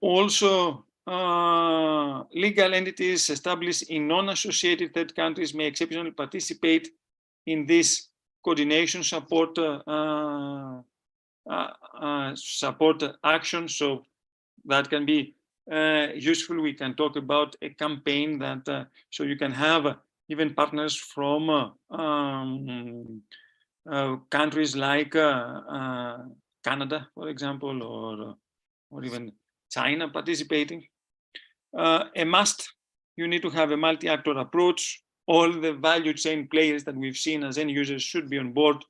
Also, legal entities established in non-associated third countries may exceptionally participate in this coordination support action. So that can be useful. We can talk about a campaign that so you can have even partners from countries like Canada, for example, or even China participating. A must, you need to have a multi-actor approach. All the value chain players that we've seen as end users should be on board.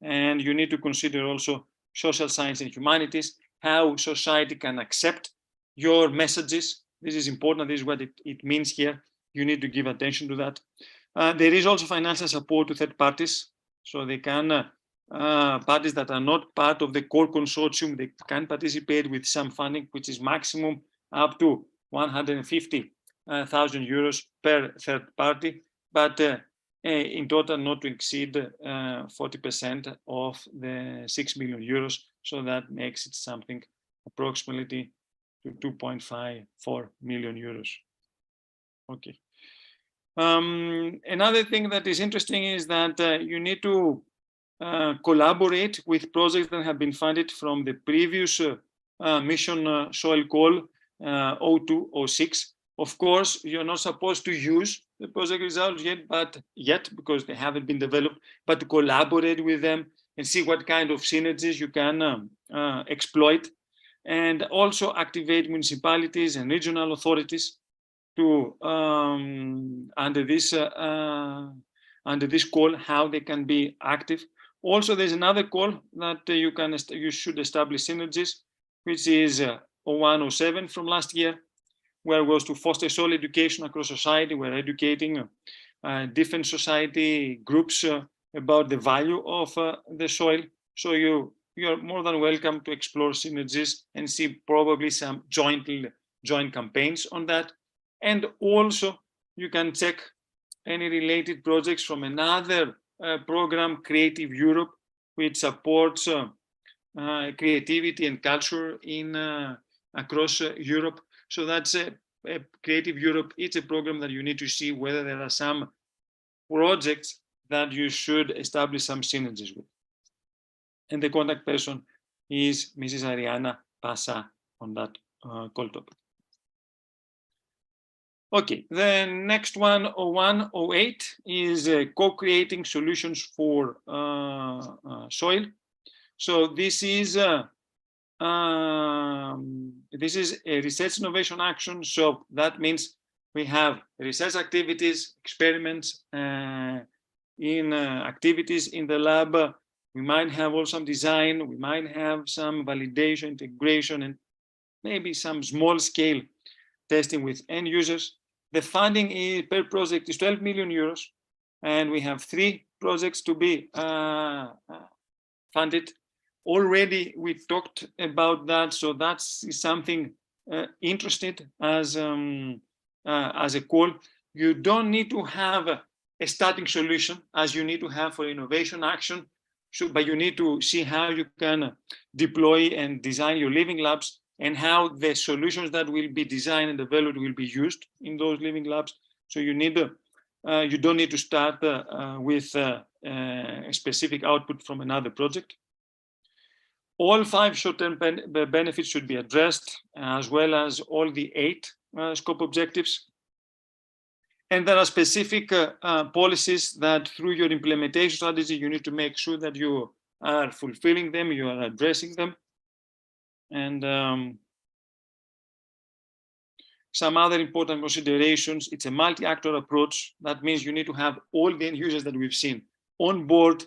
And you need to consider also social science and humanities, how society can accept your messages. This is important. This is what it means here. You need to give attention to that. There is also financial support to third parties. So they can, parties that are not part of the core consortium, they can participate with some funding, which is maximum up to 150 €1,000 per third party, but in total not to exceed 40% of the €6 million. So that makes it something approximately to €2.54 million. Okay. Another thing that is interesting is that you need to collaborate with projects that have been funded from the previous mission soil call 0206. Of course, you're not supposed to use the project results yet because they haven't been developed, but to collaborate with them and see what kind of synergies you can exploit, and also activate municipalities and regional authorities to under this call, how they can be active. Also, there's another call that you should establish synergies, which is 0107 from last year, where it was to foster soil education across society. We're educating different society groups about the value of the soil. So you're more than welcome to explore synergies and see probably some joint campaigns on that. And also you can check any related projects from another program, Creative Europe, which supports creativity and culture in across Europe. So that's Creative Europe. It's a program that you need to see whether there are some projects that you should establish some synergies with. And the contact person is Mrs. Ariana Pasa on that call topic. Okay, the next one, 0108, is co-creating solutions for soil. So this is a research innovation action. So that means we have research activities, experiments, in activities in the lab. We might have also some design. We might have some validation, integration, and maybe some small scale testing with end users. The funding per project is €12 million, and we have 3 projects to be funded. Already we talked about that, so that's something interesting as a call. You don't need to have a starting solution as you need to have for innovation action, but you need to see how you can deploy and design your living labs, and how the solutions that will be designed and developed will be used in those living labs. So you need you don't need to start with a specific output from another project. All 5 short-term benefits should be addressed, as well as all the 8 scope objectives. And there are specific policies that through your implementation strategy, you need to make sure that you are fulfilling them, you are addressing them. And some other important considerations, it's a multi-actor approach. That means you need to have all the end users that we've seen on board.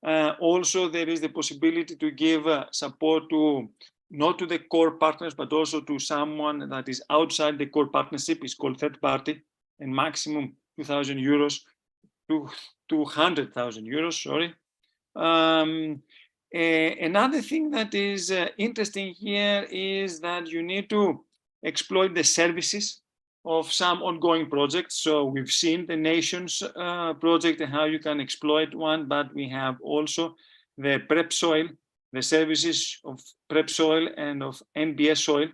Also, there is the possibility to give support to, not to the core partners, but also to someone that is outside the core partnership. It's called third party, and maximum €2,000 to €200,000, sorry. Another thing that is interesting here is that you need to exploit the services of some ongoing projects. So we've seen the Nations project and how you can exploit one, but we have also the prep soil, the services of prep soil and of NBS soil,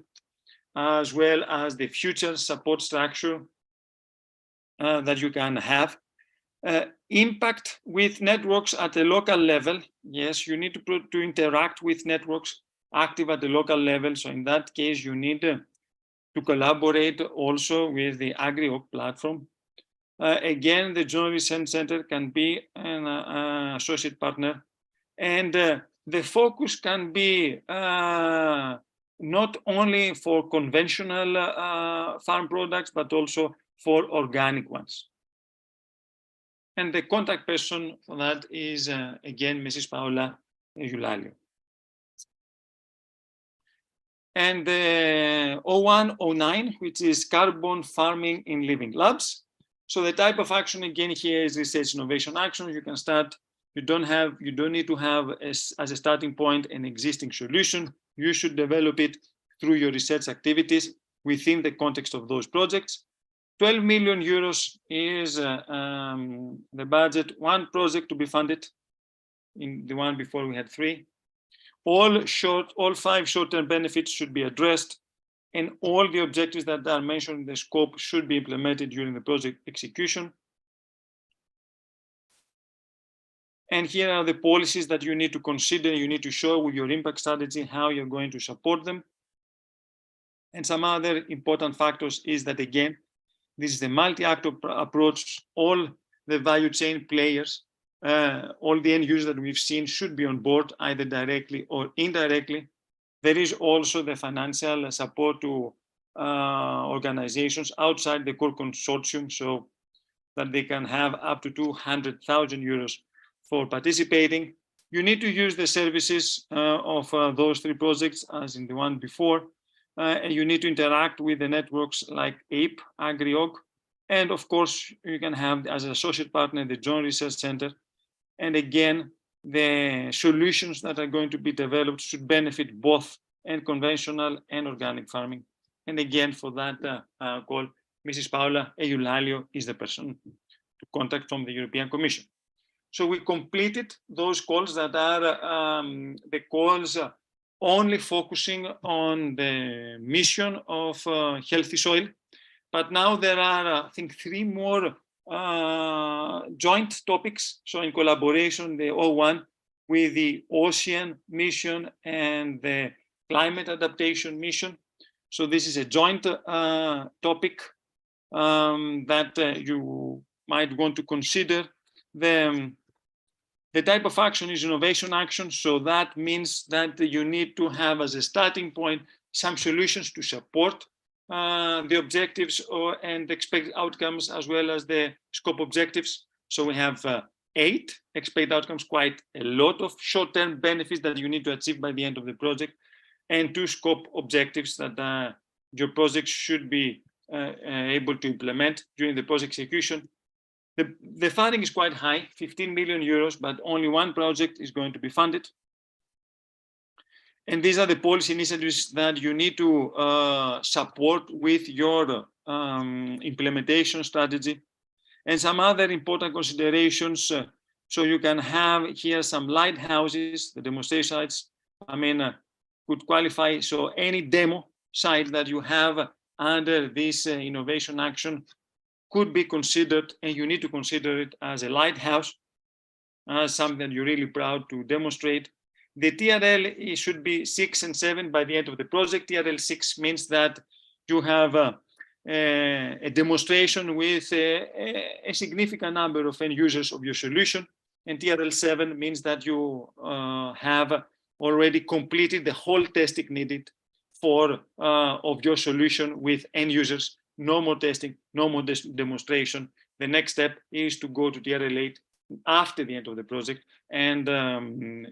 as well as the future support structure that you can have. Impact with networks at the local level. Yes, you need to interact with networks active at the local level. So in that case, you need to collaborate also with the AgriOc platform. Again, the Joint Research Center can be an associate partner. And the focus can be not only for conventional farm products, but also for organic ones. And the contact person for that is, again, Mrs. Paola Eulalio. And the 0109, which is carbon farming in living labs. So the type of action, again, here is research innovation action. You can start, you don't need to have as a starting point an existing solution. You should develop it through your research activities within the context of those projects. 12 million euros is the budget, one project to be funded. In the one before we had 3. All 5 short-term benefits should be addressed, and all the objectives that are mentioned in the scope should be implemented during the project execution. And here are the policies that you need to consider. You need to show with your impact strategy how you're going to support them. And some other important factors is that, again, this is a multi-actor approach. All the value chain players, all the end users that we've seen should be on board, either directly or indirectly. There is also the financial support to organizations outside the core consortium, so that they can have up to 200,000 euros for participating. You need to use the services of those 3 projects as in the one before, and you need to interact with the networks like APE, AgriOg, and of course you can have as an associate partner the Joint Research Center. And again, the solutions that are going to be developed should benefit both and conventional and organic farming. And again, for that call, Mrs. Paola Eulalio is the person to contact from the European Commission. So we completed those calls that are the calls only focusing on the mission of healthy soil. But now there are, I think, 3 more joint topics. So in collaboration, the O1 with the ocean mission and the climate adaptation mission. So this is a joint topic that you might want to consider. The type of action is innovation action. So that means that you need to have as a starting point some solutions to support the objectives and expected outcomes, as well as the scope objectives. So we have 8 expected outcomes, quite a lot of short-term benefits that you need to achieve by the end of the project, and 2 scope objectives that your project should be able to implement during the project execution. The funding is quite high, 15 million euros, but only 1 project is going to be funded. And these are the policy initiatives that you need to support with your implementation strategy. And some other important considerations. So you can have here some lighthouses, the demonstration sites, could qualify. So any demo site that you have under this innovation action could be considered, and you need to consider it as a lighthouse, something that you're really proud to demonstrate. The TRL should be 6 and 7 by the end of the project. TRL 6 means that you have a demonstration with a significant number of end users of your solution. And TRL 7 means that you have already completed the whole testing needed for of your solution with end users. No more testing, no more demonstration. The next step is to go to TRL 8 after the end of the project and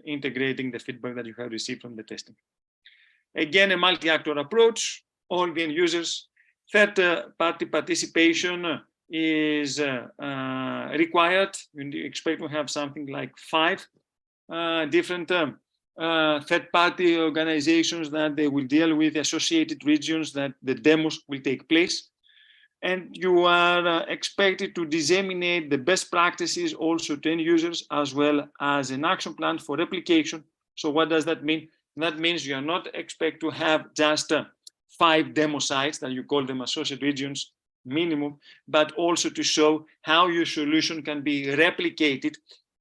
integrating the feedback that you have received from the testing. Again, a multi-actor approach, all the end users. Third-party participation is required. You expect to have something like 5 different third-party organizations that they will deal with the associated regions that the demos will take place. And you are expected to disseminate the best practices also to end users, as well as an action plan for replication. So what does that mean? That means you are not expect to have just 5 demo sites that you call them associate regions minimum, but also to show how your solution can be replicated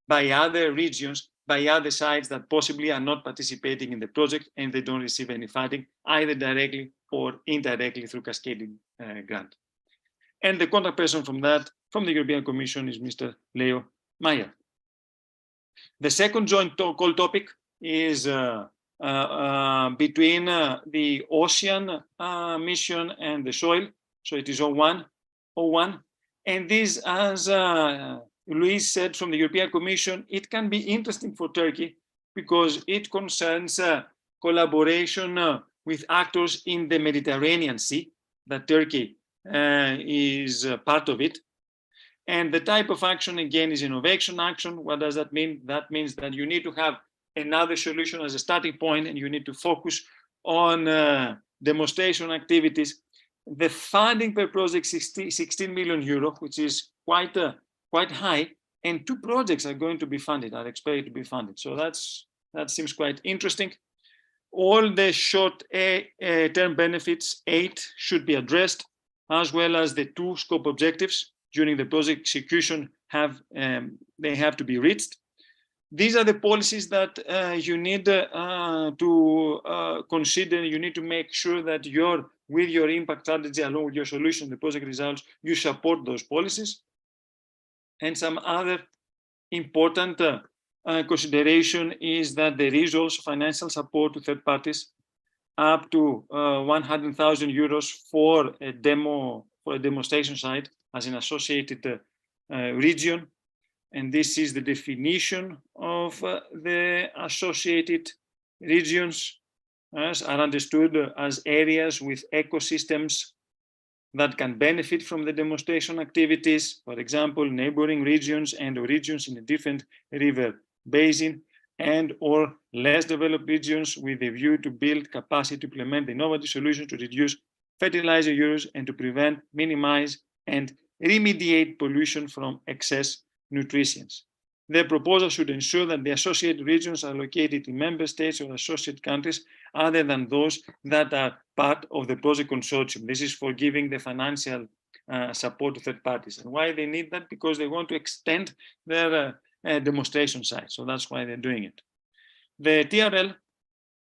by other regions, by other sites that possibly are not participating in the project and they don't receive any funding, either directly or indirectly through cascading grant. And the contact person from that, from the European Commission, is Mr. Leo Meyer. The second joint call topic is between the ocean mission and the soil. So it is 01. And this, as Luis said from the European Commission, it can be interesting for Turkey because it concerns collaboration with actors in the Mediterranean Sea, that Turkey is part of it. And the type of action, again, is innovation action. What does that mean? That means that you need to have another solution as a starting point, and you need to focus on demonstration activities The funding per project 16 million euro, which is quite high, and 2 projects are going to be funded, are expected to be funded. So that seems quite interesting. All the short-term benefits, 8, should be addressed, as well as the 2 scope objectives during the project execution they have to be reached. These are the policies that you need to consider. You need to make sure that with your impact strategy, along with your solution, the project results, you support those policies. And some other important consideration is that there is also financial support to third parties up to 100,000 euros for a demonstration site as an associated region. And this is the definition of the associated regions, as are understood as areas with ecosystems that can benefit from the demonstration activities. For example, neighboring regions and regions in a different river basin, and or less developed regions with a view to build capacity to implement innovative solutions to reduce fertilizer use and to prevent, minimize, and remediate pollution from excess nutrients. The proposal should ensure that the associated regions are located in member states or associate countries other than those that are part of the project consortium. This is for giving the financial support to third parties. And why they need that? Because they want to extend their demonstration site. So that's why they're doing it. The TRL,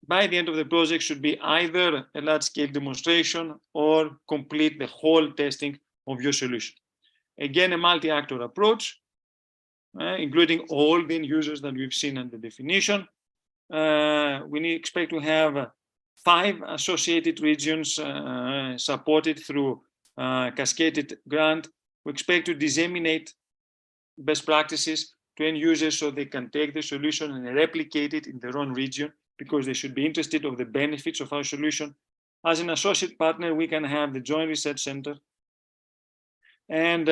by the end of the project, should be either a large-scale demonstration or complete the whole testing of your solution. Again, a multi-actor approach, including all the end users that we've seen in the definition. We expect to have 5 associated regions supported through cascaded grant. We expect to disseminate best practices to end users so they can take the solution and replicate it in their own region, because they should be interested in the benefits of our solution. As an associate partner, we can have the Joint Research Center, and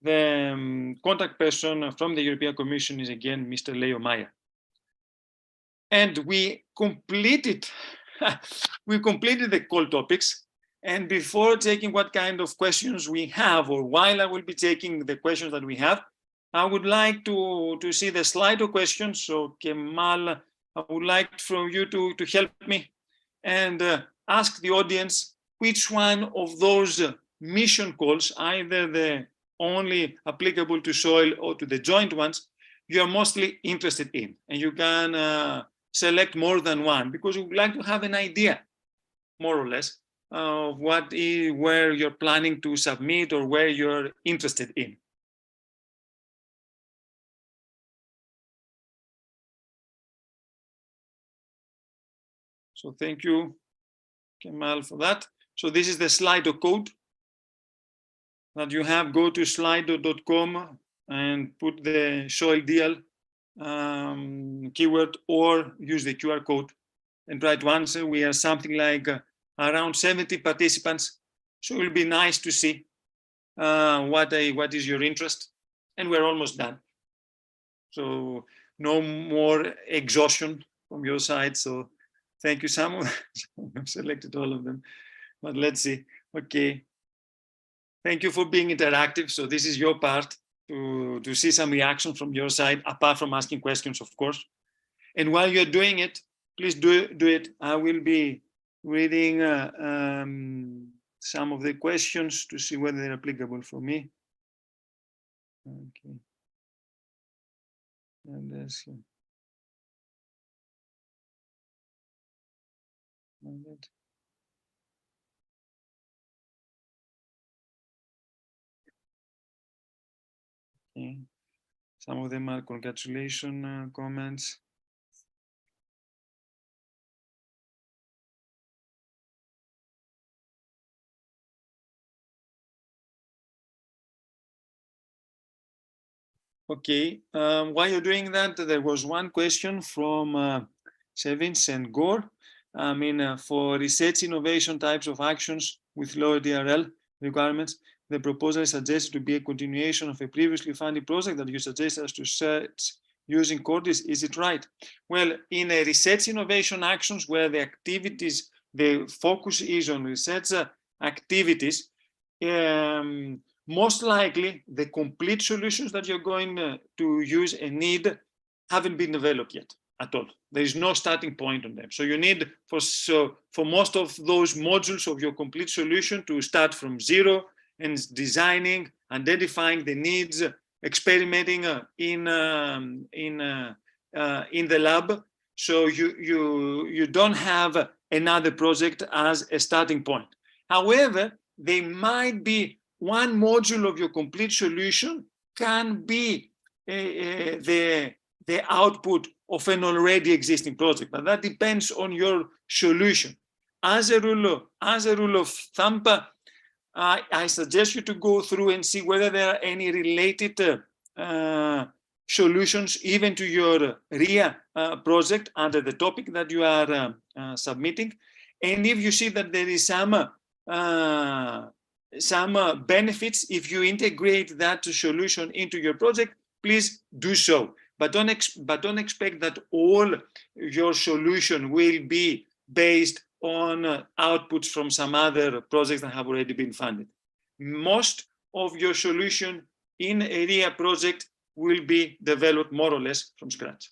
the contact person from the European Commission is again Mr. Leo Meyer. And we completed the call topics. And before taking what kind of questions we have, or while I will be taking the questions that we have, I would like to see the slide of questions. So Kemal, I would like from you to help me and ask the audience which one of those mission calls, either the only applicable to soil or to the joint ones, you are mostly interested in. And you can select more than one, because we would like to have an idea, more or less, of where you're planning to submit or where you're interested in. So thank you, Kemal, for that. So this is the Slido code that you have. Go to slido.com and put the soil deal keyword, or use the QR code and try to answer. We are something like around 70 participants. So it will be nice to see what is your interest. And we're almost done. So no more exhaustion from your side. So thank you, Samuel. I've selected all of them, but let's see. Okay. Thank you for being interactive. So this is your part to see some reaction from your side, apart from asking questions, of course. And while you're doing it, please do it. I will be reading some of the questions to see whether they're applicable for me. Okay. And let's see. Okay. Some of them are congratulation comments. Okay, while you're doing that, there was one question from Sevins and Gore. I mean, for research innovation types of actions with lower DRL requirements, the proposal is suggested to be a continuation of a previously funded project that you suggest us to search using Cordis. Is it right? Well, in a research innovation actions where the activities, the focus is on research activities, most likely the complete solutions that you're going to use and need haven't been developed yet at all. There is no starting point on them. So you need for most of those modules of your complete solution to start from zero and designing, identifying the needs, experimenting in the lab. So you don't have another project as a starting point. However, there might be one module of your complete solution can be the output of an already existing project, but that depends on your solution. As a rule of thumb, I suggest you to go through and see whether there are any related solutions even to your RIA project under the topic that you are submitting. And if you see that there is some benefits if you integrate that solution into your project, please do so. But don't expect that all your solution will be based on outputs from some other projects that have already been funded. Most of your solution in a RIA project will be developed more or less from scratch.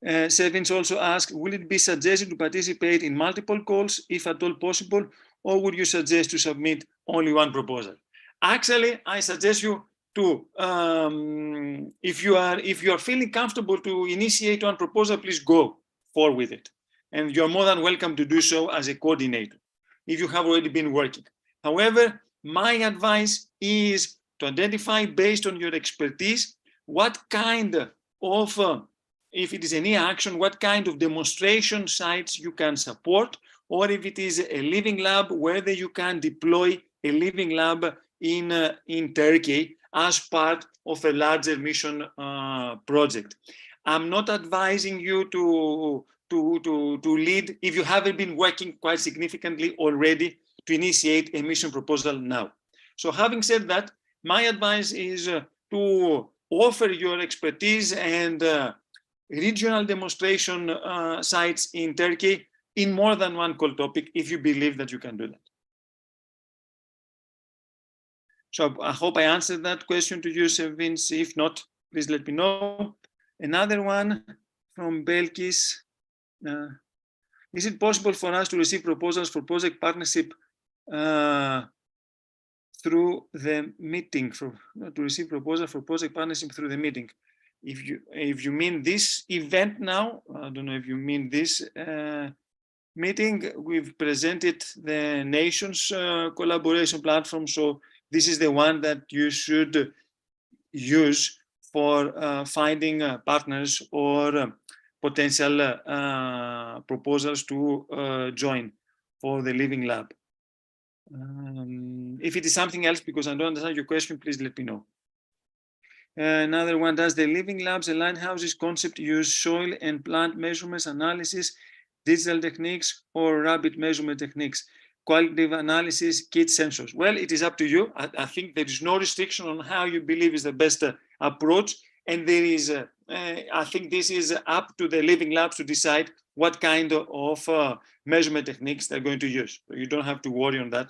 Sevins also asked, will it be suggested to participate in multiple calls if at all possible, or would you suggest to submit only one proposal? Actually, I suggest you to, if you are feeling comfortable to initiate one proposal, please go forward with it. And you're more than welcome to do so as a coordinator, if you have already been working. However, my advice is to identify based on your expertise, what kind of, if it is any action, what kind of demonstration sites you can support, or if it is a living lab, whether you can deploy a living lab in Turkey as part of a larger mission project. I'm not advising you to lead, if you haven't been working quite significantly already, to initiate a mission proposal now. So having said that, my advice is to offer your expertise and regional demonstration sites in Turkey in more than one call topic if you believe that you can do that. So I hope I answered that question to you, Vince. If not, please let me know. Another one from Belkis. Is it possible for us to receive proposals for project partnership through the meeting? To receive proposal for project partnership through the meeting? If you mean this event now, I don't know if you mean this meeting, we've presented the nation's collaboration platform. So this is the one that you should use for finding partners or potential proposals to join for the Living Lab. If it is something else, because I don't understand your question, please let me know. Another one, does the Living Labs and Lighthouses concept use soil and plant measurements analysis, digital techniques, or rapid measurement techniques, qualitative analysis, kit sensors? Well, it is up to you. I think there is no restriction on how you believe is the best approach. And there is, I think this is up to the Living Labs to decide what kind of measurement techniques they're going to use. So you don't have to worry on that.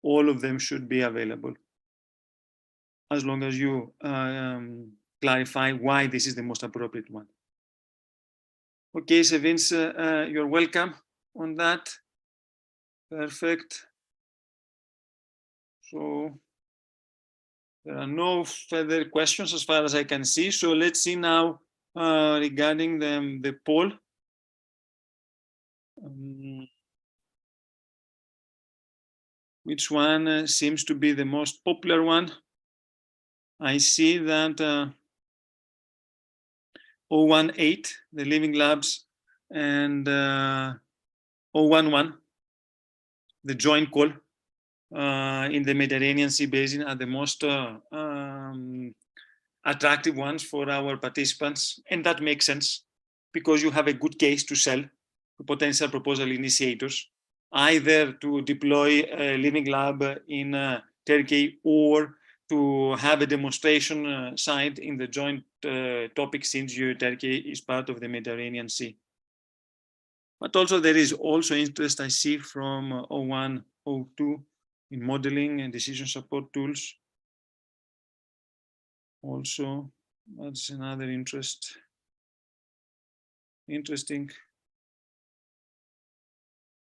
All of them should be available, as long as you clarify why this is the most appropriate one. Okay, so Vince, you're welcome on that. Perfect. So there are no further questions as far as I can see. So let's see now regarding the poll. Which one seems to be the most popular one? I see that 018, the Living Labs, and 011, the joint call in the Mediterranean Sea Basin, are the most attractive ones for our participants. And that makes sense because you have a good case to sell to potential proposal initiators, either to deploy a Living Lab in Turkey or to have a demonstration site in the joint topic, since Turkey is part of the Mediterranean Sea. But also there is also interest I see from 01, 02 in modeling and decision support tools. Also, that's another interesting.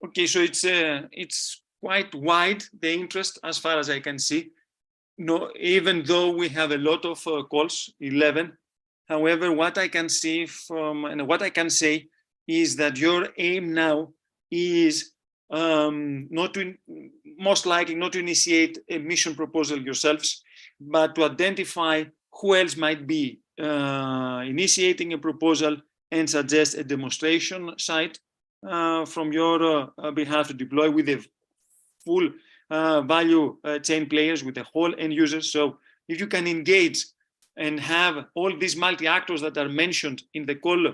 Okay, so it's quite wide, the interest as far as I can see. No, even though we have a lot of calls, 11. However, what I can see from, and what I can say is that your aim now is most likely not to initiate a mission proposal yourselves, but to identify who else might be initiating a proposal and suggest a demonstration site from your behalf to deploy with a full value chain players, with the whole end users. So if you can engage and have all these multi-actors that are mentioned in the call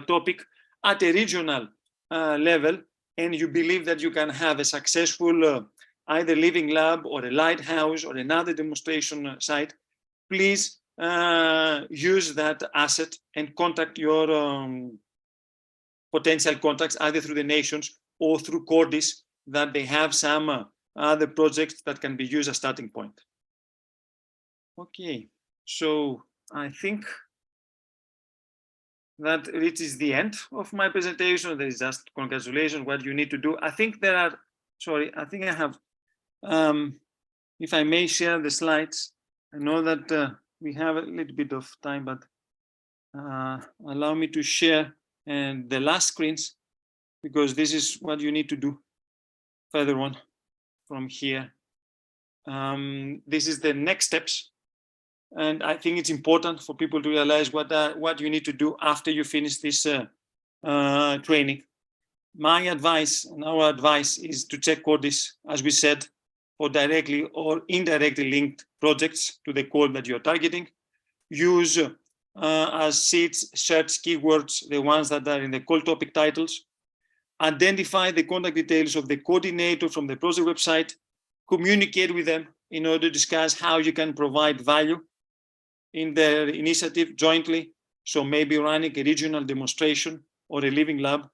topic at a regional level, and you believe that you can have a successful either living lab or a lighthouse or another demonstration site, please use that asset and contact your potential contacts either through the nations or through Cordis, that they have some other projects that can be used as starting point. Okay, so I think that reaches the end of my presentation. There is just congratulations, what you need to do. I think there are, sorry, I think I have, if I may share the slides. I know that we have a little bit of time, but allow me to share the last screens, because this is what you need to do further on from here. This is the next steps. And I think it's important for people to realize what you need to do after you finish this training. My advice and our advice is to check Cordis, as we said, for directly or indirectly linked projects to the code that you're targeting. Use as seeds, search keywords, the ones that are in the call topic titles. Identify the contact details of the coordinator from the project website. Communicate with them in order to discuss how you can provide value in their initiative jointly. So maybe running a regional demonstration or a living lab.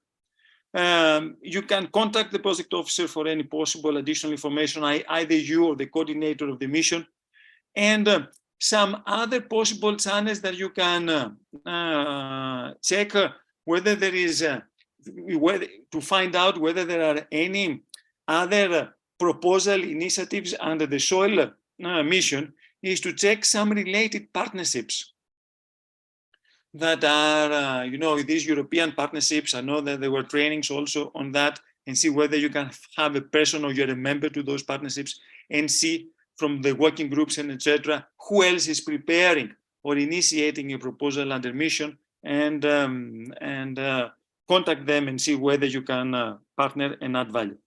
You can contact the project officer for any possible additional information, either you or the coordinator of the mission, and some other possible channels that you can check whether there is, to find out whether there are any other proposal initiatives under the soil mission, is to check some related partnerships that are, these European partnerships. I know that there were trainings also on that, and see whether you can have a person or you're a member to those partnerships, and see from the working groups and etc. who else is preparing or initiating a proposal under mission, and contact them and see whether you can partner and add value.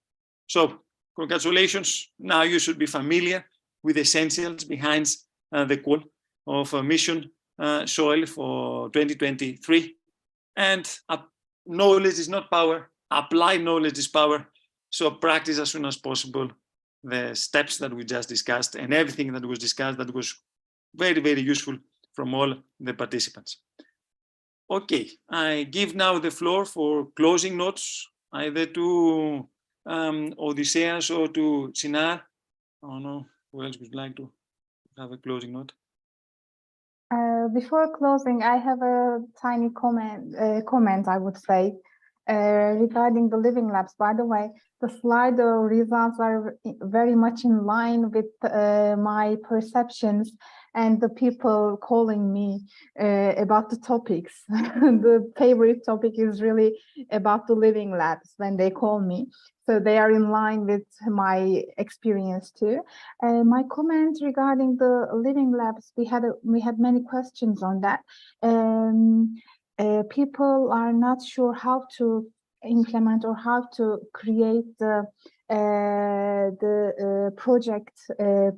So congratulations. Now you should be familiar with the essentials behind the call of mission soil for 2023. And knowledge is not power, applied knowledge is power. So practice as soon as possible the steps that we just discussed, and everything that was discussed that was very, very useful from all the participants. Okay, I give now the floor for closing notes, either to Odysseas or to Chinar. I don't know who else would like to have a closing note. Before closing, I have a tiny comment I would say regarding the living labs. By the way, the slide results are very much in line with my perceptions and the people calling me about the topics. The favorite topic is really about the living labs when they call me. So they are in line with my experience too. My comment regarding the living labs, we had many questions on that. People are not sure how to implement or how to create the project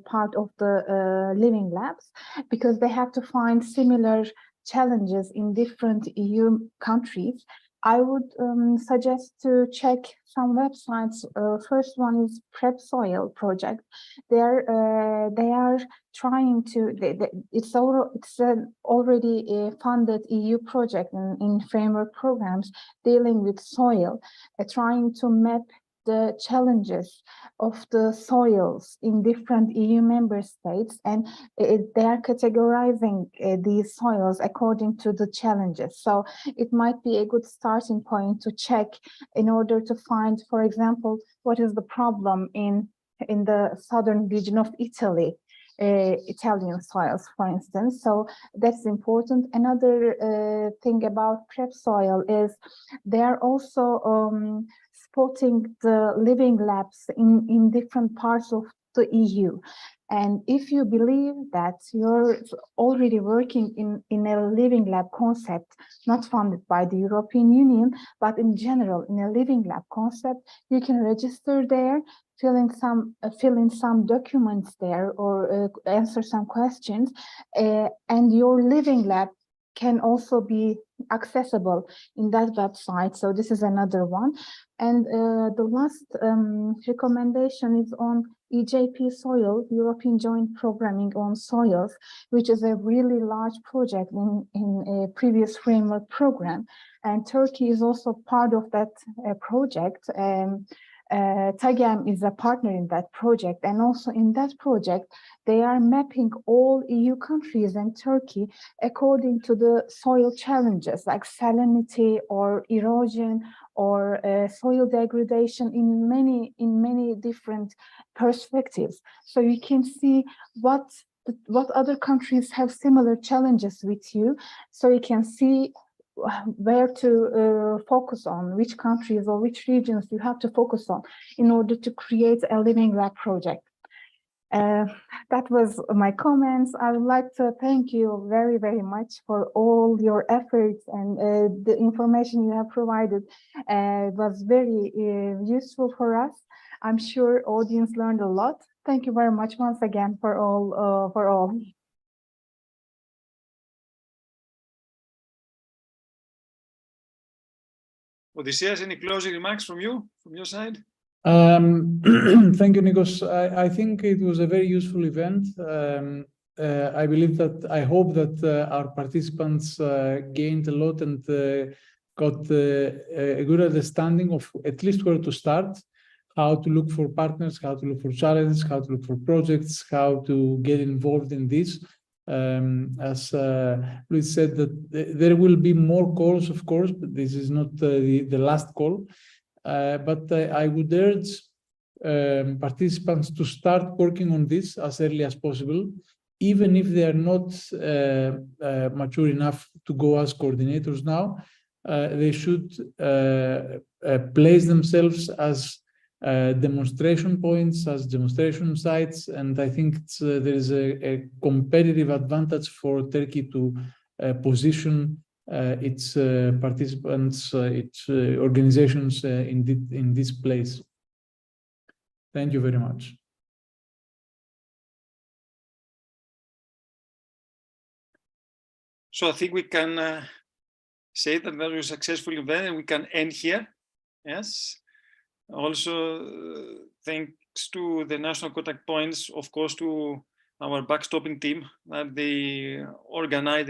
part of the living labs, because they have to find similar challenges in different EU countries. I would suggest to check some websites. First one is Prep Soil Project. They are trying to. It's an already funded EU project in framework programs dealing with soil, trying to map the challenges of the soils in different EU member states, and they are categorizing these soils according to the challenges. So it might be a good starting point to check in order to find, for example, what is the problem in the southern region of Italy, Italian soils, for instance. So that's important. Another thing about prep soil is they are also spotting the living labs in different parts of the EU. And if you believe that you're already working in a living lab concept, not funded by the European Union, but in general, in a living lab concept, you can register there, fill in some documents there, or answer some questions, and your living lab can also be accessible in that website. So this is another one. And the last recommendation is on EJP Soil, European Joint Programming on Soils, which is a really large project in a previous framework program. And Turkey is also part of that project. TAGEM is a partner in that project, and also in that project they are mapping all EU countries and Turkey according to the soil challenges like salinity or erosion or soil degradation in many different perspectives. So you can see what other countries have similar challenges with you, so you can see where to focus on, which countries or which regions you have to focus on in order to create a living lab project. That was my comments. I would like to thank you very, very much for all your efforts, and the information you have provided was very useful for us. I'm sure audience learned a lot. Thank you very much once again for all. Odysseas, any closing remarks from your side? Thank you, Nikos. I think it was a very useful event. I hope that our participants gained a lot and got a good understanding of at least where to start, how to look for partners, how to look for challenges, how to look for projects, how to get involved in this. As Luis said, that there will be more calls, of course, but this is not the last call. But I would urge participants to start working on this as early as possible, even if they are not mature enough to go as coordinators now. They should place themselves as demonstration points, as demonstration sites, and I think there is a competitive advantage for Turkey to position its participants, its organizations in this place. Thank you very much. So I think we can say that was a successful event and we can end here. Yes. Also, thanks to the national contact points, of course, to our backstopping team that they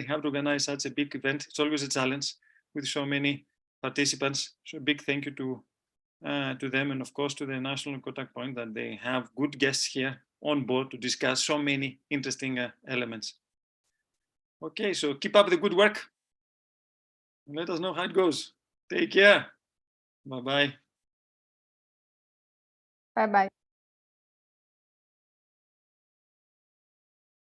have to organize such a big event. It's always a challenge with so many participants. So a big thank you to them, and of course to the national contact point that they have good guests here on board to discuss so many interesting elements. Okay, so keep up the good work. Let us know how it goes. Take care. Bye-bye. Bye-bye.